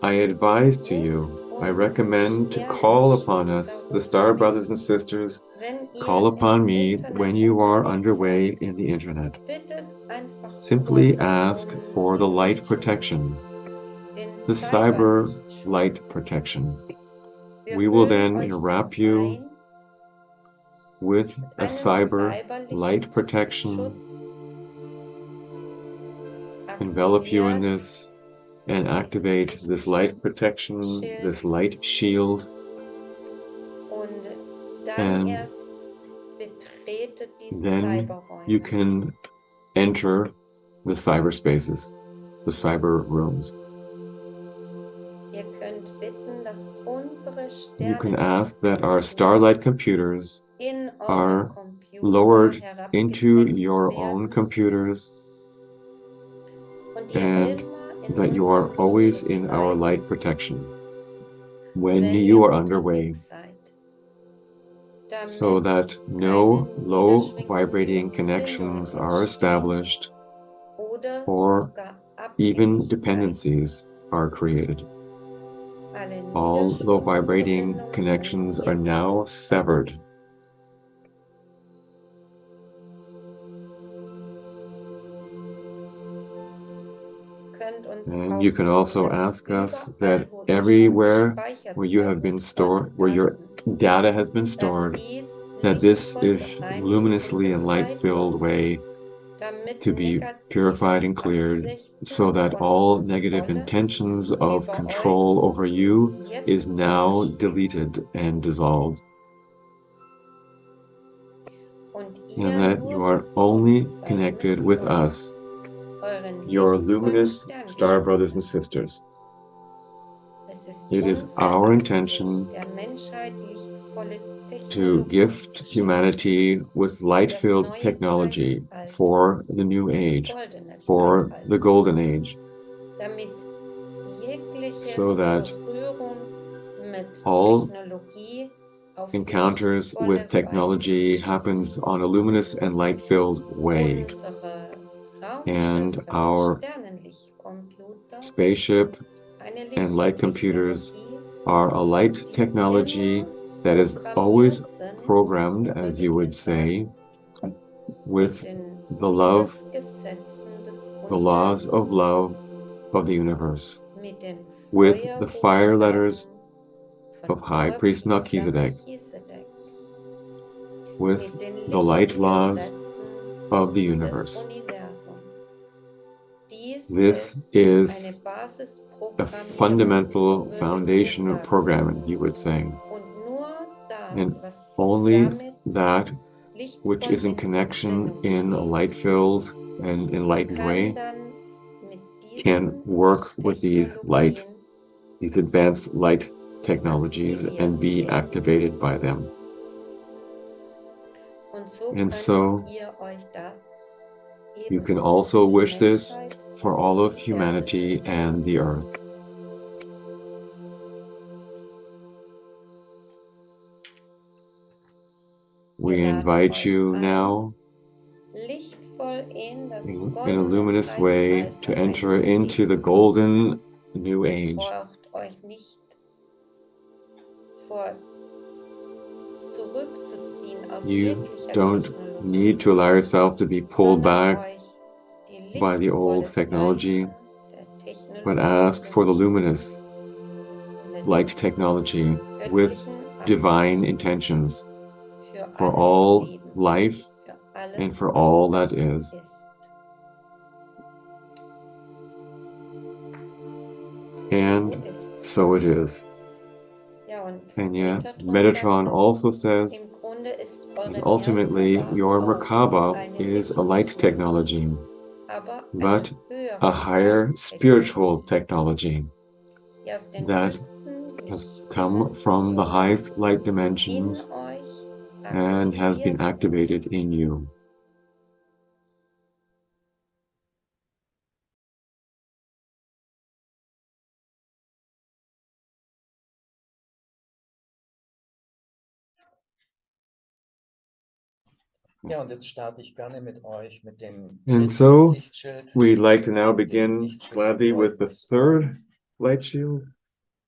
I advise to you, I recommend to call upon us, the star brothers and sisters, call upon me when you are underway in the internet. Simply ask for the light protection, the cyber light protection. We will then enwrap you with a cyber light protection, envelop you in this, and activate this light protection, this light shield. And then you can enter the cyberspaces, the cyber rooms. You can ask that our starlight computers are lowered into your own computers, and that you are always in our light protection when you are underway, so that no low vibrating connections are established or even dependencies are created. All low vibrating connections are now severed. And you can also ask us that everywhere where you have been stored, where your data has been stored, that this is luminously and light-filled way to be purified and cleared, so that all negative intentions of control over you is now deleted and dissolved. And that you are only connected with us, your luminous star brothers and sisters. It is our intention to gift humanity with light-filled technology for the new age, for the golden age, so that all encounters with technology happens on a luminous and light-filled way. And our spaceship and light computers are a light technology that is always programmed, as you would say, with the laws of love of the universe, with the fire letters of High Priest Melchizedek, with the light laws of the universe. This is a fundamental foundation of programming, you would say. And only that which is in connection in a light-filled and enlightened way can work with these advanced light technologies and be activated by them. And so you can also wish this for all of humanity and the earth. We invite you now in a luminous way to enter into the golden new age. You don't need to allow yourself to be pulled back by the old technology, but ask for the luminous light technology with divine intentions for all life and for all that is. And so it is. And yet, Metatron also says that ultimately your Merkaba is a light technology, but a higher spiritual technology that has come from the highest light dimensions and has been activated in you. Ja, und jetzt starte ich gerne mit euch mit dem And so we'd like to now begin gladly with the third light shield,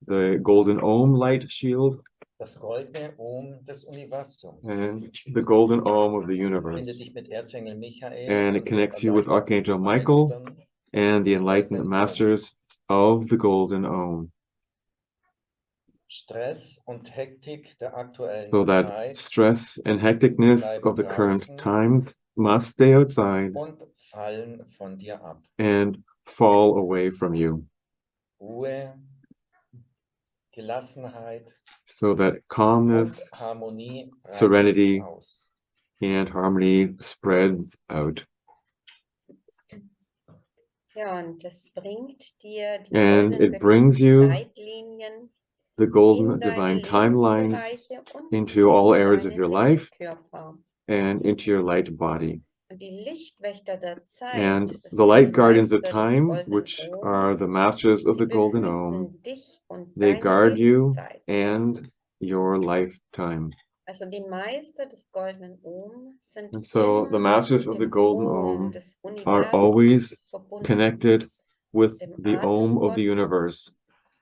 the golden Om light shield, das goldene Om des Universums. and the golden Om of the universe. Dich mit Erzengel Michael and it connects you with Archangel Michael and the enlightened masters of the golden Om. Stress und Hektik der aktuellen So that Zeit stress and hecticness of the current times must stay outside und fallen von dir ab. and fall away from you. Ruhe, Gelassenheit, so that calmness, und Harmonie serenity, aus. And harmony spreads out. Ja, und es bringt dir die And it brings you the golden divine timelines into all areas of your life and into your light body. And the light guardians of time, which are the masters of the golden Om, they guard you and your lifetime. And so the masters of the golden Om are always connected with the Om of the universe,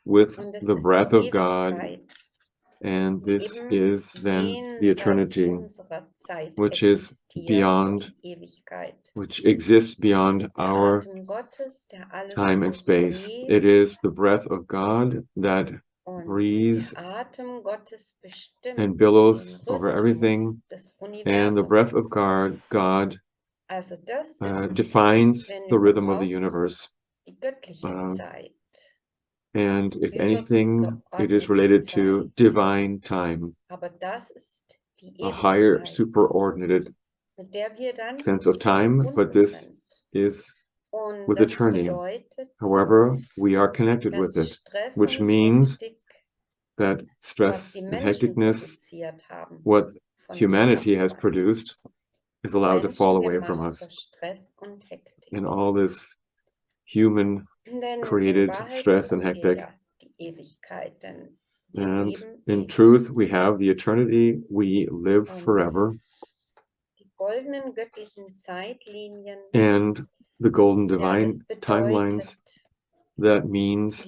with the breath of God, and this is then the eternity, which is beyond, which exists beyond our time and space. It is the breath of God that breathes and billows over everything, and the breath of God defines the rhythm of the universe. And if anything, it is related to divine time, a higher superordinated sense of time, but this is with eternity. However, we are connected with it, which means that stress and hecticness, what humanity has produced, is allowed to fall away from us. And all this human created stress and hectic. And in truth, we have the eternity, we live forever. And the golden divine timelines, that means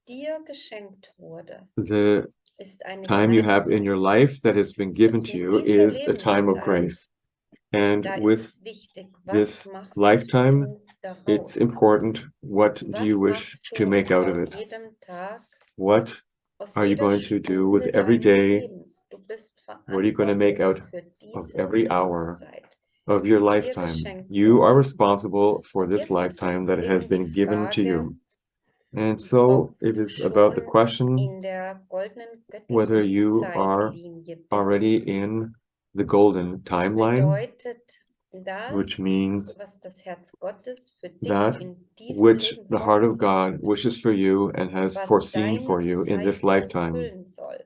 dir geschenkt wurde, the ist eine time you have in Gnadenzeit. your life that has been given Und to in you dieser is a time of Lebenszeit, grace. And da ist with es wichtig, was this machst lifetime, du it's daraus? important. What do you Was wish machst to du make out of aus it? jedem Tag, What aus are you jeder going to do with Stunde every deines day? Lebens? Du bist What are you going to make out verantwortlich für of diese every hour Lebenszeit, of your die dir lifetime? geschenkt You are wurde. responsible for Und this jetzt ist lifetime es that has eben die been given to Frage, you. And so ob it du is about the schon question in der goldenen whether göttlichen you are Zeitlinie bist. already in the golden Das timeline, bedeutet which das, means was das Herz Gottes für dich that in diesem which Leben the heart of vorgesehen God hat, wishes for you and has was foreseen for deine you in this Zeit lifetime, erfüllen soll.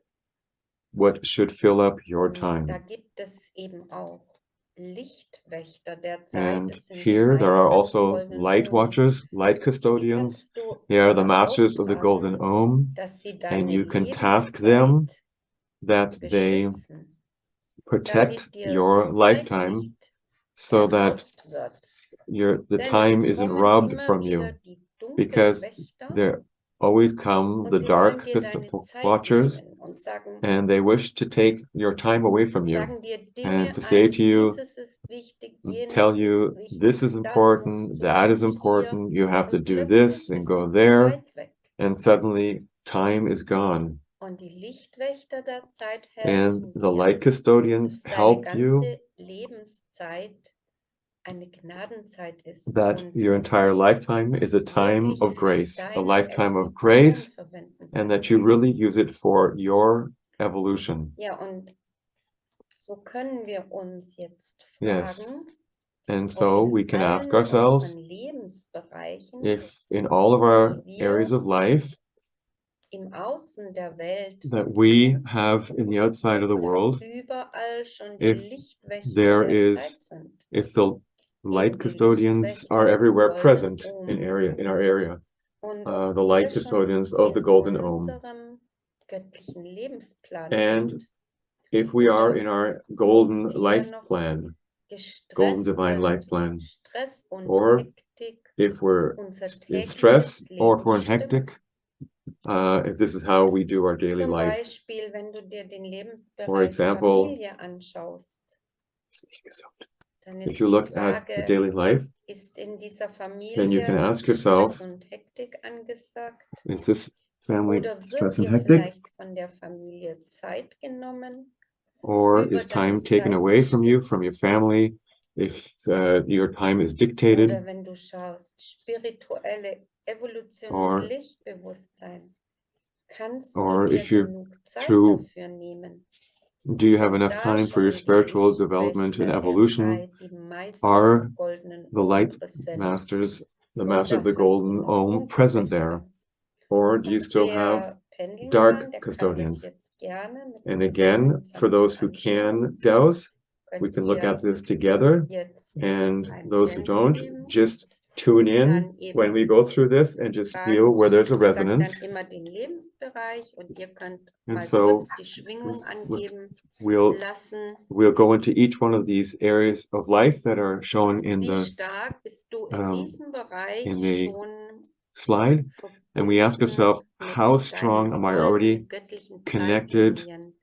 what should fill up your Und da time. gibt es eben auch Lichtwächter der Zeit. And Das sind die here there are Meister des also goldenen light Ohms. watchers, light Die custodians. kannst du They are the masters of the golden beauftragen, Om, dass sie and deine you can task them Lebenszeit that they beschützen, protect damit dir your die Zeit lifetime nicht so that erraubt wird. the Denn time es isn't kommen robbed immer from wieder you, die dunklen because Wächter there always come und the sie wollen dark dir deine Zeit watchers, nehmen und sagen and they wish to take your time away from you dir and Dinge to say ein, to you, dieses ist wichtig, tell jenes ist you, wichtig, this is das musst important, du that is und hier. important, you have to Und do plötzlich this and ist go die there, Zeit weg. and suddenly time is gone. Und die Lichtwächter der Zeit And helfen the dir, light custodians dass deine help you, ganze Lebenszeit eine Gnadenzeit ist that und your du entire sie lifetime is a time wirklich of für grace, a deine lifetime of Evolution grace, verwenden and that kannst. you really use it for your evolution. Ja, und so können wir uns jetzt Yes. fragen, And ob so in we can ask allen ourselves unseren Lebensbereichen, if in all of our die wir areas of life im Außen der Welt that we finden, have in the outside of the ob da world, überall schon die if Lichtwächter there der is, Zeit sind. if the light Eben die custodians are Lichtwächter des everywhere goldenen present Ohms. in our area, Und the ob light wir schon custodians of the in golden Om. unserem göttlichen Lebensplan And sind. if we are Oder in our golden ob wir life noch plan, golden gestresst divine life sind, plan, Stress und or Hektik, if we're unser in stress, tägliches or if Leben we're in bestimmen. hectic, if this is how we do our daily Zum life. Beispiel, wenn du dir den For Lebensbereich example, Familie anschaust, dann if ist you die look at the Frage, daily life, ist in dieser then you can Familie ask Stress yourself, und Hektik angesagt? is this family Oder stress wird and dir hectic? vielleicht von der Familie Zeit genommen, Or über is time deine taken Zeit away from you, bestimmt? from your family, if your time is dictated? Oder wenn du schaust, spirituelle Evolution und Or, Lichtbewusstsein, kannst du or dir if you're genug Zeit through, dafür nehmen? do you have Sind enough da time for your schon die spiritual development and Lichtwächter der evolution? Zeit, die Meister Are des goldenen the Ohms light präsent? masters, the master of the Oder hast du golden noch Om present there? Dunkelwächter? Or do you Und still have wer pendeln dark kann, der kann das custodians? jetzt gerne mit And mir again, for gemeinsam those who anschauen. can dowse, we Könnt can look ihr at this together. jetzt And ein those who Pendel don't, nehmen just tune und in dann when we eben go through this and just feel fragen. where there's a Ich sage dann resonance. immer den Lebensbereich und ihr könnt And mal so kurz die Schwingung let's- angeben we'll lassen. go into each one of these areas of life that are shown in Wie the stark bist du in diesem Bereich schon slide. And we ask ourselves, verbunden how mit strong deinen am I already goldenen göttlichen connected Zeitlinien?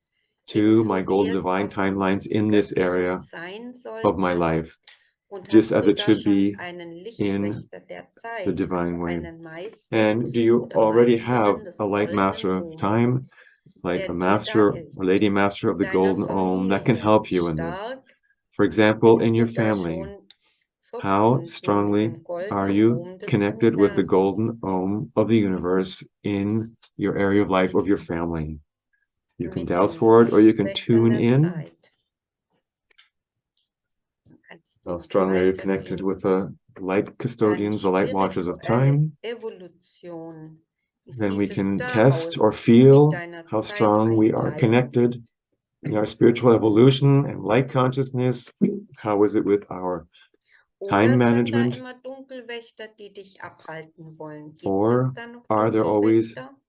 to Ebenso my wie golden es divine aus dem timelines in this Göttlichen area sein of my sollte? life, Und just hast as du it da should schon be einen in Lichtwächter der the Zeit, divine also way? einen Meister And do you oder already have Meisterin des a light master goldenen of Ohms, time, like der a dir da master or hilft, lady master of the deiner golden Om that can Familie? help Wie you in this? stark For example, in bist your du da family, schon how verbunden mit strongly dem are goldenen you Ohm des connected with the golden Universums, Om of the universe in your area of life of your family? You can mit douse den forward or you can Lichtwächtern tune der in. Zeit? Kannst How du strongly are you connected weitergehen? with the light Deine custodians, the light watchers of spirituelle time? Evolution, wie Then we sieht es can da test aus or mit feel deiner how strong we are Zeiteinteilung? connected in our spiritual evolution and light consciousness. How is it with our time Oder sind da management? immer Dunkelwächter, die dich abhalten wollen? Gibt es Or da noch are there always Dunkelwächter?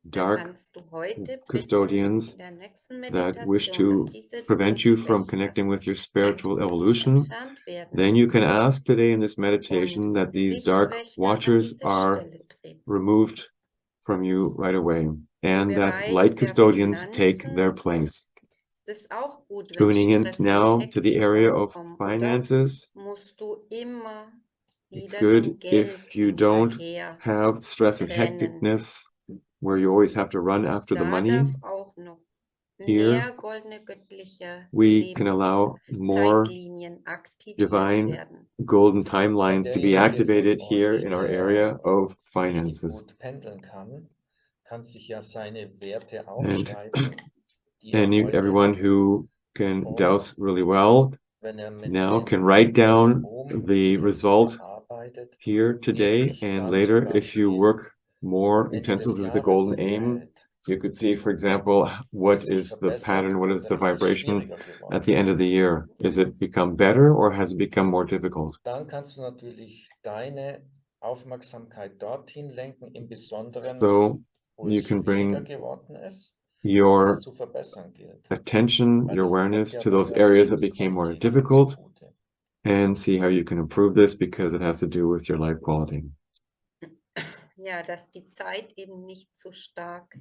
Dann dark kannst du heute bitten custodians in der nächsten that wish Meditation, dass to diese prevent you from Dunkelwächter connecting with your spiritual endgültig evolution? entfernt werden Then you can ask today in this und meditation that these dark Lichtwächter an watchers diese are Stelle treten. removed from you right away, and that light custodians take their place. Tuning in now to the area of finances. It's good if you don't have stress and hecticness where you always have to run after the money. Here, we can allow more divine golden timelines to be activated here in our area of finances. And everyone who can dowse really well now can write down the result here today and later. If you work more intensively with the golden aim, you could see, for example, what is the pattern, what is the vibration at the end of the year? Is it become better or has it become more difficult? Dann kannst du natürlich deine Aufmerksamkeit dorthin lenken, im Besonderen, so wo you es can schwieriger bring geworden ist, was your es zu verbessern gilt. attention, Weil your das awareness kommt ja to dann those deiner areas that became more Lebensqualität difficult zugute. and see how you can improve this because it has to do with your life quality. Ja, dass die Zeit eben nicht so stark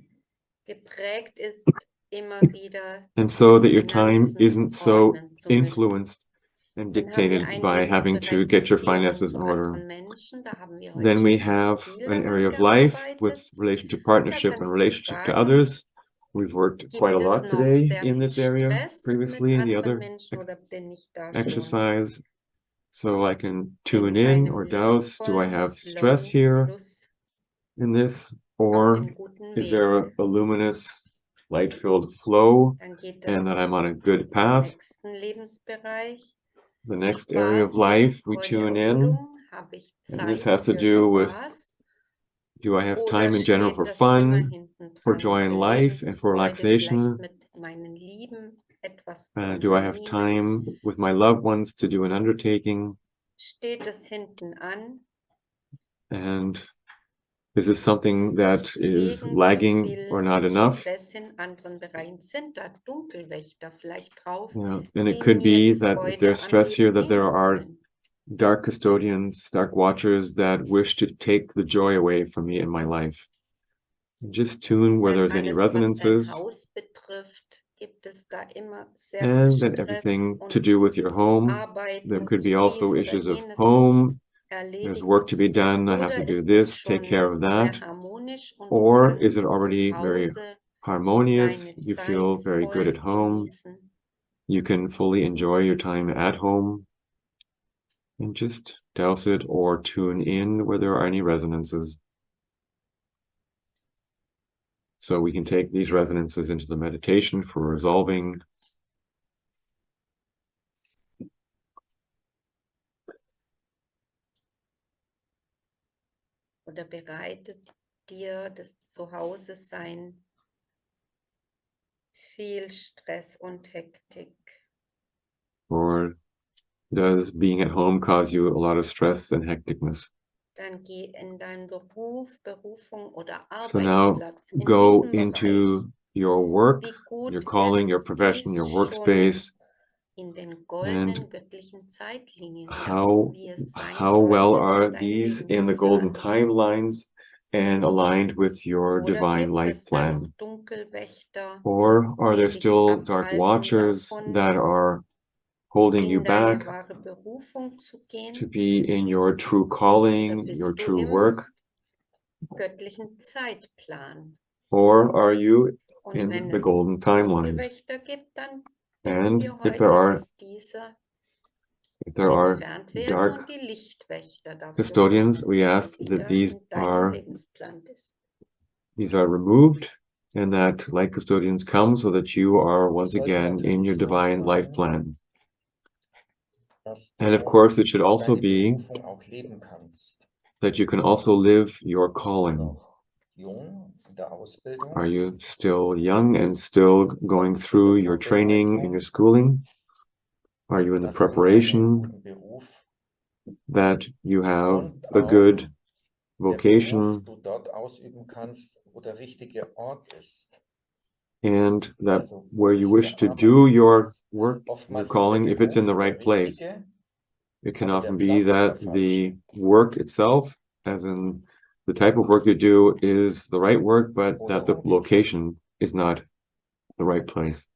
geprägt ist, immer wieder And so die that your time Finanzen isn't so ordnen zu müssen. influenced and Dann haben wir dictated einen by having to Lebensbereich get your Beziehungen finances zu in order. anderen Menschen. Da haben wir heute Then we schon ganz have viel an daran area of life gearbeitet. with relation to Da partnership and kannst du relationship to fragen, others. We've worked quite a gibt es lot noch today sehr in viel this area Stress previously in mit the anderen other Menschen oder bin ich da schon exercise. So I can tune in in einem or douse, do I lichtvollen have stress Flow, here Fluss in this, auf or dem guten is there Weg? a luminous, light-filled flow Dann geht and that es I'm on a good im path? nächsten Lebensbereich. The next area of Spaß, Leben, life, we Freude, tune in, Erholung. Habe ich and this Zeit has to für do with, Spaß? do I have Oder time in general steht for das immer fun, hinten for dran? joy in Für life, and for Lebensfreude, relaxation? vielleicht mit meinen Lieben etwas zu Do I have unternehmen? time with my loved ones to do an undertaking? Steht es hinten an? And is this something that is Gegen lagging so or viel not enough? Stress in anderen Bereichen sind da Dunkelwächter vielleicht drauf, Yeah, and it die could mir be die that if Freude there's am stress here, Leben that there nehmen are wollen. dark custodians, dark watchers that wish to take the joy away from me in my life. Just tune where Denn there's any alles, was dein resonances, Haus betrifft, gibt es da immer sehr viel and that Stress everything to und do with your home. Arbeit. There Muss could be ich also dies oder issues of jenes noch home. There's erledigen? work to be done. I have to Oder do ist es this, take care schon of sehr that. harmonisch und du Or is it kannst already zu very Hause harmonious? deine You Zeit feel very good voll at home. genießen? You can fully enjoy your time at home and just douse it or tune in where there are any resonances. So we can take these resonances into the meditation for resolving. Oder bereitet dir das Zuhause-Sein viel Stress und Hektik? Or does being at home cause you a lot of stress and hecticness? Dann geh in deinen Beruf, Berufung oder So now Arbeitsplatz in go diesem Bereich, into your work, wie gut your calling, your es profession, dies your schon workspace, in den goldenen göttlichen Zeitlinien, ja, so how wie es sein well sollte are für deinen these in the golden Lebensplan. timelines and aligned with your Oder divine gibt life es da noch plan? Dunkelwächter, Or are die there dich still dark abhalten watchers davon, that are holding you in deine back wahre Berufung zu to gehen? be in your true Oder calling, your bist du true im work? göttlichen Zeitplan? Or are you Und in wenn the es golden timelines? Dunkelwächter gibt, dann bitten And wir if there heute, are dass diese are entfernt werden dark und die Lichtwächter dafür custodians, we kommen, dass ask du that wieder in deinem Lebensplan bist. these are removed and that light custodians come so that you are once Sollte again in your natürlich so divine life sein, plan. dass And of du course, it should also deine be Berufung auch leben kannst. that you can also live your Bist du calling. noch jung in der Ausbildung? Are you still young and still going Bist du through in der your training and your Vorbereitung, schooling? Are you in the dass du einen preparation guten Beruf that you have und a good auch der vocation Beruf du dort ausüben kannst, wo der richtige Ort ist? and that Also wo where you ist wish der to do your Arbeitsplatz? work, your Oftmals ist der calling, if it's in the Beruf right der place? richtige, It can aber der often be Platz der that the falsche. work itself, as in the type of work you do is the right work, but Oder that the umgekehrt. location is not the right place.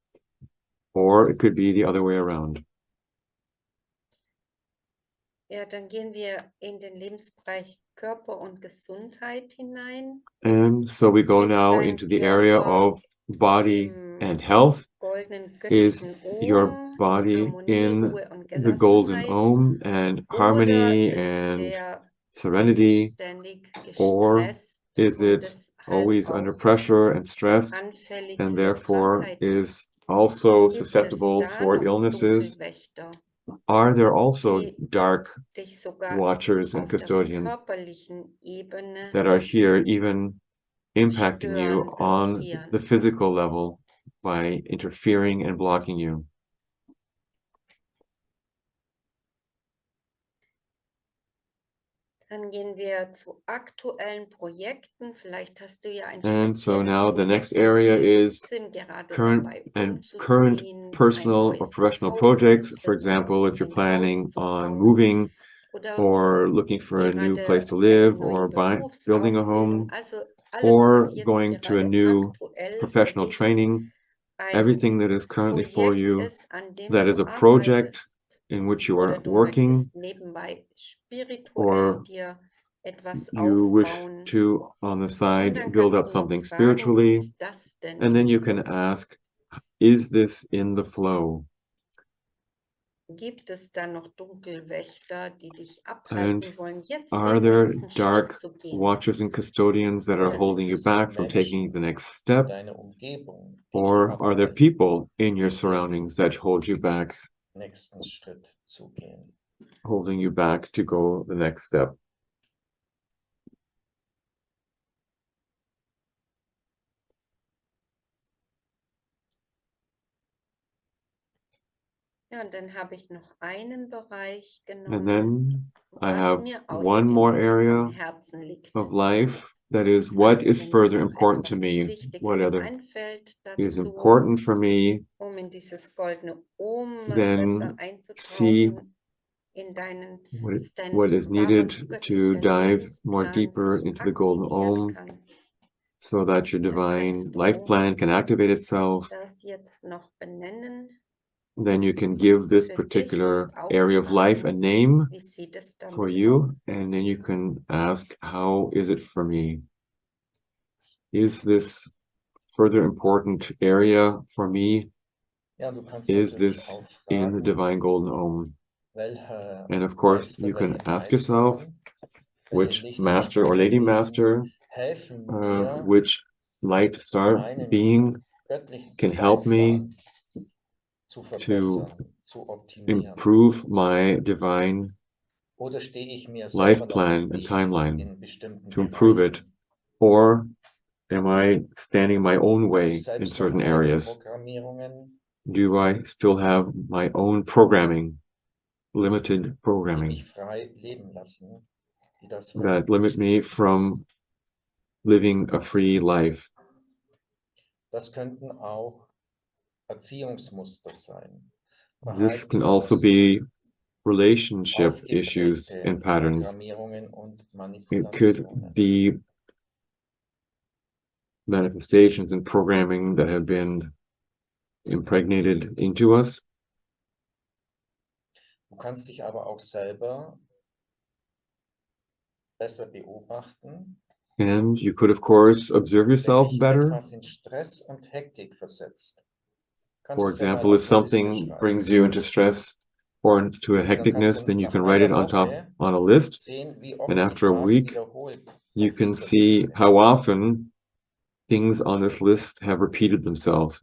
Or it could be the other way around. Ja, dann gehen wir in den Lebensbereich Körper und Gesundheit hinein. And so we go Ist now dein into the area Körper of body im and health. goldenen Is göttlichen your Ohm, body Harmonie, in Ruhe und the golden Gelassenheit? ohm and Oder harmony ist and der serenity? ständig Or gestresst is und it deshalb always under auch pressure and stressed anfällig and für therefore Krankheiten? is also Gibt es susceptible da for noch illnesses? Dunkelwächter, Are there also die dark dich sogar watchers and auf der custodians körperlichen Ebene that are here even impacting you stören, on the blockieren? physical level by interfering and blocking you? Dann gehen wir zu aktuellen Projekten. Vielleicht hast du ja ein And so spezielles now the next Projekt. area Manche is sind gerade current dabei, current umzuziehen, ein personal or neues professional Zuhause projects. zu For finden, example, if you're ein Haus planning zu on bauen moving oder or looking for a new place gerade to eine live neue or building a home Berufsausbildung. Also alles, or was jetzt going to a gerade new aktuell für professional dich training, ein everything that is currently for Projekt you, ist, an dem that du is a project arbeitest. in which you Oder are du working, möchtest nebenbei spirituell or dir etwas you wish aufbauen. to, on the Und side, dann build kannst up du noch something fragen, spiritually, ist das denn and im then you can Fluss? ask, is this in the flow? Gibt es da noch Dunkelwächter, die dich And abhalten wollen, jetzt are den there nächsten Schritt dark zu gehen? watchers and custodians that are Oder holding gibt you es back from taking the Menschen next in step? deiner Umgebung, die dich Or are there abhalten, people in your den surroundings that hold you back, nächsten Schritt zu gehen? holding you back to go the next step? Ja, und dann habe ich noch einen Bereich And genommen, then I was have mir one more außerdem area am Herzen liegt. of life that is what Also is wenn dir further noch important to etwas me, what Wichtiges other einfällt is dazu, important for me, um in dieses goldene Ohm then besser see einzutauchen, in deinen, dass what dein is wahrer needed to göttlicher dive more Lebensplan deeper sich into the golden aktivieren Om kann. so that your Dann divine kannst life du plan can activate itself. das jetzt noch benennen Then you can give this für dich particular und auch area of life a fragen, name wie sieht es for damit you, aus? and then you can ask, how is it for me? Is this further important area for me? Ja, du kannst Is natürlich this auch in the fragen, divine golden Om? welcher And of course, Meister, you can welche ask yourself, Meisterin, welche which Licht- und master or lady Sternenwesen master, helfen mir, which light star meinen being göttlichen can help me Zeitplan zu to verbessern, zu optimieren? improve my divine Oder stehe ich mir life selber noch plan im and Weg timeline in bestimmten to improve it? Bereichen? Or am I standing my own Habe way ich in selbst noch certain meine areas? Programmierungen, Do I still have my own programming, limited die programming, mich frei leben lassen, die das that wollen? limit me from living a free life? Das könnten auch Erziehungsmuster sein, This can also Verhaltensmuster, be relationship issues aufgeprägte and patterns. Programmierungen und It could Manipulationen. be manifestations and programming that have been impregnated into us. Du kannst dich aber auch selber besser beobachten, And you could, of course, observe wenn yourself dich better. etwas in Stress und Hektik versetzt. Kannst For du es ja mal example, if auf eine Liste something schreiben. brings you into stress or into a Und dann kannst hecticness, du then you nach can write it einer on top Woche on a list. sehen, wie And oft sich after a was week, wiederholt you auf can dieser see Liste. how often things on this list have repeated themselves.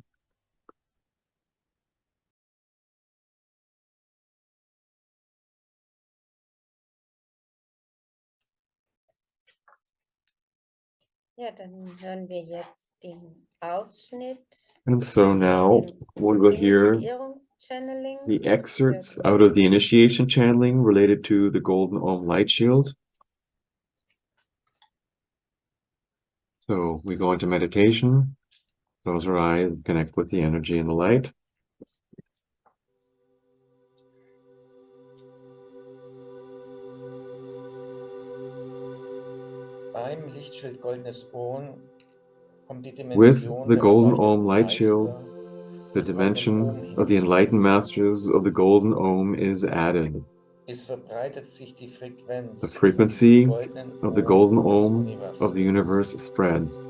Ja, dann hören wir jetzt den Ausschnitt And so von now dem we'll go hear Initiierungschanneling the excerpts für out of the initiation channeling related to the Golden Om Light Shield. So we go into meditation, close our eyes, connect with the energy and the light. Beim Lichtschild Goldenes Ohm kommt die With Dimension the der Golden erleuchteten Ohm light shield, Meister the des Goldenen dimension Ohm of the hinzu. enlightened masters of the Golden Ohm is added. Es verbreitet sich die The Frequenz frequency vom Goldenen of the Golden Ohm des Ohm of the universe Universums. spreads.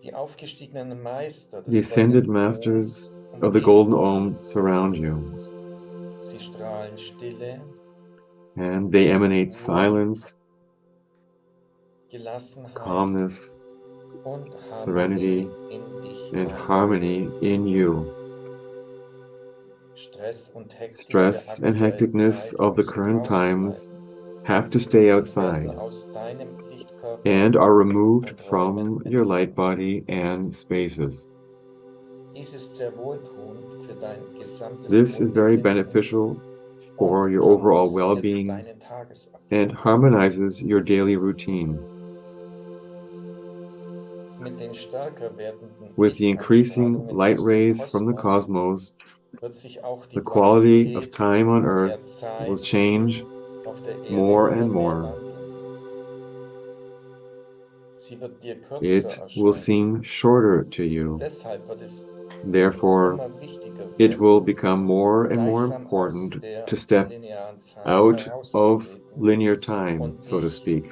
Die aufgestiegenen Meister The des ascended Goldenen Ohm masters of the umgeben Golden dich. Ohm surround you, Sie strahlen Stille, and they emanate silence, Gelassenheit calmness, und serenity, Harmonie in dich and ein. harmony in you. Stress und Hektik Stress der and aktuellen hecticness Zeit of the müssen current draußen times bleiben have to stay und outside werden aus deinem Lichtkörper and are removed und from Räumen your light entfernt. body and spaces. Dies ist sehr wohltuend für dein gesamtes This is very Wohlbefinden beneficial for und your overall harmonisiert well-being deinen Tagesablauf. and harmonizes your daily routine. Mit den stärker werdenden With the increasing Lichtausstrahlungen light aus dem rays from the Kosmos cosmos, wird sich auch die the quality of Qualität time on der Earth will Zeit change auf der Erde more and immer mehr more. wandeln. Sie wird dir kürzer It will erscheinen. seem shorter to you. Deshalb wird es Therefore, immer wichtiger it will werden, become more and more gleichsam aus important der to step linearen Zeit out of herauszutreten linear time, und so to dich speak,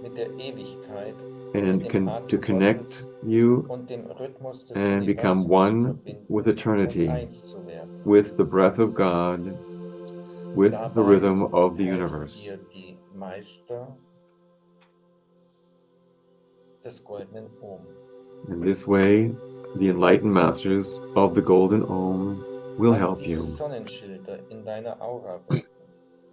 mit der Ewigkeit, and mit dem to Atem connect Gottes you und dem Rhythmus des and become Universums zu one verbinden with und eternity, eins zu werden. with the breath of God, with the Dabei rhythm of the helfen universe. dir die Meister des Goldenen Ohm. In this way, the enlightened masters of the Golden Ohm will Lass help diese you. Sonnenschilder in deiner Aura wirken,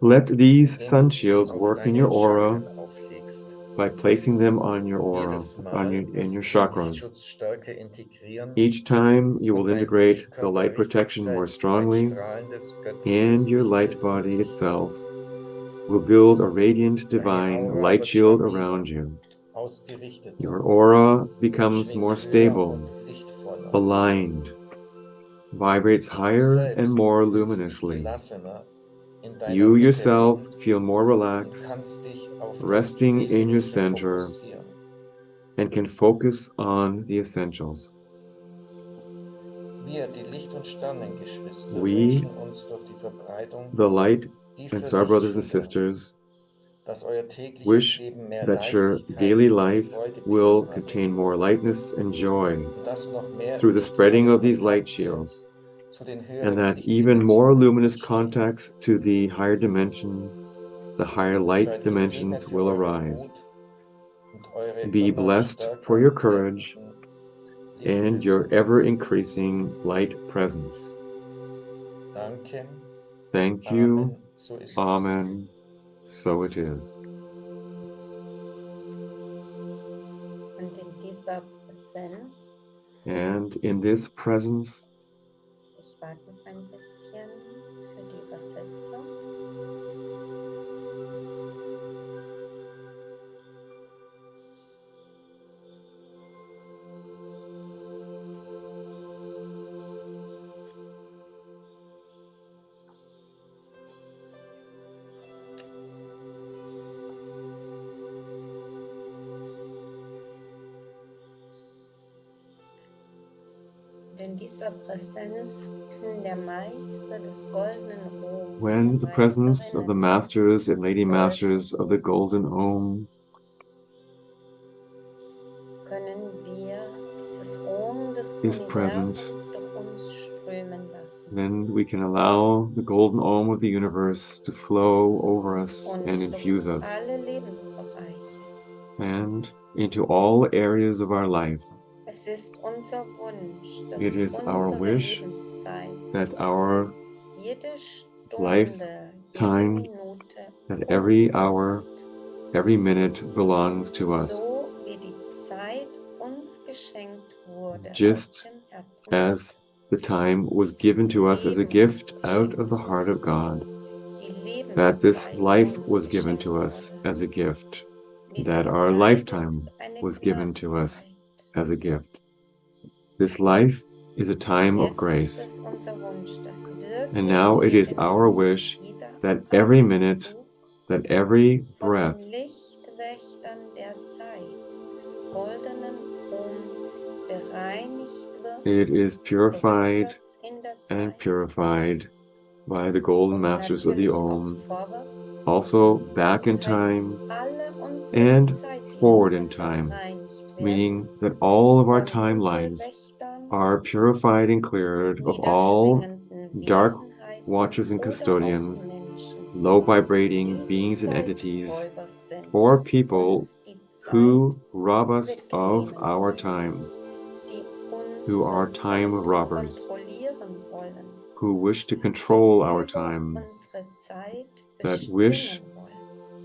Let these indem sun du sie shields auf work in deine your aura Chakren auflegst. by placing them on your aura, Jedes Mal in wirst your du den chakras. Lichtschutz stärker integrieren Each time you will und dein integrate the Lichtkörper light richtet protection more selbst ein strongly, strahlendes and göttliches your light Lichtschild body um dich. itself will build a radiant Deine divine Aura light wird shield stabiler, around you. ausgerichteter, Your aura becomes more schwingt höher stable, und lichtvoller. aligned, vibrates Du higher and selbst more fühlst dich luminously. gelassener in deiner You Mitte yourself ruhend feel more und relaxed, kannst dich auf das resting in your Wesentliche center, fokussieren. and can focus on the essentials. Wir, die Licht- und Sternengeschwister, We, wünschen uns durch die Verbreitung the light and dieser star brothers and Lichtschilder, sisters, dass euer tägliches wish Leben mehr that your Leichtigkeit daily und life Freude will beinhaltet contain more lightness and joy und dass noch mehr through the spreading lichtvolle of these light Kontakte shields, zu den and höheren that even more Lichtdimensionen luminous entstehen. contacts to the higher dimensions, the higher light Seid dimensions gesegnet für will euren arise. Mut und eure Be immer blessed for stärker your courage werdenden and your Lichtpräsenz. ever-increasing light presence. Danke. Thank you. Amen. So ist es. Amen. So it is. Und in dieser Präsenz, And in this presence, ich warte noch ein bisschen für die Übersetzung. In dieser Präsenz der Meister des goldenen Ohm, when the der presence of the Meisterinnen masters and lady des masters of the Golden Ohm, können wir dieses Ohm des is present, Universums durch uns strömen lassen then we can allow the Golden Ohm of the universe to flow over us und and durch infuse us alle Lebensbereiche. and into all areas of our life. Es ist unser Wunsch, dass It is our unsere wish Lebenszeit, that our jede Stunde, lifetime, jede Minute that uns every hour, gehört. every minute belongs to us, So wie die Zeit uns geschenkt wurde just aus dem Herzen as Gottes. the time was given to us as a gift out of the heart of God, that this life was given to us as a gift, that our lifetime was given to us as a gift. This life is a time of grace, and now it is our wish that every minute, that every breath it is purified and purified by the golden masters of the Om, also back in time and forward in time, meaning that all of our timelines are purified and cleared of all dark watchers and custodians, low vibrating beings and entities, or people who rob us of our time, who are time robbers, who wish to control our time, that wish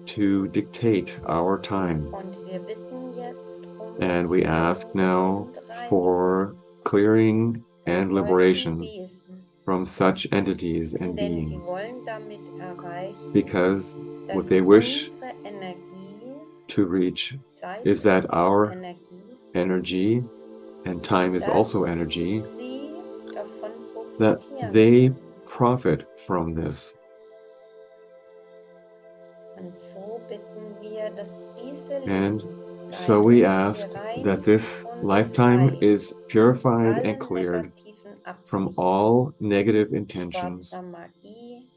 to dictate our time. And we ask now for clearing and liberation from such entities and beings, because what they wish to reach is that our energy, and time is also energy, that they profit from this. And so we ask that this lifetime is purified and cleared from all negative intentions,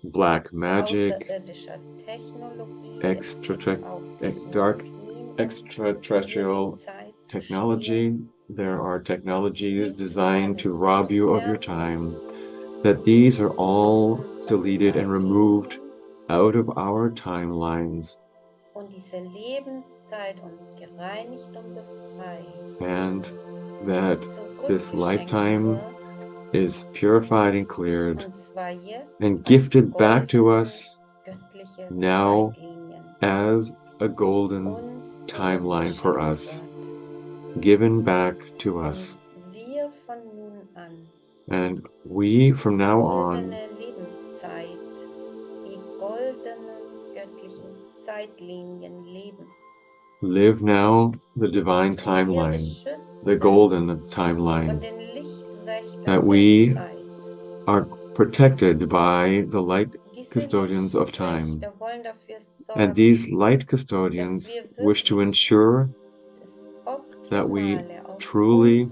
black magic, dark extraterrestrial technology. There are technologies designed to rob you of your time, that these are all deleted and removed out of our timelines, and that this lifetime is purified and cleared and gifted back to us now as a golden timeline for us, given back to us. And we from now on live now the divine timeline, the golden timelines, that we are protected by the light custodians of time. And these light custodians wish to ensure that we truly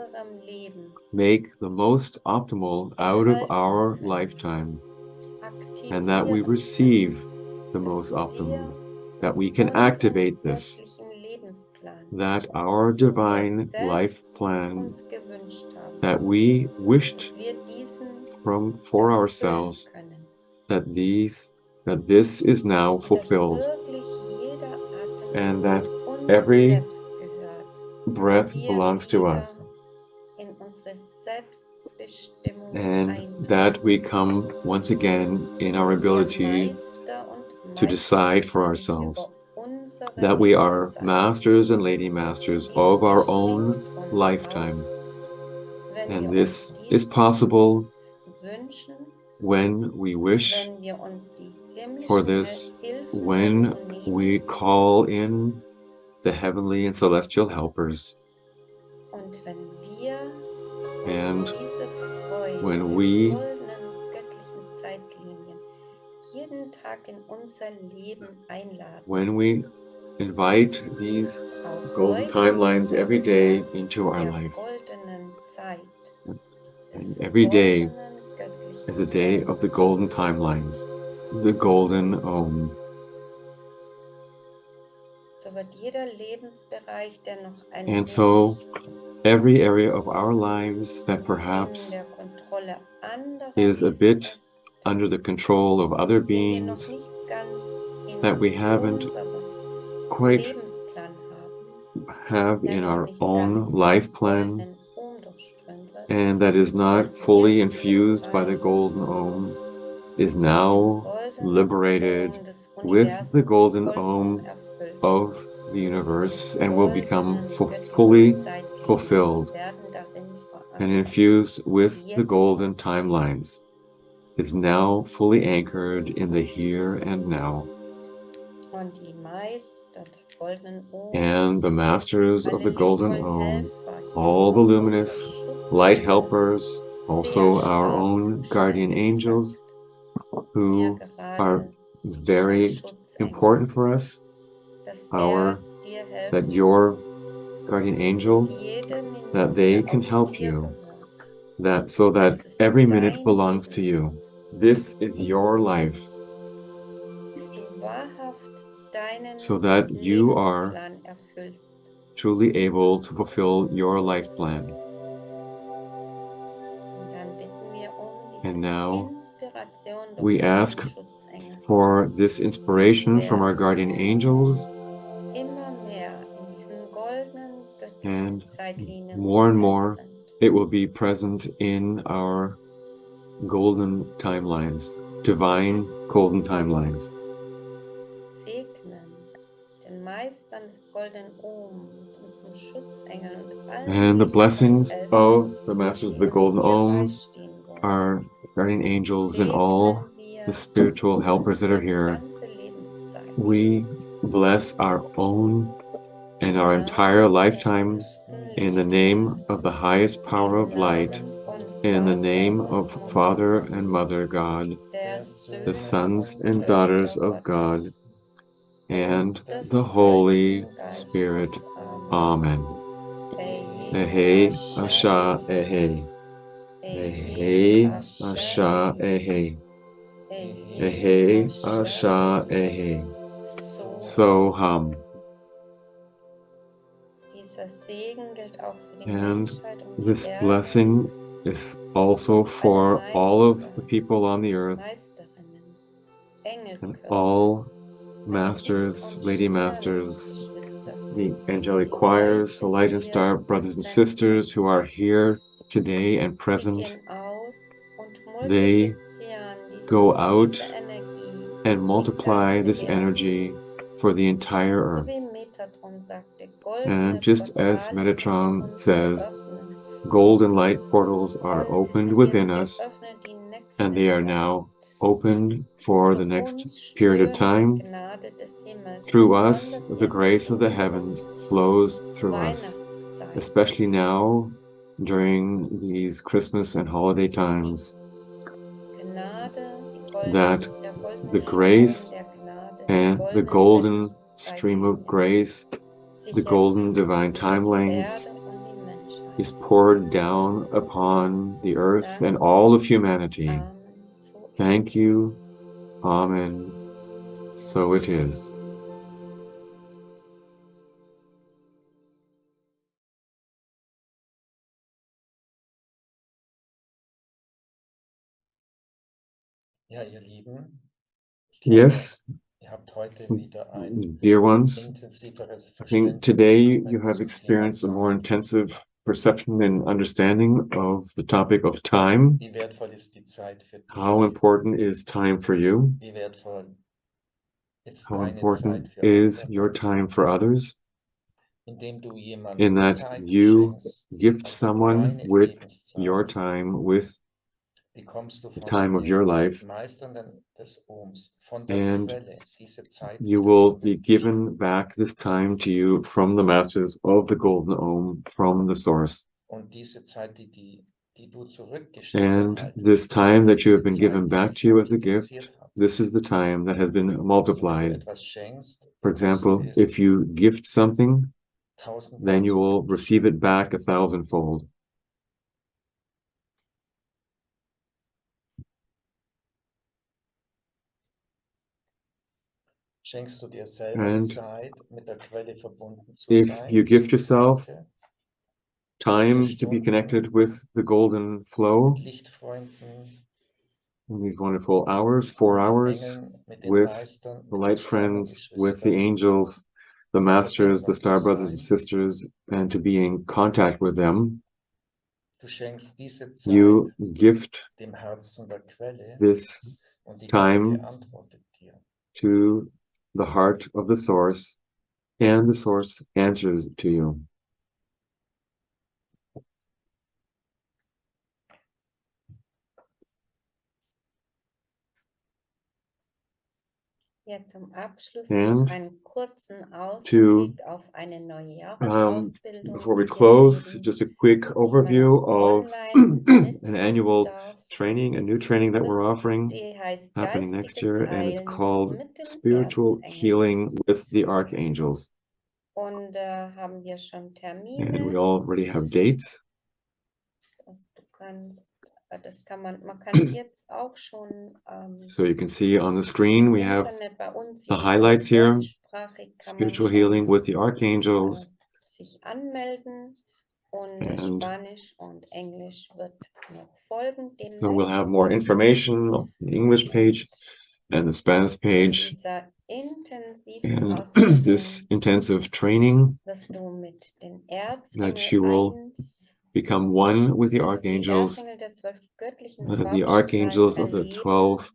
make the most optimal out of our lifetime, and that we receive the most optimum, that we can activate this, that our divine life plan that we wished for ourselves, that this is now fulfilled, and that every breath belongs to us, and that we come once again in our ability to decide for ourselves, that we are masters and lady masters of our own lifetime. And this is possible when we wish for this, when we call in the heavenly and celestial helpers, and when we invite these golden timelines every day into our life. And every day is a day of the golden timelines, the golden Om. And so every area of our lives that perhaps is a bit under the control of other beings, that we haven't quite have in our own life plan, and that is not fully infused by the golden Om, is now liberated with the golden Om of the universe, and will become fully fulfilled and infused with the golden timelines, is now fully anchored in the here and now. And the masters of the golden Om, all the luminous light helpers, also our own guardian angels, who are very important for us, that your guardian angel that they can help you, so that every minute belongs to you. This is your life, so that you are truly able to fulfill your life plan. And now we ask for this inspiration from our guardian angels, and more it will be present in our golden timelines, divine golden timelines. And the blessings of the Masters of the Golden Ohms, our guardian angels, and all the spiritual helpers that are here. We bless our own and our entire lifetime in the name of the highest power of light, in the name of Father and Mother God, the sons and daughters of God, and the Holy Spirit. Amen. Ehe, Asha, Ehe. Ehe, Asha, Ehe. Ehe, Asha, Ehe. So hum. And this blessing is also for all of the people on the earth, and all masters, lady masters, the angelic choirs, the light and star brothers and sisters who are here today and present. They go out and multiply this energy for the entire earth. And just as Metatron says, golden light portals are opened within us, and they are now opened for the next period of time. Through us, the grace of the heavens flows through us, especially now during these Christmas and holiday times, that the grace and the golden stream of grace, the golden divine timelines, is poured down upon the earth and all of humanity. Thank you. Amen. So it is. Ja, ihr Lieben, Yes, ihr habt heute wieder ein dear ones, intensiveres I think Verständnis today you bekommen have zum Thema experienced a more Zeit. intensive perception and understanding of the topic of time. Wie wertvoll ist die Zeit für dich? How important is time for you? Wie wertvoll ist How deine important Zeit für is andere? your time for others? Indem du In jemandem that Zeit you schenkst, gift also someone deine with Lebenszeit, your time, with bekommst du the von time of your den life, Meistern des Ohms, von der and Quelle, diese Zeit you wieder will be zurückgeschenkt. given back this time to you from the masters of the golden ohm, from the source. Und diese Zeit, die du zurückgeschenkt And erhaltest, this time das that ist you die have been Zeit, given die back sich to you as a gift, multipliziert hat. this is the time that has been Also wenn du multiplied. etwas schenkst, For bekommst du example, if es you gift something, tausendmal then you will zurückgeschenkt. receive it back 1,000-fold. Schenkst du dir selber And Zeit, mit der Quelle verbunden zu if sein, you gift so wie yourself heute, time 4 to be Stunden connected with the golden flow mit Lichtfreunden, in these wonderful hours, 4 mit den hours, Engeln, mit den with Meistern, the mit den light friends, with the Sternengeschwistern, angels, the in masters, the Verbindung zu star brothers and sein. sisters, and to be in contact with them. Du schenkst diese Zeit You gift dem Herzen der Quelle this und die Quelle time antwortet dir. to the heart of the source, and the source answers to you. Jetzt zum Abschluss And noch einen kurzen to Ausblick auf eine neue Jahresausbildung, before we die wir close, geben, just a quick die man overview auch of online an mitmachen annual darf. training, a new training that we're offering, Die heißt happening next Geistiges year, and it's Heilen called mit den Spiritual Erzengeln. Healing with the Archangels. Und haben wir schon And we Termine, already have dates. dass du kannst, das kann man kann es jetzt auch schon So you can see on the screen, we have Internet bei uns, the jedenfalls highlights here. deutschsprachig kann man Spiritual schon healing with the archangels. sich anmelden und And Spanisch und Englisch wird noch folgen so we'll have demnächst. more information on the English page and the Spanish In page. dieser intensiven And Ausbildung this intensive training wirst du mit den that you Erzengel will 1 become one with the als die archangels, Erzengel der 12 göttlichen the archangels of the Farbstrahlen 12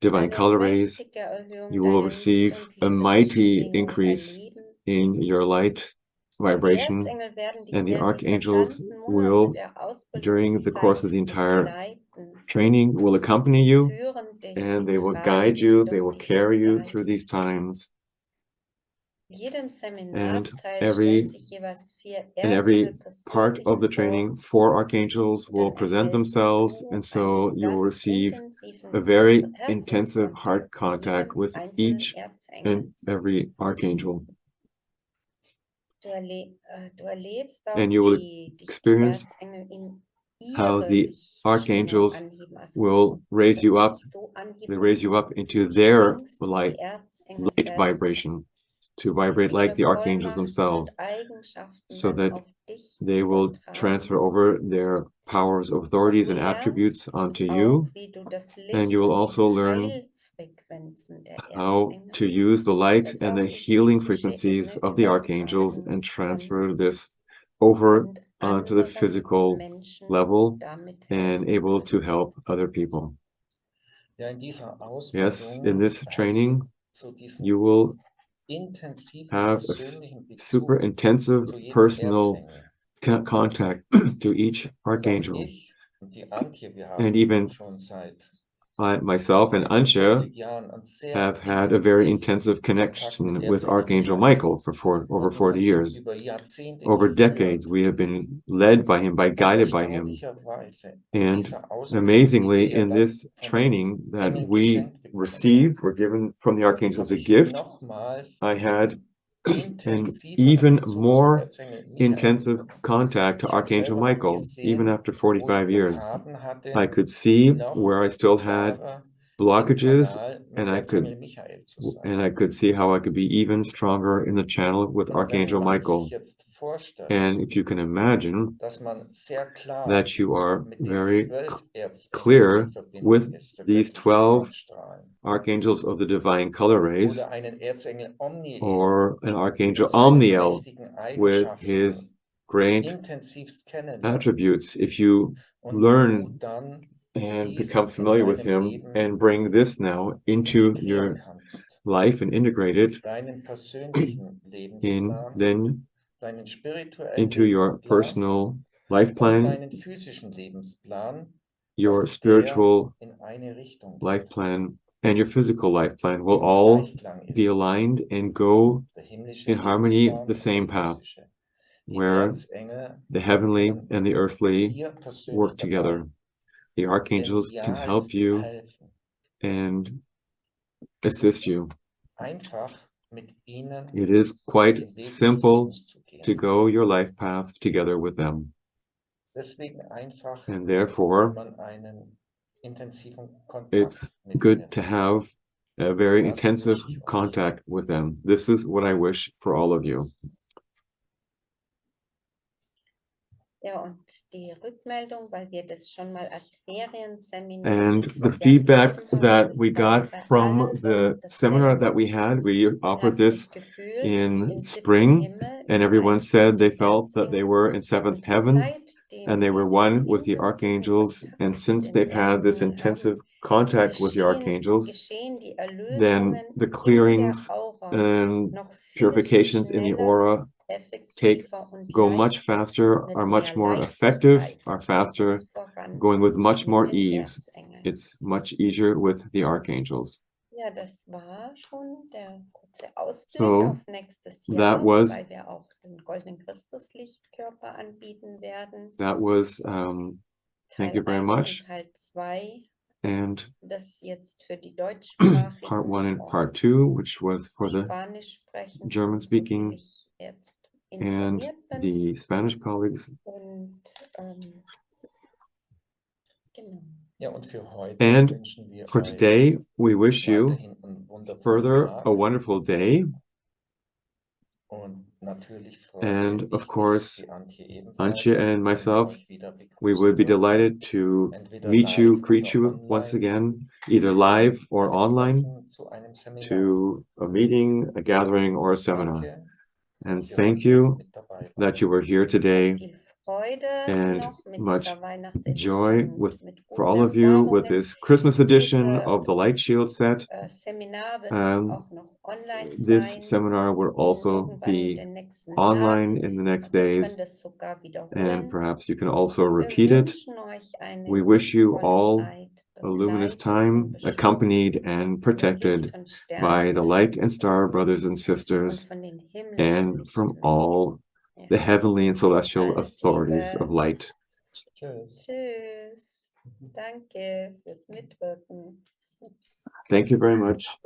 divine eine color rays. mächtige Erhöhung You will deiner receive Licht- und a mighty Liebesschwingung increase erleben. in your light Und die vibration, Erzengel werden dich and the während dieser archangels ganzen will, Monate der during the course of Ausbildungszeit the entire begleiten. training, will accompany Sie you, führen dich, and sie they will tragen guide dich you, they durch will diese carry you Zeit. through these times. Jedem And Seminarteil every stellen sich jeweils 4 and Erzengel every part persönlich of the vor. training, 4 archangels will Dann present erhältst themselves, du and so einen you will ganz receive intensiven a very intensive Herzenskontakt heart zu contact jedem with einzelnen each Erzengel. and every archangel. Du erlebst auch, And you will wie dich die experience Erzengel in how ihre the Lichtschwingung archangels anheben. Also, will raise dass you sie up. dich so anheben, They dass raise du you up so into their schwingst wie die light Erzengel selbst, vibration, to dass vibrate sie like ihre the archangels Vollmachten themselves, und Eigenschaften so dann that auf dich they will übertragen. transfer over their powers, Und authorities, du and attributes lernst onto auch, you. wie du das And Licht you will und also die learn Heilfrequenzen der how Erzengel, to use the light das and auf the die healing physische frequencies Ebene of the archangels übertragen and transfer kannst this over und onto the anderen physical Menschen level damit and helfen able to kannst. help other people. Ja, in dieser Yes, in Ausbildung this erhältst training, du so diesen you will intensiven have a persönlichen super Bezug intensive zu jedem personal Erzengel. contact to each Und auch archangel. ich und die Antje, wir And haben even schon seit myself and über Antje 40 Jahren einen sehr have had a very intensive Kontakt connection mit with Erzengel Archangel Michael. Michael for over Wurden 40 von ihm years. über Jahrzehnte Over geführt. decades, we have been led by him, Und guided by him. erstaunlicherweise in And dieser Ausbildung, die amazingly, wir in dann this von den training that Engeln we geschenkt bekommen received, were given from the archangels habe as a ich gift, nochmals I had an intensiveren even Bezug zum more Erzengel Michael intensive bekommen. contact to Ich habe Archangel selber Michael, even gesehen, after wo ich 45 years. Blockaden hatte, I could see noch where I still had klarer im blockages, Kanal mit and Erzengel Michael zu and sein. I could see how I could be even stronger in the channel with Und wenn Archangel man Michael. sich jetzt vorstellt, And if you can imagine dass man sehr klar that you are mit den very 12 Erzengeln clear in Verbindung with ist, der these göttlichen 12 Farbstrahlen, archangels of the divine color rays, oder einen Erzengel Omniel or an Archangel mit seinen Omniel mächtigen with Eigenschaften his great intensivst kennenlernt attributes, if you und learn du dann and dies become in familiar with deinem him Leben and bring this now into integrieren your kannst. life and integrate it Deinen persönlichen in Lebensplan, then deinen spirituellen into your Lebensplan personal life und plan, deinen physischen Lebensplan, your dass der spiritual in eine Richtung life geht, plan, and your physical life plan will im all Gleichklang be ist. aligned and go Der himmlische in harmony, Lebensplan the und same der path, physische. Die where Erzengel the heavenly können and the earthly dir persönlich work dabei together. The archangels can help genialst you helfen. and Es assist ist you. einfach, mit ihnen It is quite den Weg des simple Lebens zu to gehen. go your life path together with them. Deswegen einfach, And wenn therefore, man einen intensiven Kontakt it's mit good ihnen to hat. have a very Das intensive wünsche ich euch. contact with them. This is what I wish for all of you. Ja, und die Rückmeldung, weil wir das schon mal als Ferienseminar And dieses the Jahr feedback gegeben haben, that das we war got bei from allen the doch seminar that dasselbe. we had, we Man offered hat this sich gefühlt wie in im 7. spring, Himmel and mit everyone allen said they 7 felt that they Erzengel. were in seventh Und heaven, seitdem and they were wir diesen one with the intensiven archangels. Kontakt And zu since den they've had this Erzengeln intensive haben, contact with the archangels, geschehen die then Erlösungen the in der clearings Aura and noch viel purifications in the schneller, aura effektiver und go much leichter, faster, mit are mehr much more effective, Leichtigkeit are geht faster, es voran going with much mit more den ease. Erzengeln. It's much easier with the archangels. Ja, das war schon der kurze Ausblick So auf nächstes that Jahr, was wobei wir auch den goldenen Christuslichtkörper anbieten werden. that was thank Teil you very 1 much. und Teil 2 and das jetzt für die part 1 and Deutschsprachigen part 2, which was for the Spanisch sprechen, German-speaking soviel ich jetzt and informiert bin. the Spanish colleagues. Und genau. Ja, und für heute And wünschen wir for euch today, we wish you weiterhin einen wundervollen further Tag. a wonderful day. Und natürlich freue And ich of mich, course, die Antje ebenfalls, Antje and wenn wir myself, euch wieder we begrüßen would be dürfen. delighted to Entweder meet you, live greet oder you once online again, either zu live or einem online, Treffen, zu einem Seminar. to a meeting, a gathering, or a seminar. Danke, And dass ihr thank heute you mit dabei wart. that you were here today, Viel Freude and noch mit much dieser Weihnachtsedition joy und mit for guten all of you with Erfahrungen. this Christmas edition Diese of the Light Shield set. Seminar wird auch noch online This sein, seminar will also irgendwann in be den nächsten online Tagen. in the next Und ihr days, könnt es sogar and wiederholen. perhaps you can also Wir repeat it. wünschen euch eine We wish you liebevolle all Zeit, a luminous begleitet und time, beschützt accompanied and von Licht protected und by the light and Sterngeschwistern star brothers and und sisters, von den himmlischen and from Lichtmächten. all Ja. the heavenly and celestial Alles authorities Liebe. of light. Tschüss. Tschüss. Danke fürs Mitwirken. Thank you very much.